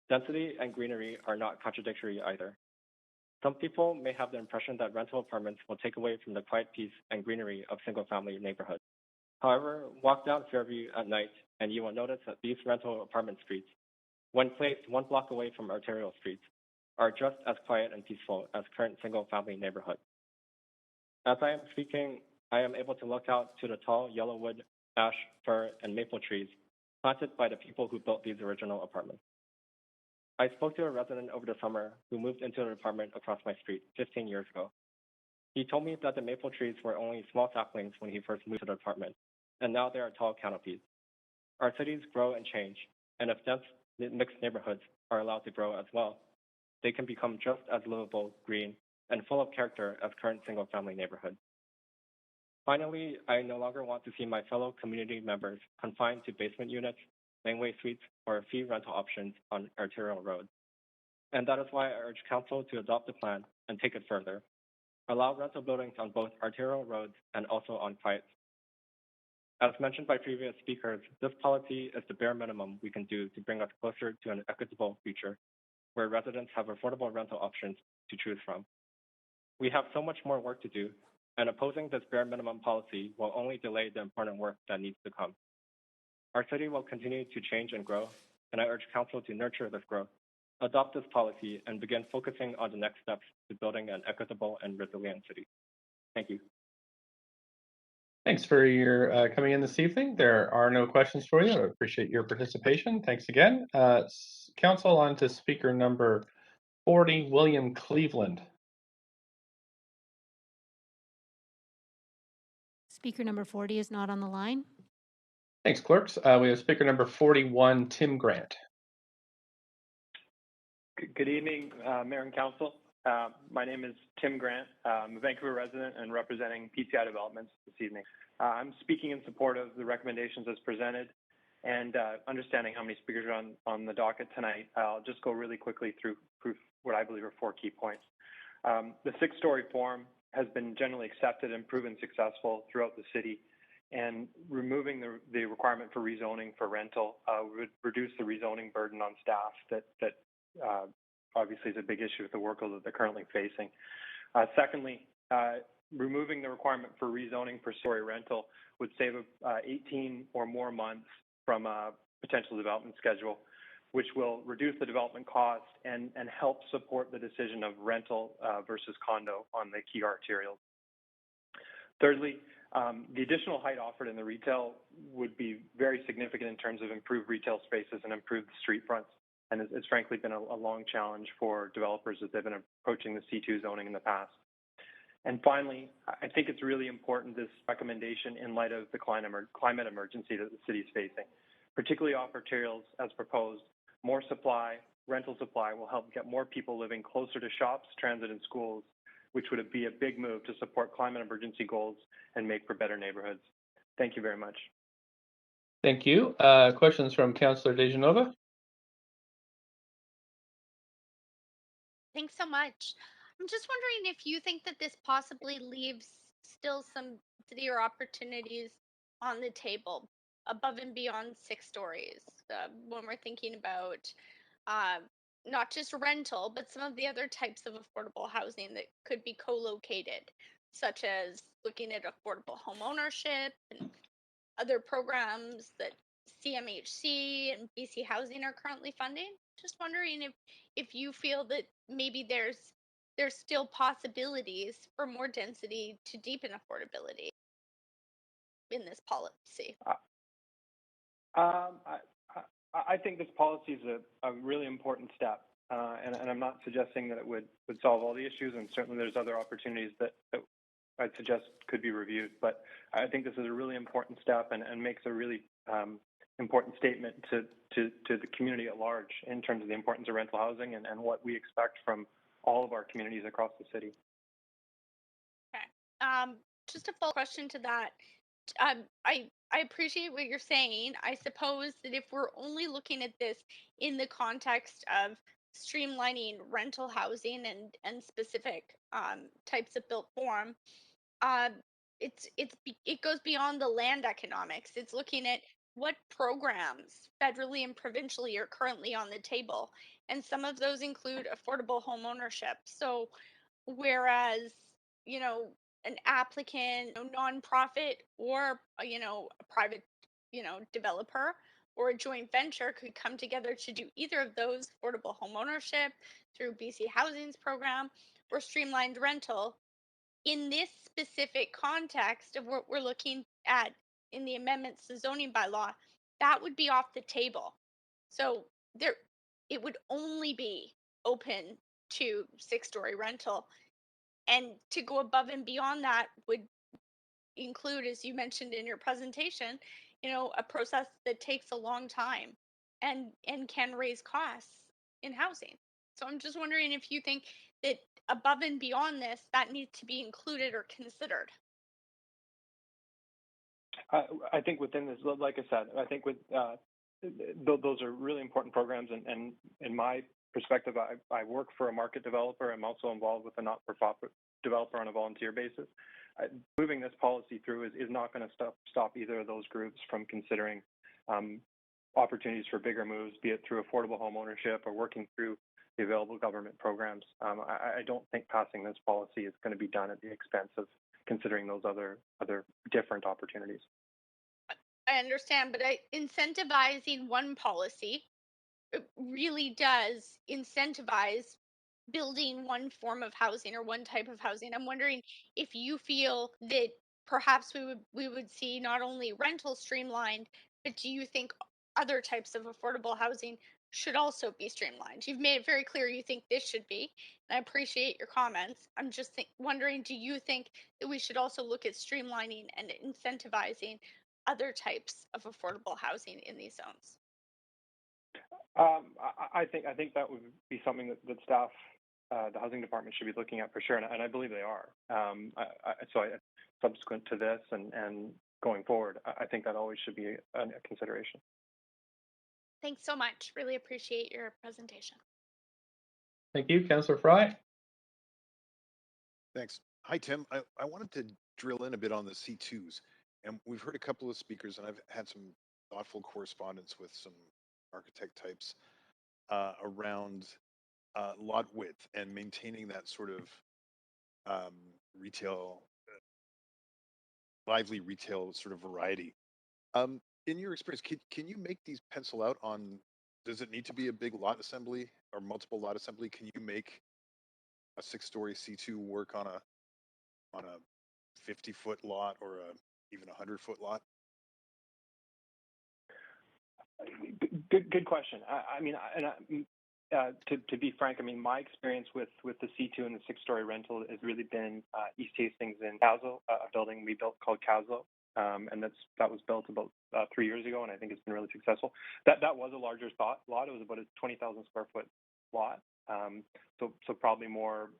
Density and greenery are not contradictory either. Some people may have the impression that rental apartments will take away from the quiet peace and greenery of single-family neighborhoods. However, walk down Fairview at night and you will notice that these rental apartment streets, when placed 1 block away from arterial streets, are just as quiet and peaceful as current single-family neighborhoods. As I am speaking, I am able to look out to the tall yellowwood, ash, fir, and maple trees planted by the people who built these original apartments. I spoke to a resident over the summer who moved into an apartment across my street 15 years ago. He told me that the maple trees were only small saplings when he first moved to the apartment, and now they are tall canopies. Our cities grow and change, and if dense mixed neighborhoods are allowed to grow as well, they can become just as livable, green, and full of character as current single-family neighborhoods. Finally, I no longer want to see my fellow community members confined to basement units, laneway suites, or fee rental options on arterial roads. And that is why I urge Council to adopt the plan and take it further. Allow rental buildings on both arterial roads and also on quiet. As mentioned by previous speakers, this policy is the bare minimum we can do to bring us closer to an equitable future where residents have affordable rental options to choose from. We have so much more work to do, and opposing this bare minimum policy will only delay the important work that needs to come. Our city will continue to change and grow, and I urge Council to nurture this growth, adopt this policy, and begin focusing on the next steps to building an equitable and resilient city. Thank you. Thanks for your coming in this evening. There are no questions for you. I appreciate your participation. Thanks again. Council, on to speaker number 40, William Cleveland. Speaker number 40 is not on the line. Thanks, clerks. We have speaker number 41, Tim Grant. Good evening, Mayor and Council. My name is Tim Grant. I'm a Vancouver resident and representing PCI Developments this evening. I'm speaking in support of the recommendations as presented, and understanding how many speakers are on the docket tonight, I'll just go really quickly through what I believe are 4 key points. The 6-story form has been generally accepted and proven successful throughout the city, and removing the requirement for rezoning for rental would reduce the rezoning burden on staff that obviously is a big issue with the workload that they're currently facing. Secondly, removing the requirement for rezoning per story rental would save 18 or more months from a potential development schedule, which will reduce the development cost and help support the decision of rental versus condo on the key arterials. Thirdly, the additional height offered in the retail would be very significant in terms of improved retail spaces and improved street fronts. And it's frankly been a long challenge for developers as they've been approaching the C2 zoning in the past. And finally, I think it's really important, this recommendation, in light of the climate emergency that the city is facing, particularly off arterials as proposed. More supply, rental supply, will help get more people living closer to shops, transit, and schools, which would be a big move to support climate emergency goals and make for better neighborhoods. Thank you very much. Thank you. Questions from Councillor DeGenova? Thanks so much. I'm just wondering if you think that this possibly leaves still some city or opportunities on the table above and beyond 6 stories when we're thinking about uh, not just rental, but some of the other types of affordable housing that could be co-located, such as looking at affordable home ownership and other programs that CMHC and BC Housing are currently funding. Just wondering if you feel that maybe there's still possibilities for more density to deepen affordability in this policy. I think this policy is a really important step, and I'm not suggesting that it would solve all the issues, and certainly there's other opportunities that I'd suggest could be reviewed. But I think this is a really important step and makes a really important statement to the community at large in terms of the importance of rental housing and what we expect from all of our communities across the city. Okay. Just a follow question to that. I appreciate what you're saying. I suppose that if we're only looking at this in the context of streamlining rental housing and specific types of built form, uh, it goes beyond the land economics. It's looking at what programs federally and provincially are currently on the table, and some of those include affordable home ownership. So whereas, an applicant, nonprofit, or, a private, developer or a joint venture could come together to do either of those: affordable homeownership through BC Housing's program or streamlined rental. In this specific context of what we're looking at in the amendments to zoning bylaw, that would be off the table. So there, it would only be open to 6-story rental. And to go above and beyond that would include, as you mentioned in your presentation, a process that takes a long time and can raise costs in housing. So I'm just wondering if you think that above and beyond this, that needs to be included or considered. I think within this, like I said, I think with those are really important programs. And in my perspective, I work for a market developer. I'm also involved with a not-for-profit developer on a volunteer basis. Moving this policy through is not going to stop either of those groups from considering opportunities for bigger moves, be it through affordable home ownership or working through the available government programs. I don't think passing this policy is going to be done at the expense of considering those other different opportunities. I understand, but incentivizing one policy, it really does incentivize building one form of housing or one type of housing. I'm wondering if you feel that perhaps we would see not only rental streamlined, but do you think other types of affordable housing should also be streamlined? You've made it very clear you think this should be, and I appreciate your comments. I'm just wondering, do you think that we should also look at streamlining and incentivizing other types of affordable housing in these zones? I think that would be something that staff, the housing department, should be looking at for sure, and I believe they are. Subsequent to this and going forward, I think that always should be a consideration. Thanks so much. Really appreciate your presentation. Thank you, Councillor Fry. Thanks. Hi, Tim. I wanted to drill in a bit on the C2s. And we've heard a couple of speakers, and I've had some thoughtful correspondence with some architect types around lot width and maintaining that sort of retail, lively retail sort of variety. In your experience, can you make these pencil out on, does it need to be a big lot assembly or multiple lot assembly? Can you make a 6-story C2 work on a 50-foot lot or even a 100-foot lot? Good question. I mean, to be frank, I mean, my experience with the C2 and the 6-story rental has really been East Hastings in Caslo, a building we built called Caslo, and that was built about 3 years ago, and I think it's been really successful. That was a larger lot. It was about a 20,000 square foot lot, so probably more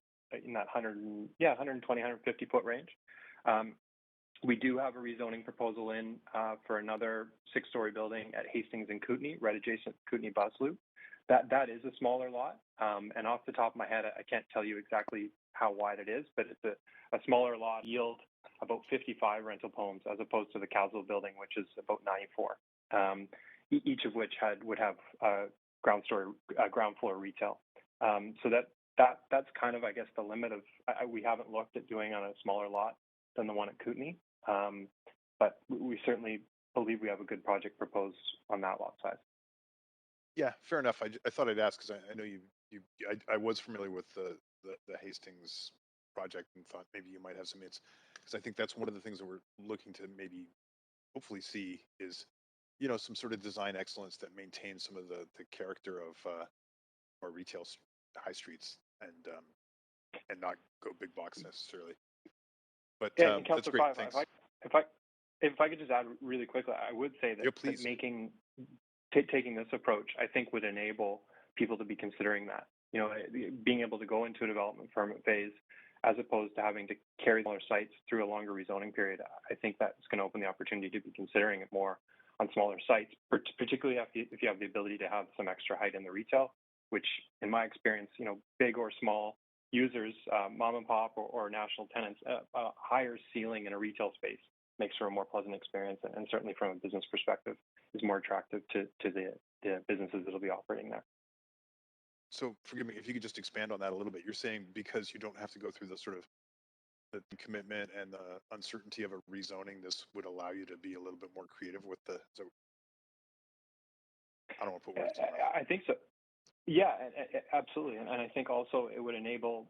in that 120, 150 foot range. We do have a rezoning proposal in for another 6-story building at Hastings and Kootenay, right adjacent to Kootenay bus loop. That is a smaller lot, and off the top of my head, I can't tell you exactly how wide it is, but it's a smaller lot, yield about 55 rental homes, as opposed to the Castle building, which is about 94. Each of which would have ground floor retail. So that's kind of, I guess, the limit of we haven't looked at doing on a smaller lot than the one at Kootenay, but we certainly believe we have a good project proposed on that lot size. Yeah, fair enough. I thought I'd ask because I know I was familiar with the Hastings project and thought maybe you might have some hints, because I think that's one of the things that we're looking to maybe hopefully see is, some sort of design excellence that maintains some of the character of our retail high streets and not go big box necessarily. But yeah, that's great. Thanks. If I could just add really quickly, I would say that, taking this approach, I think, would enable people to be considering that. Being able to go into a development permit phase as opposed to having to carry smaller sites through a longer rezoning period. I think that's going to open the opportunity to be considering it more on smaller sites, particularly if you have the ability to have some extra height in the retail, which in my experience, big or small users, mom and pop or national tenants, a higher ceiling in a retail space makes for a more pleasant experience, and certainly from a business perspective is more attractive to the businesses that will be operating there. So forgive me if you could just expand on that a little bit. You're saying because you don't have to go through the sort of the commitment and the uncertainty of a rezoning, this would allow you to be a little bit more creative with the. So I don't want to put words in your mouth. I think so. Yeah, absolutely, and I think also it would enable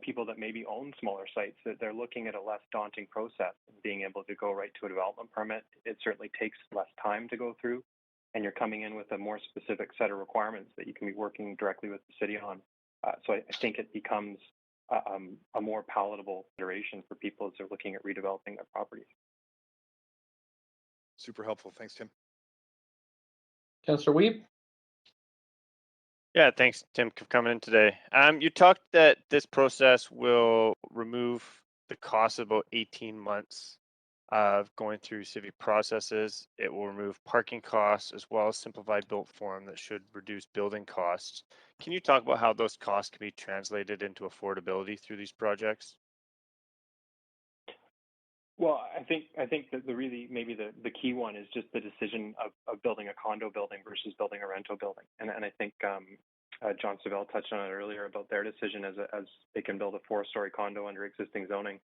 people that maybe own smaller sites that they're looking at a less daunting process and being able to go right to a development permit. It certainly takes less time to go through, and you're coming in with a more specific set of requirements that you can be working directly with the city on. So I think it becomes a more palatable consideration for people as they're looking at redeveloping their properties. Super helpful. Thanks, Tim. Councillor Weeb? Yeah, thanks, Tim, for coming in today. You talked that this process will remove the cost of about 18 months of going through civic processes. It will remove parking costs as well as simplified built form that should reduce building costs. Can you talk about how those costs can be translated into affordability through these projects? Well, I think that the really maybe the key one is just the decision of building a condo building versus building a rental building, and I think John Savell touched on it earlier about their decision as they can build a 4-story condo under existing zoning,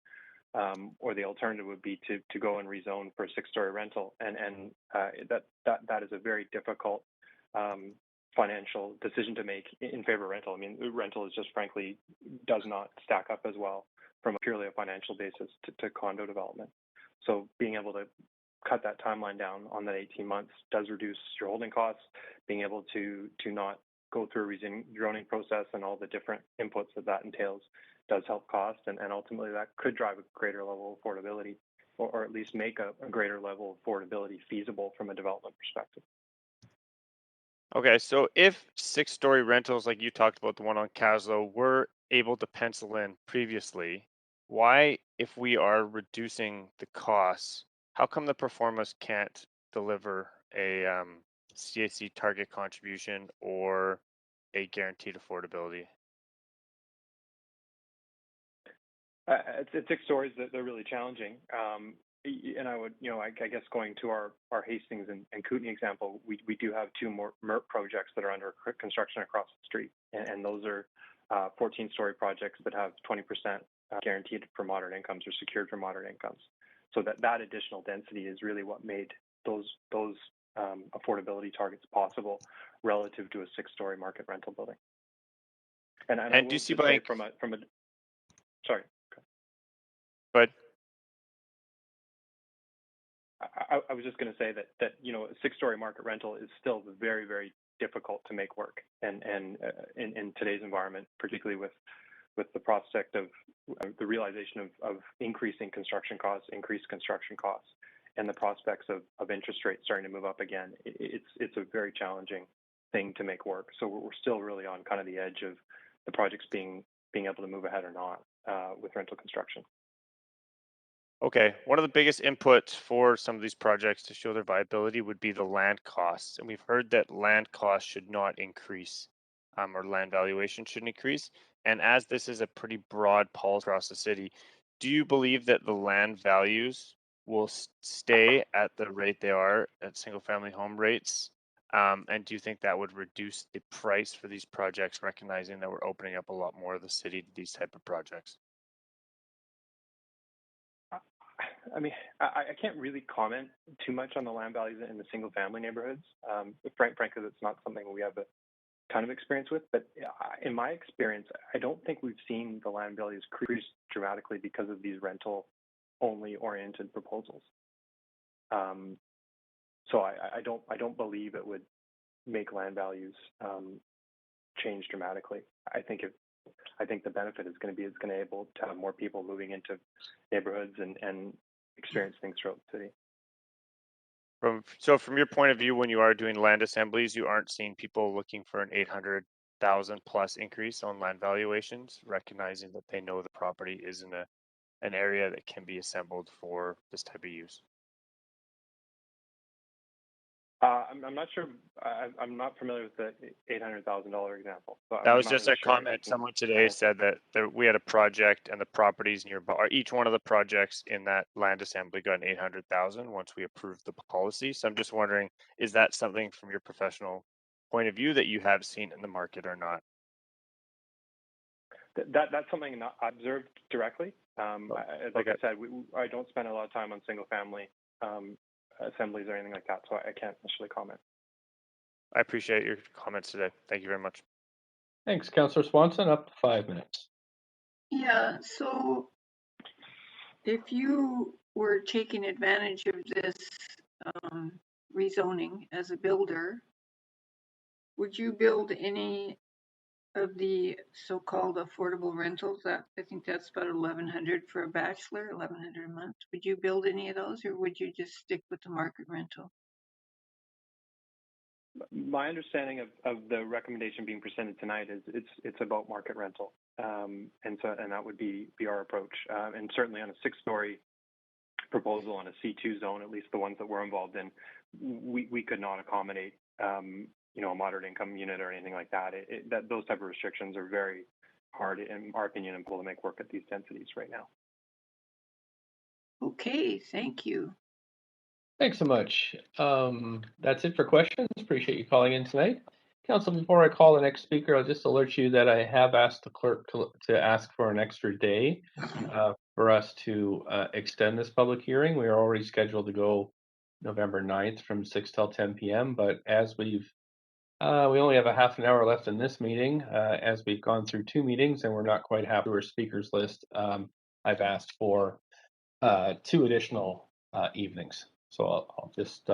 or the alternative would be to go and rezone for a 6-story rental, and that is a very difficult financial decision to make in favor of rental. I mean, rental is just frankly does not stack up as well from purely a financial basis to condo development. So being able to cut that timeline down on that 18 months does reduce your holding costs. Being able to not go through a rezoning process and all the different inputs that entails does help cost, and ultimately that could drive a greater level of affordability, or at least make a greater level of affordability feasible from a development perspective. Okay, so if 6-story rentals, like you talked about, the one on Caslo, were able to pencil in previously, why, if we are reducing the costs, how come the performance can't deliver a CAC target contribution or a guaranteed affordability? It's 6 stories that they're really challenging. And I would, I guess going to our Hastings and Kootenay example, we do have 2 more MERP projects that are under construction across the street, and those are 14-story projects that have 20% guaranteed for moderate incomes or secured for moderate incomes. So that additional density is really what made those affordability targets possible relative to a 6-story market rental building. And I will do you see just say from a sorry. But I was just going to say that a 6-story market rental is still very, very difficult to make work, and in today's environment, particularly with the prospect of the realization of increasing construction costs, and the prospects of interest rates starting to move up again, it's a very challenging thing to make work. So we're still really on kind of the edge of the projects being able to move ahead or not with rental construction. okay, one of the biggest inputs for some of these projects to show their viability would be the land costs. And we've heard that land costs should not increase, or land valuation shouldn't increase. And as this is a pretty broad policy across the city, do you believe that the land values will stay at the rate they are at single family home rates? And do you think that would reduce the price for these projects, recognizing that we're opening up a lot more of the city to these type of projects? I mean, I can't really comment too much on the land values in the single family neighborhoods. Frankly, that's not something we have a ton of experience with. But in my experience, I don't think we've seen the land values increase dramatically because of these rental only oriented proposals. So I don't believe it would make land values change dramatically. I think the benefit is going to be it's going to able to have more people moving into neighborhoods and experience things throughout the city. From your point of view, when you are doing land assemblies, you aren't seeing people looking for an 800,000 plus increase on land valuations, recognizing that they know the property is in an area that can be assembled for this type of use. I'm not sure. I'm not familiar with the $800,000 example. So That I'm was not just really a sure comment. Someone today said that we had a project and the properties nearby, or each one of the projects in that land assembly got an 800,000 once we approved the policy. So I'm just wondering, is that something from your professional point of view that you have seen in the market or not? That's something not observed directly. Like I said, I don't spend a lot of time on single family assemblies or anything like that, so I can't actually comment. I appreciate your comments today. Thank you very much. Thanks, Councillor Swanson. Up to 5 minutes. Yeah, so if you were taking advantage of this rezoning as a builder, would you build any of the so-called affordable rentals? That I think that's about 1,100 for a bachelor, 1,100 a month. Would you build any of those, or would you just stick with the market rental? My understanding of the recommendation being presented tonight is it's about market rental, and that would be our approach. And certainly on a 6-story proposal on a C2 zone, at least the ones that we're involved in, we could not accommodate a moderate income unit or anything like that. Those type of restrictions are very hard, in our opinion, to make work at these densities right now. Okay, thank you. Thanks so much. That's it for questions. Appreciate you calling in tonight. Council, before I call the next speaker, I'll just alert you that I have asked the clerk to ask for an extra day for us to extend this public hearing. We are already scheduled to go November 9th from 6 till 10 p.m. But as we only have a half an hour left in this meeting, as we've gone through 2 meetings and we're not quite happy with our speakers list, I've asked for 2 additional evenings. So I'll just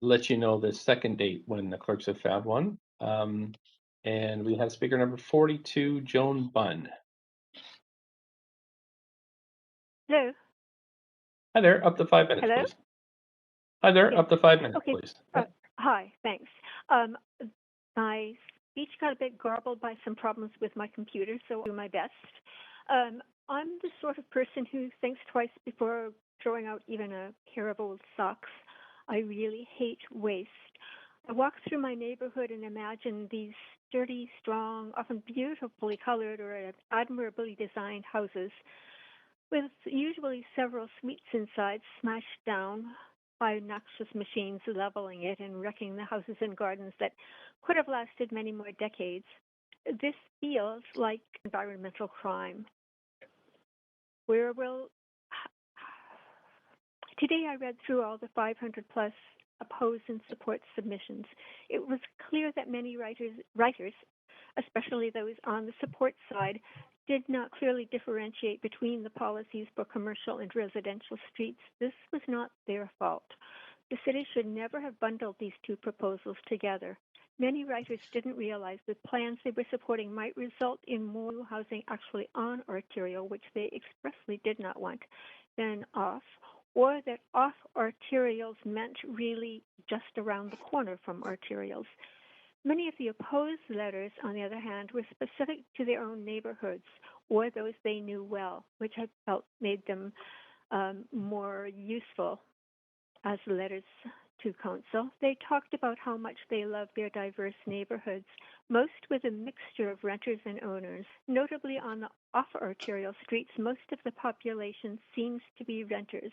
let you know the second date when the clerks have found one. And we have speaker number 42, Joan Bunn. Hello. Hi there, up to 5 minutes, Hello? please. Hi there, Yes. up to 5 minutes, Okay. please. Hi, thanks. My speech got a bit garbled by some problems with my computer, so I'll do my best. I'm the sort of person who thinks twice before throwing out even a pair of old socks. I really hate waste. I walk through my neighborhood and imagine these sturdy, strong, often beautifully colored or admirably designed houses with usually several suites inside smashed down by noxious machines leveling it and wrecking the houses and gardens that could have lasted many more decades. This feels like environmental crime. Today I read through all the 500 plus oppose and support submissions. It was clear that many writers, especially those on the support side, did not clearly differentiate between the policies for commercial and residential streets. This was not their fault. The city should never have bundled these 2 proposals together. Many writers didn't realize that plans they were supporting might result in more housing actually on arterial, which they expressly did not want, than off, or that off arterials meant really just around the corner from arterials. Many of the opposed letters, on the other hand, were specific to their own neighborhoods or those they knew well, which I felt made them more useful as letters to council. They talked about how much they love their diverse neighborhoods, most with a mixture of renters and owners. Notably on the off-arterial streets, most of the population seems to be renters.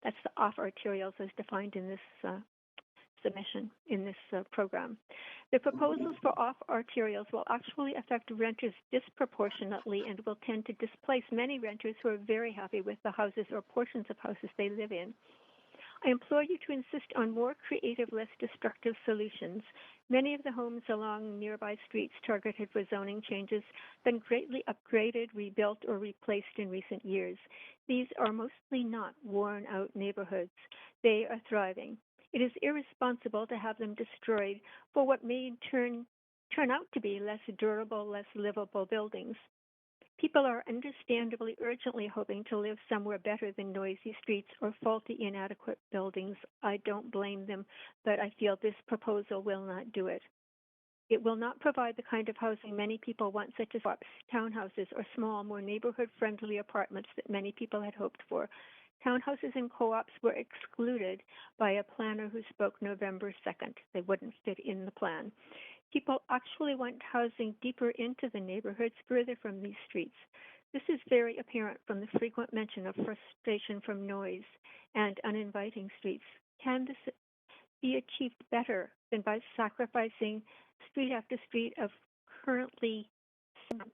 That's the off-arterials as defined in this submission, in this program. The proposals for off-arterials will actually affect renters disproportionately and will tend to displace many renters who are very happy with the houses or portions of houses they live in. I implore you to insist on more creative, less destructive solutions. Many of the homes along nearby streets targeted for zoning changes have been greatly upgraded, rebuilt, or replaced in recent years. These are mostly not worn-out neighborhoods. They are thriving. It is irresponsible to have them destroyed for what may turn out to be less durable, less livable buildings. People are understandably urgently hoping to live somewhere better than noisy streets or faulty, inadequate buildings. I don't blame them, but I feel this proposal will not do it. It will not provide the kind of housing many people want, such as townhouses or small, more neighborhood-friendly apartments that many people had hoped for. Townhouses and co-ops were excluded by a planner who spoke November 2nd. They wouldn't fit in the plan. People actually want housing deeper into the neighborhoods, further from these streets. This is very apparent from the frequent mention of frustration from noise and uninviting streets. Can this be achieved better than by sacrificing street after street of currently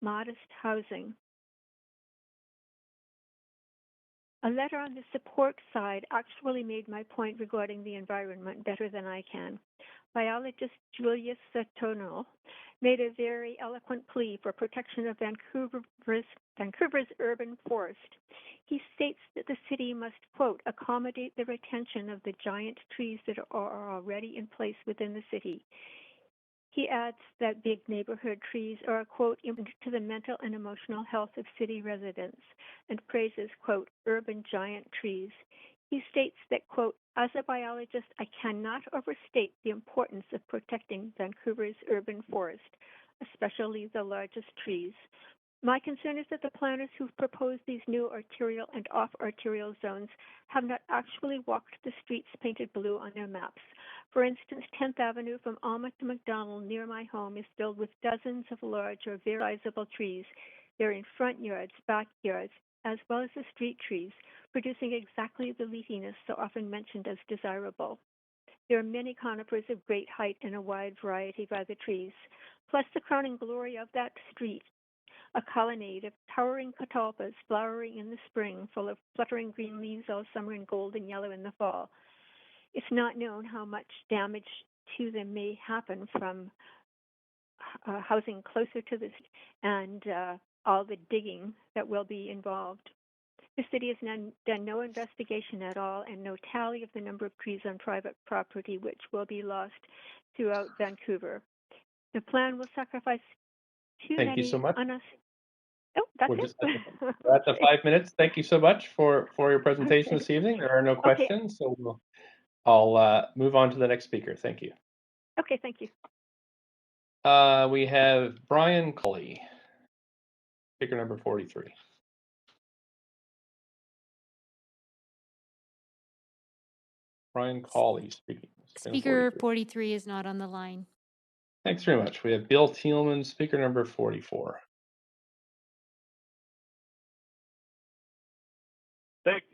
modest housing. A letter on the support side actually made my point regarding the environment better than I can. Biologist Julius Saturno made a very eloquent plea for protection of Vancouver's urban forest. He states that the city must, quote, accommodate the retention of the giant trees that are already in place within the city. He adds that big neighborhood trees are a, quote, important to the mental and emotional health of city residents, and praises, quote, urban giant trees. He states that, quote, as a biologist, I cannot overstate the importance of protecting Vancouver's urban forest, especially the largest trees. My concern is that the planners who've proposed these new arterial and off-arterial zones have not actually walked the streets painted blue on their maps. For instance, 10th Avenue from Alma to McDonald near my home is filled with dozens of large or very sizable trees. They're in front yards, backyards, as well as the street trees, producing exactly the leafiness so often mentioned as desirable. There are many conifers of great height and a wide variety of other trees. Plus, the crowning glory of that street, a colonnade of towering catalpas flowering in the spring, full of fluttering green leaves all summer and gold and yellow in the fall. It's not known how much damage to them may happen from housing closer to this and all the digging that will be involved. The city has done no investigation at all and no tally of the number of trees on private property which will be lost throughout Vancouver. The plan will sacrifice too Thank you many so much. Oh, that's We're it. just at the 5 minutes. Thank you so much for your presentation Okay. this evening. There are no Okay. questions, so I'll move on to the next speaker. Thank you. Okay, thank you. We have Brian Colley, speaker number 43. Brian Colley speaking. Speaker 43 is not on the line. Thanks very much. We have Bill Thielman, speaker number 44.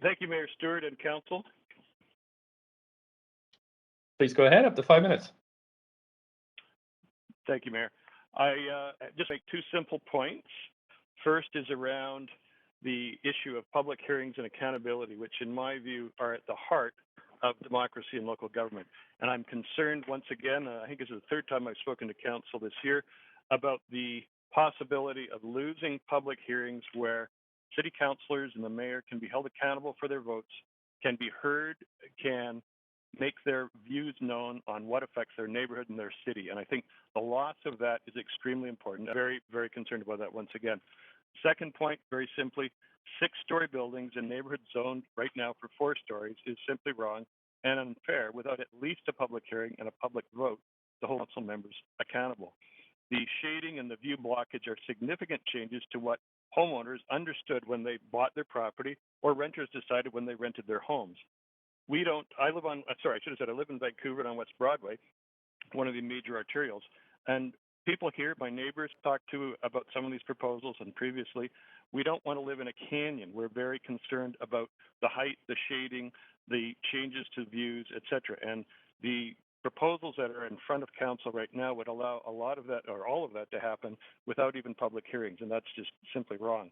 Thank you, Mayor Stewart and Council. Please go ahead, up to 5 minutes. Thank you, Mayor. I just make two simple points. First is around the issue of public hearings and accountability, which in my view are at the heart of democracy and local government. And I'm concerned once again, I think this is the third time I've spoken to Council this year, about the possibility of losing public hearings where city councillors and the mayor can be held accountable for their votes, can be heard, can make their views known on what affects their neighborhood and their city. And I think the loss of that is extremely important. I'm very, very concerned about that once again. Second point, very simply, 6-story buildings in neighborhood zoned right now for 4 stories is simply wrong and unfair without at least a public hearing and a public vote to hold council members accountable. The shading and the view blockage are significant changes to what homeowners understood when they bought their property or renters decided when they rented their homes. I live in Vancouver and on West Broadway, one of the major arterials. And people here, my neighbors, talked to about some of these proposals and previously. We don't want to live in a canyon. We're very concerned about the height, the shading, the changes to views, et cetera. And the proposals that are in front of council right now would allow a lot of that or all of that to happen without even public hearings, and that's just simply wrong.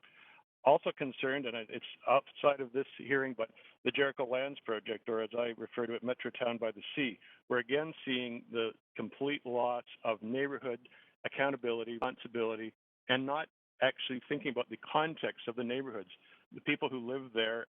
Also concerned, and it's outside of this hearing, but the Jericho Lands Project, or as I refer to it, Metrotown by the Sea, we're again seeing the complete loss of neighborhood accountability, responsibility, and not actually thinking about the context of the neighborhoods. The people who live there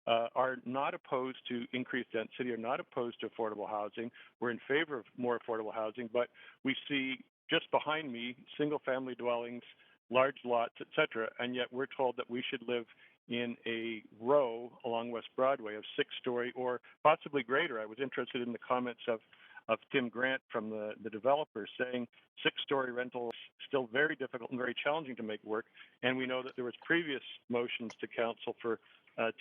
are not opposed to increased density, are not opposed to affordable housing. We're in favor of more affordable housing, but we see just behind me single-family dwellings, large lots, et cetera, and yet we're told that we should live in a row along West Broadway of 6-story or possibly greater. I was interested in the comments of Tim Grant from the developer saying 6-story rental is still very difficult and very challenging to make work, and we know that there was previous motions to council for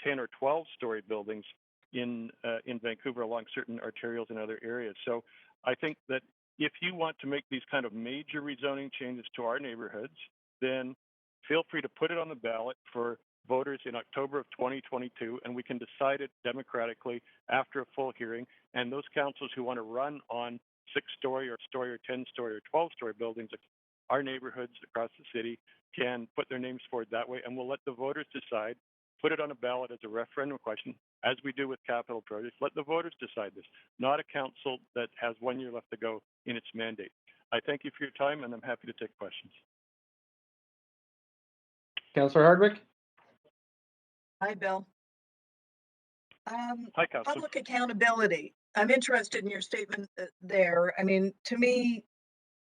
10 or 12-story buildings in Vancouver along certain arterials and other areas. So I think that if you want to make these kind of major rezoning changes to our neighborhoods, then feel free to put it on the ballot for voters in October of 2022, and we can decide it democratically after a full hearing. And those councils who want to run on 6-story or 10-story or 12-story buildings, our neighborhoods across the city can put their names forward that way, and we'll let the voters decide, put it on a ballot as a referendum question, as we do with capital projects. Let the voters decide this, not a council that has 1 year left to go in its mandate. I thank you for your time, and I'm happy to take questions. Councillor Hardwick? Hi, Bill. Hi, Councillor. Public accountability. I'm interested in your statement there. I mean, to me,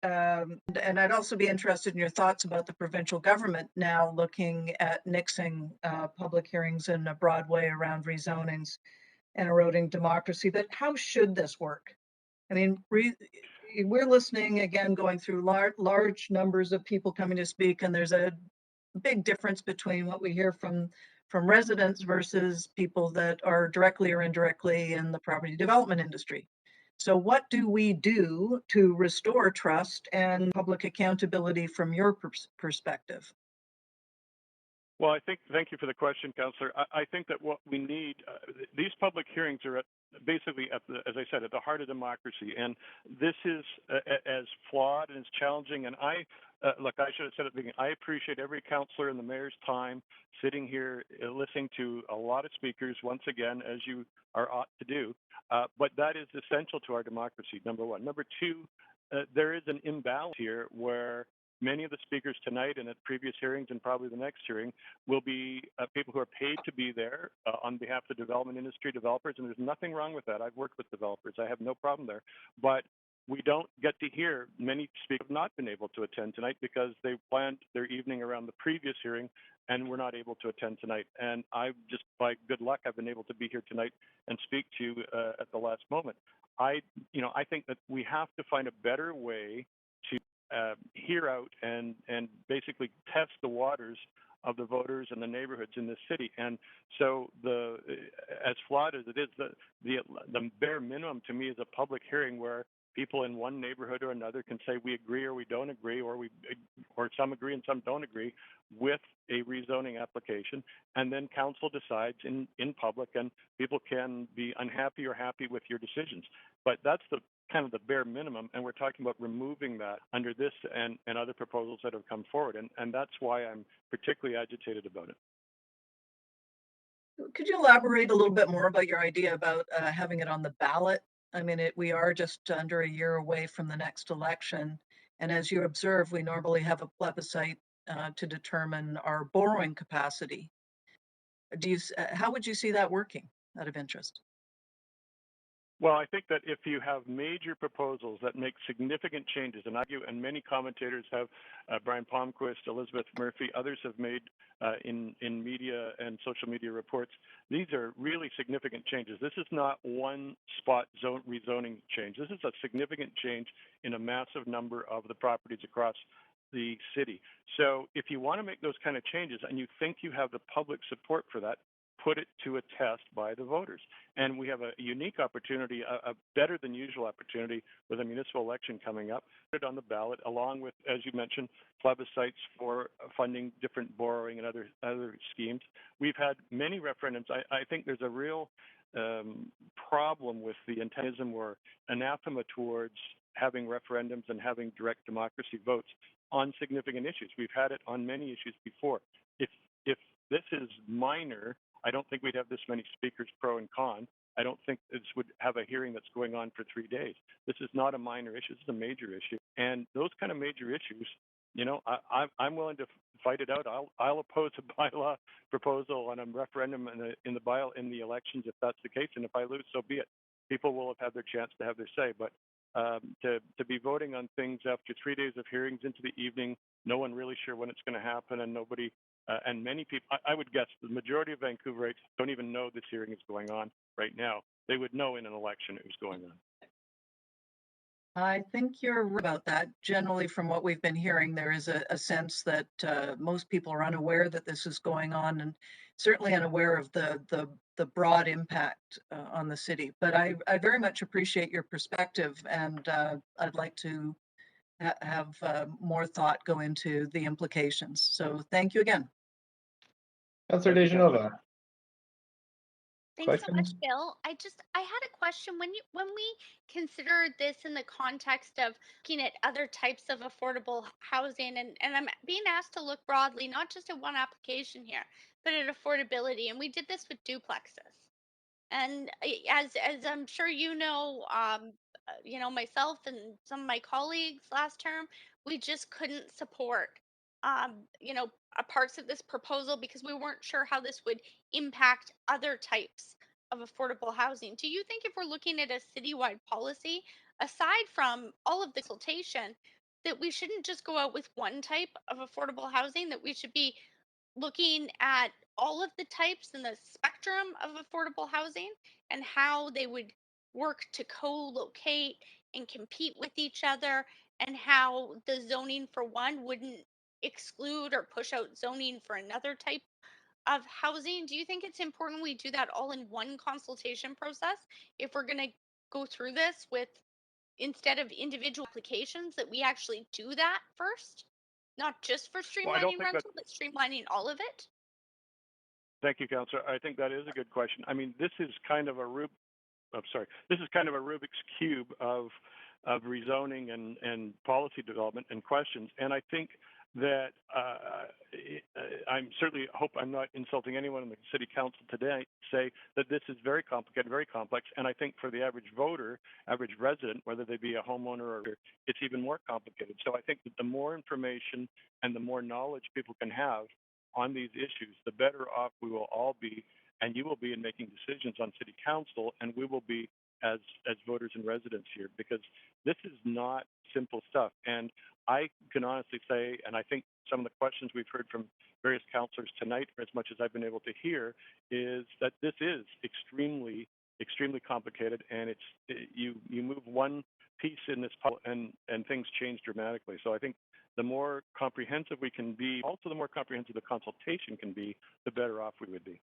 and I'd also be interested in your thoughts about the provincial government now looking at nixing public hearings in a broad way around rezonings and eroding democracy. But how should this work? I mean, we're listening again, going through large numbers of people coming to speak, and there's a big difference between what we hear from residents versus people that are directly or indirectly in the property development industry. So what do we do to restore trust and public accountability from your perspective? Well, thank you for the question, Councillor. I think that what we need, these public hearings are basically as I said, at the heart of democracy. And this is as flawed and as challenging. And look, I should have said at the beginning, I appreciate every councillor and the mayor's time sitting here listening to a lot of speakers, once again, as you are ought to do. But that is essential to our democracy, number one. Number two, there is an imbalance here where many of the speakers tonight and at previous hearings and probably the next hearing will be people who are paid to be there on behalf of the development industry, developers, and there's nothing wrong with that. I've worked with developers. I have no problem there. But we don't get to hear many speakers have not been able to attend tonight because they planned their evening around the previous hearing and were not able to attend tonight. And I just, by good luck, I've been able to be here tonight and speak to you at the last moment. I think that we have to find a better way to hear out and basically test the waters of the voters and the neighborhoods in this city. And so as flawed as it is, the bare minimum to me is a public hearing where people in one neighborhood or another can say we agree or we don't agree, or some agree and some don't agree with a rezoning application, and then council decides in public, and people can be unhappy or happy with your decisions. But that's the kind of the bare minimum, and we're talking about removing that under this and other proposals that have come forward, and that's why I'm particularly agitated about it. Could you elaborate a little bit more about your idea about having it on the ballot? I mean, we are just under a year away from the next election, and as you observe, we normally have a plebiscite to determine our borrowing capacity. How would you see that working, out of interest? Well, I think that if you have major proposals that make significant changes, and many commentators have, Brian Palmquist, Elizabeth Murphy, others have made in media and social media reports, these are really significant changes. This is not one spot rezoning change. This is a significant change in a massive number of the properties across the city. So if you want to make those kind of changes and you think you have the public support for that, put it to a test by the voters. And we have a unique opportunity, a better than usual opportunity with a municipal election coming up, put it on the ballot along with, as you mentioned, plebiscites for funding different borrowing and other schemes. We've had many referendums. I think there's a real problem with the antagonism or anathema towards having referendums and having direct democracy votes on significant issues. We've had it on many issues before. If this is minor, I don't think we'd have this many speakers pro and con. I don't think this would have a hearing that's going on for 3 days. This is not a minor issue. This is a major issue. And those kind of major issues, I'm willing to fight it out. I'll oppose a bylaw proposal on a referendum in the elections if that's the case. And if I lose, so be it. People will have had their chance to have their say. But to be voting on things after 3 days of hearings into the evening, no one really sure when it's going to happen, and nobody. And many people, I would guess the majority of Vancouverites don't even know this hearing is going on right now. They would know in an election it was going on. I think you're right about that. Generally, from what we've been hearing, there is a sense that most people are unaware that this is going on, and certainly unaware of the broad impact on the city. But I very much appreciate your perspective, and I'd like to have more thought go into the implications. So thank you again. Councillor Thank you, Councillor. DeGenova. Thanks so much, Questions? Bill. I had a question. When we consider this in the context of looking at other types of affordable housing, and I'm being asked to look broadly, not just at one application here, but at affordability. And we did this with duplexes. And as I'm sure you know, myself and some of my colleagues last term, we just couldn't support, you know, parts of this proposal because we weren't sure how this would impact other types of affordable housing. Do you think if we're looking at a citywide policy, aside from all of the consultation, that we shouldn't just go out with one type of affordable housing, that we should be looking at all of the types and the spectrum of affordable housing and how they would work to co-locate and compete with each other, and how the zoning for one wouldn't exclude or push out zoning for another type of housing? Do you think it's important we do that all in one consultation process if we're going to go through this with, instead of individual applications, that we actually do that first, not just for Well, I don't streamlining think that. rental, but streamlining all of it? Thank you, Councillor. I think that is a good question. I mean, this is kind of a this is kind of a Rubik's cube of rezoning and policy development and questions. And I think that I'm certainly hope I'm not insulting anyone in the city council today. Say that this is very complicated, very complex, and I think for the average voter, average resident, whether they be a homeowner or it's even more complicated. So I think that the more information and the more knowledge people can have on these issues, the better off we will all be, and you will be in making decisions on city council, and we will be as voters and residents here, because this is not simple stuff. And I can honestly say, and I think some of the questions we've heard from various councillors tonight, as much as I've been able to hear, is that this is extremely complicated, and you move one piece in this and things change dramatically. So I think the more comprehensive we can be, also the more comprehensive the consultation can be, the better off we would be.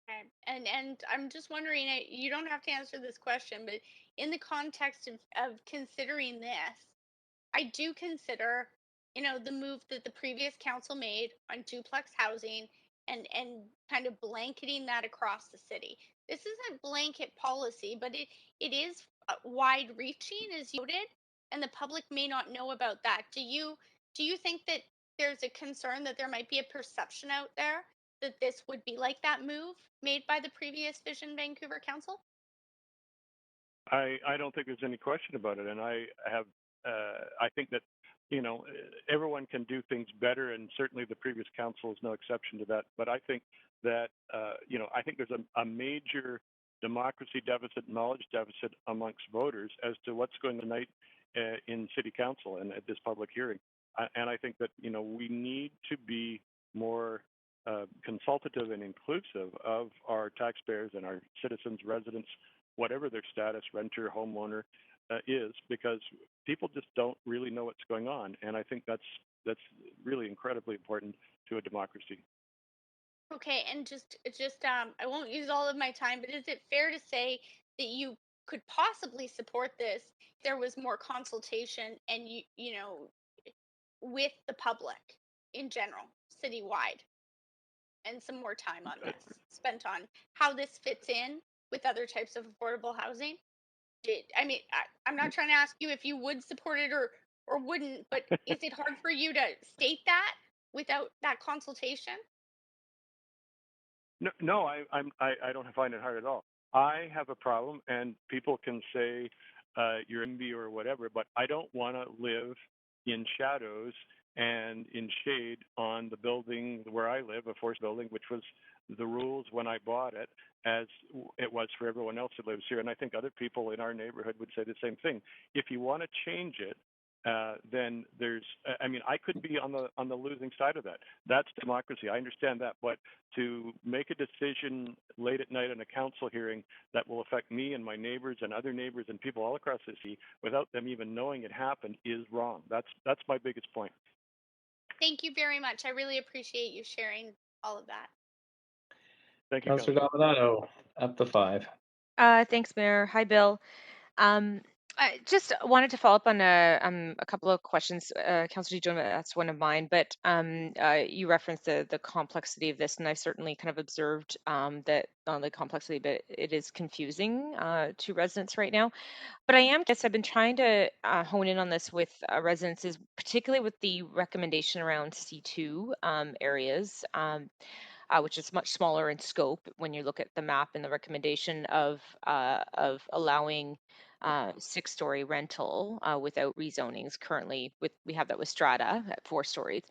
Okay. And I'm just wondering, you don't have to answer this question, but in the context of considering this, I do consider, you know, the move that the previous council made on duplex housing and kind of blanketing that across the city. This isn't blanket policy, but it is wide reaching, as you noted, and the public may not know about that. Do you think that there's a concern that there might be a perception out there that this would be like that move made by the previous Vision Vancouver Council? I don't think there's any question about it, and I think that, you know, everyone can do things better, and certainly the previous council is no exception to that. But I think that you know, I think there's a major democracy deficit, knowledge deficit amongst voters as to what's going on tonight in city council and at this public hearing. And I think that, you know, we need to be more consultative and inclusive of our taxpayers and our citizens, residents, whatever their status, renter, homeowner, is, because people just don't really know what's going on, and I think that's really incredibly important to a democracy. Okay, and just I won't use all of my time, but is it fair to say that you could possibly support this if there was more consultation and you know, with the public in general, citywide, and some more time on this spent on how this fits in with other types of affordable housing? I mean, I'm not trying to ask you if you would support it or wouldn't, but is it hard for you to state that without that consultation? No, I don't find it hard at all. I have a problem, and people can say you're envy or whatever, but I don't want to live in shadows and in shade on the building where I live, a forced building, which was the rules when I bought it, as it was for everyone else who lives here. And I think other people in our neighborhood would say the same thing. If you want to change it, then there's, I mean, I could be on the losing side of that. That's democracy. I understand that, but to make a decision late at night in a council hearing that will affect me and my neighbors and other neighbors and people all across the city without them even knowing it happened is wrong. That's my biggest point. Thank you very much. I really appreciate you sharing all of that. Thank you, Councillor Councillor. Dominato, up to 5. Thanks, Mayor. Hi, Bill. Um, I just wanted to follow up on a couple of questions. Councillor Jones asked one of mine, but you referenced the complexity of this, and I've certainly kind of observed that on the complexity, but it is confusing to residents right now. But I've been trying to hone in on this with residents, is particularly with the recommendation around C2 areas. Which is much smaller in scope when you look at the map and the recommendation of allowing 6-story rental without rezonings. Currently, we have that with Strata at 4 stories.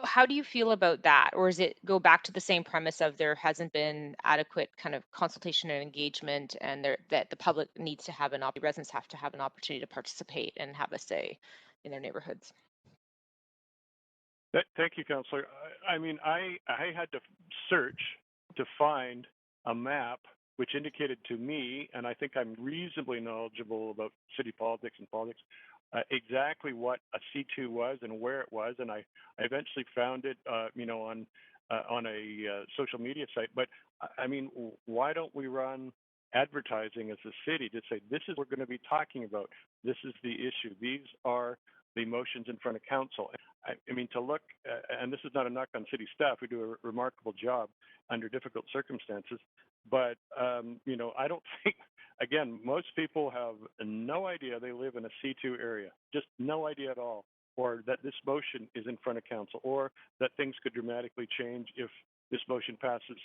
How do you feel about that? Or does it go back to the same premise of there hasn't been adequate kind of consultation and engagement, and that the public needs to have residents have to have an opportunity to participate and have a say in their neighborhoods? Thank you, Councillor. I mean, I had to search to find a map which indicated to me, and I think I'm reasonably knowledgeable about city politics and politics, exactly what a C2 was and where it was, and I eventually found it, on a social media site. But I mean, why don't we run advertising as a city to say this is what we're going to be talking about? This is the issue. These are the motions in front of council. I mean, to look, and this is not a knock on city staff, we do a remarkable job under difficult circumstances. But, I don't think, again, most people have no idea they live in a C2 area, just no idea at all, or that this motion is in front of council, or that things could dramatically change if this motion passes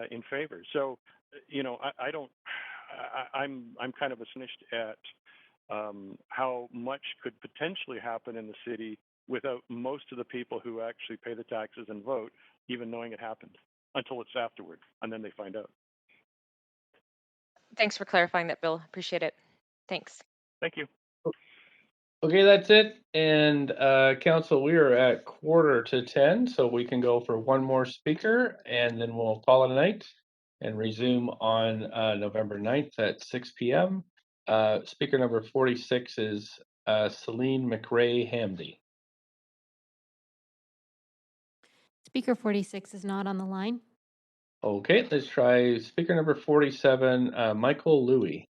in favor. So, I'm kind of astonished at how much could potentially happen in the city without most of the people who actually pay the taxes and vote even knowing it happened, until it's afterward, and then they find out. Thanks for clarifying that, Bill. Appreciate it. Thanks. Thank you. Okay, that's it. And council, we are at 9:45, so we can go for one more speaker, and then we'll call it a night and resume on November 9th at 6 p.m. Speaker number 46 is Celine McRae-Hamdy. Speaker 46 is not on the line. Okay, let's try speaker number 47, Michael Louie.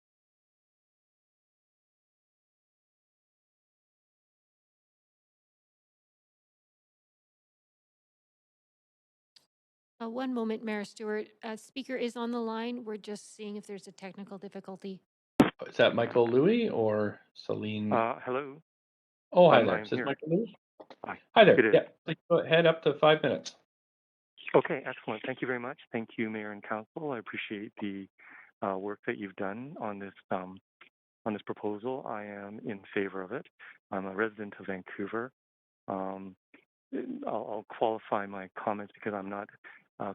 One moment, Mayor Stewart. Speaker is on the line. We're just seeing if there's a technical difficulty. Is that Michael Louie or Celine? Hello. Oh, hi there. I'm Is this here. Michael Louie? Hi. Hi there. It is. Yeah, please go ahead, up to 5 minutes. Okay, excellent. Thank you very much. Thank you, Mayor and Council. I appreciate the work that you've done on this proposal. I am in favor of it. I'm a resident of Vancouver. I'll qualify my comments because I'm not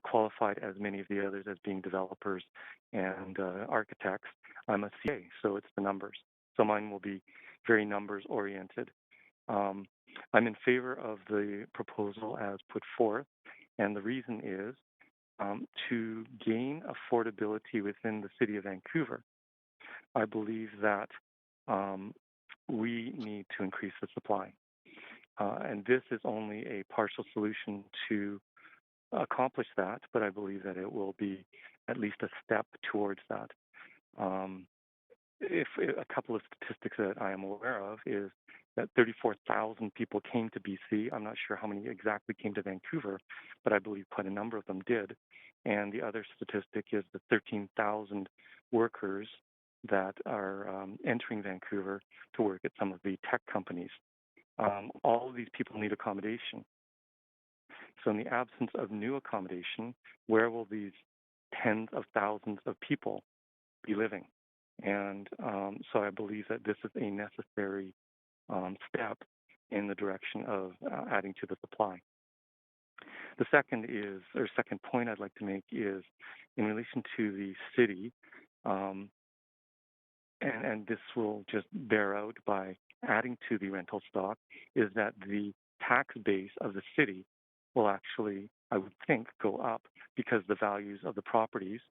qualified as many of the others as being developers and architects. I'm a CA, so it's the numbers. So mine will be very numbers oriented. I'm in favor of the proposal as put forth, and the reason is to gain affordability within the city of Vancouver. I believe that we need to increase the supply. And this is only a partial solution to accomplish that, but I believe that it will be at least a step towards that. If a couple of statistics that I am aware of is that 34,000 people came to BC. I'm not sure how many exactly came to Vancouver, but I believe quite a number of them did. And the other statistic is the 13,000 workers that are entering Vancouver to work at some of the tech companies. All of these people need accommodation. So in the absence of new accommodation, where will these tens of thousands of people be living? And so I believe that this is a necessary step in the direction of adding to the supply. The second point I'd like to make is in relation to the city, and this will just bear out by adding to the rental stock, is that the tax base of the city will actually, I would think, go up because the values of the properties,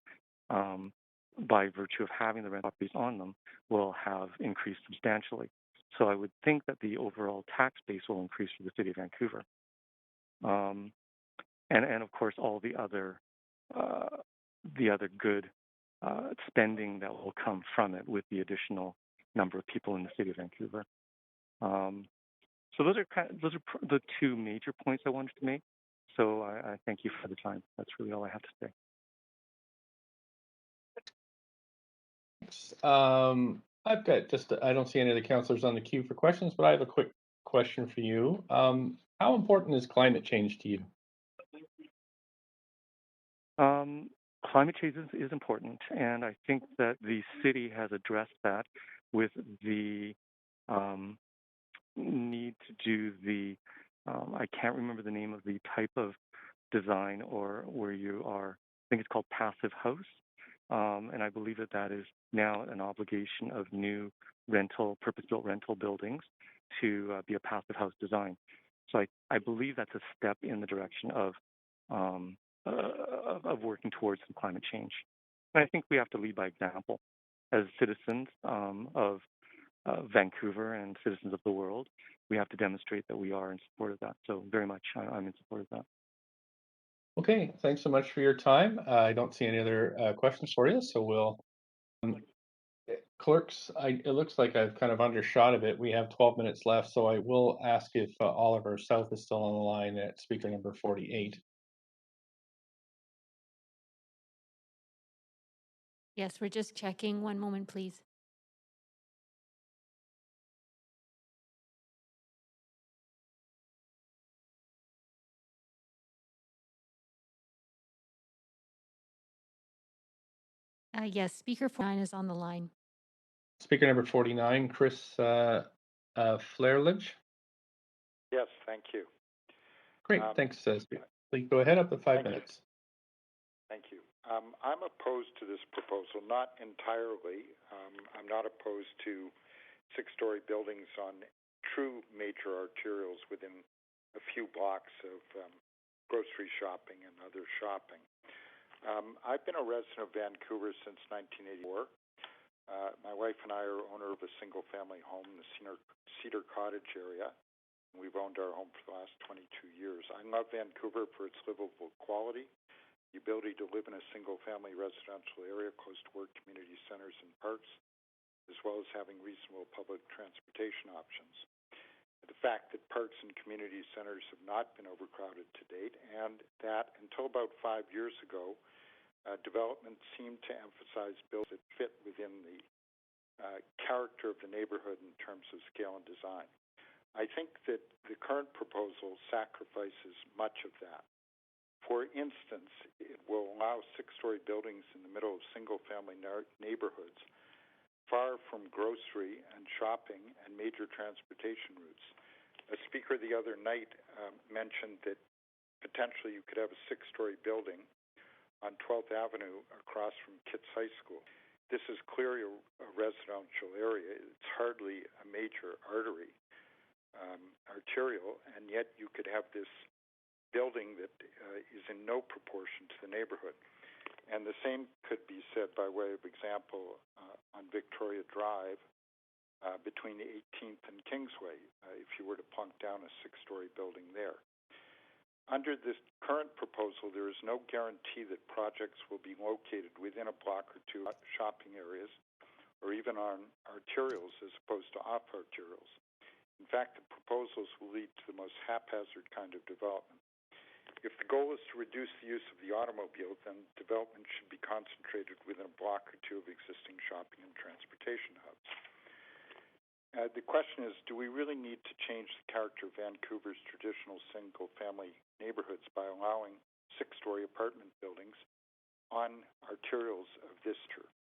by virtue of having the rental properties on them, will have increased substantially. So I would think that the overall tax base will increase for the city of Vancouver. And of course, all the other good spending that will come from it with the additional number of people in the city of Vancouver. So those are the two major points I wanted to make. So I thank you for the time. That's really all I have to say. I've got I don't see any of the councillors on the queue for questions, but I have a quick question for you. How important is climate change to you? Climate change is important, and I think that the city has addressed that with the need to do the, I can't remember the name of the type of design or where you are, I think it's called passive house. And I believe that that is now an obligation of new purpose-built rental buildings to be a passive house design. So I believe that's a step in the direction of working towards some climate change. And I think we have to lead by example as citizens of Vancouver and citizens of the world. We have to demonstrate that we are in support of that. So very much, I'm in support of that. Okay, thanks so much for your time. I don't see any other questions for you, so we'll. Clerks, it looks like I've kind of undershot a bit. We have 12 minutes left, so I will ask if Oliver South is still on the line at speaker number 48. Yes, we're just checking. One moment, please. Yes, speaker 49 is on the line. Speaker number 49, Chris Flairledge. Yes, thank you. Great, thanks. Please go ahead, up to 5 minutes. Thank you. I'm opposed to this proposal, not entirely. I'm not opposed to six-story buildings on true major arterials within a few blocks of grocery shopping and other shopping. I've been a resident of Vancouver since 1984. My wife and I are owner of a single-family home in the Cedar Cottage area. We've owned our home for the last 22 years. I love Vancouver for its livable quality, the ability to live in a single-family residential area close to work, community centers, and parks, as well as having reasonable public transportation options. The fact that parks and community centers have not been overcrowded to date, and that until about 5 years ago, development seemed to emphasize buildings that fit within the character of the neighborhood in terms of scale and design. I think that the current proposal sacrifices much of that. For instance, it will allow six-story buildings in the middle of single-family neighborhoods far from grocery and shopping and major transportation routes. A speaker the other night mentioned that potentially you could have a six-story building on 12th Avenue across from Kitts High School. This is clearly a residential area. It's hardly a major arterial, and yet you could have this building that is in no proportion to the neighborhood. And the same could be said by way of example on Victoria Drive between the 18th and Kingsway, if you were to plunk down a six-story building there. Under this current proposal, there is no guarantee that projects will be located within a block or two shopping areas or even on arterials as opposed to off arterials. In fact, the proposals will lead to the most haphazard kind of development. If the goal is to reduce the use of the automobile, then development should be concentrated within a block or two of existing shopping and transportation hubs. The question is, do we really need to change the character of Vancouver's traditional single-family neighborhoods by allowing six-story apartment buildings on arterials of this nature?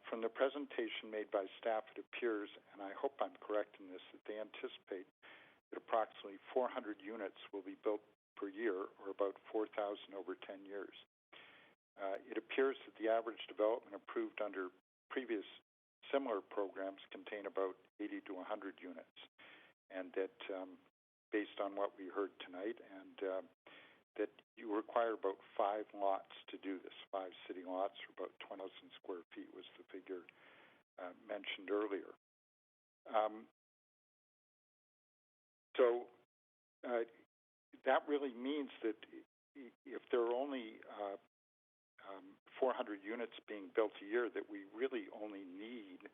From the presentation made by staff, it appears, and I hope I'm correct in this, that they anticipate that approximately 400 units will be built per year, or about 4,000 over 10 years. It appears that the average development approved under previous similar programs contain about 80 to 100 units, and that based on what we heard tonight, and that you require about 5 lots to do this, 5 city lots, or about 20,000 square feet was the figure mentioned earlier. So that really means that if there are only 400 units being built a year, that we really only need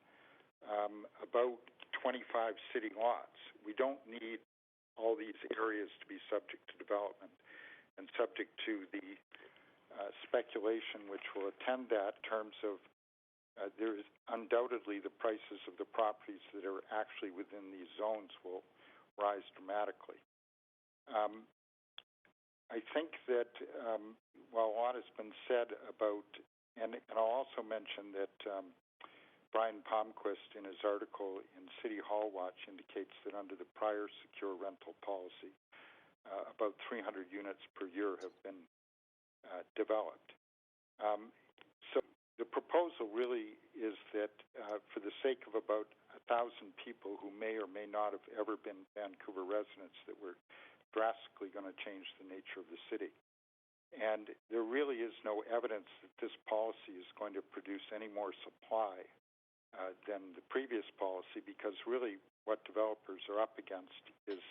about 25 city lots. We don't need all these areas to be subject to development and subject to the speculation which will attend that in terms of there is undoubtedly the prices of the properties that are actually within these zones will rise dramatically. I think that while a lot has been said about, and I'll also mention that Brian Palmquist in his article in City Hall Watch indicates that under the prior secure rental policy, about 300 units per year have been developed. So the proposal really is that for the sake of about 1,000 people who may or may not have ever been Vancouver residents, that we're drastically going to change the nature of the city. And there really is no evidence that this policy is going to produce any more supply than the previous policy, because really what developers are up against is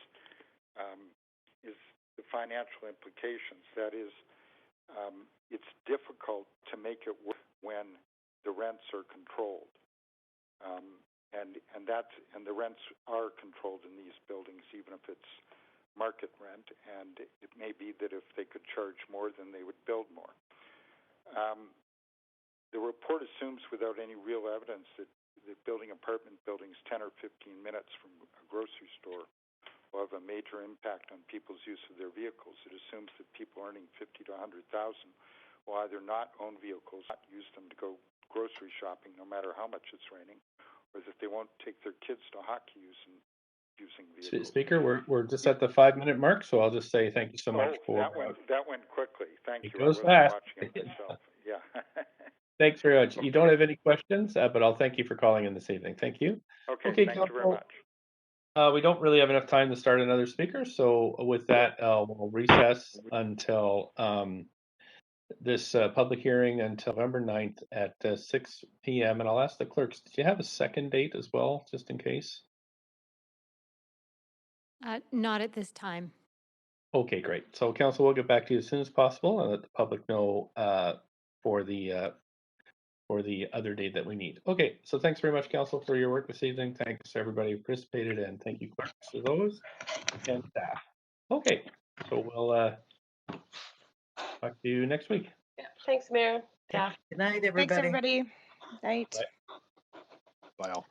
the financial implications. That is, it's difficult to make it work when the rents are controlled, and the rents are controlled in these buildings, even if it's market rent. And it may be that if they could charge more, then they would build more. The report assumes, without any real evidence, that building apartment buildings 10 or 15 minutes from a grocery store will have a major impact on people's use of their vehicles. It assumes that people earning $50,000 to $100,000 will either not own vehicles, not use them to go grocery shopping no matter how much it's raining, or that they won't take their kids to hockey using vehicles. Speaker, we're just at the 5-minute mark, so I'll just say thank you so much for that went quickly. Thank you. It goes I wasn't fast. watching it myself. Yeah. Thanks very much. You don't have any questions, but I'll thank you for calling in this evening. Thank you. Okay, thank you very much. We don't really have enough time to start another speaker, so with that, we'll recess until this public hearing until November 9th at 6 p.m. And I'll ask the clerks, did you have a second date as well, just in case? Not at this time. Okay, great. So council will get back to you as soon as possible and let the public know for the other date that we need. Okay, so thanks very much, council, for your work this evening. Thanks to everybody who participated, and thank you, clerks, as always, and staff. Okay, so we'll talk to you next week. Yeah. Thanks, Mayor. Good night, everybody. Thanks, everybody. Night. Bye. Bye all.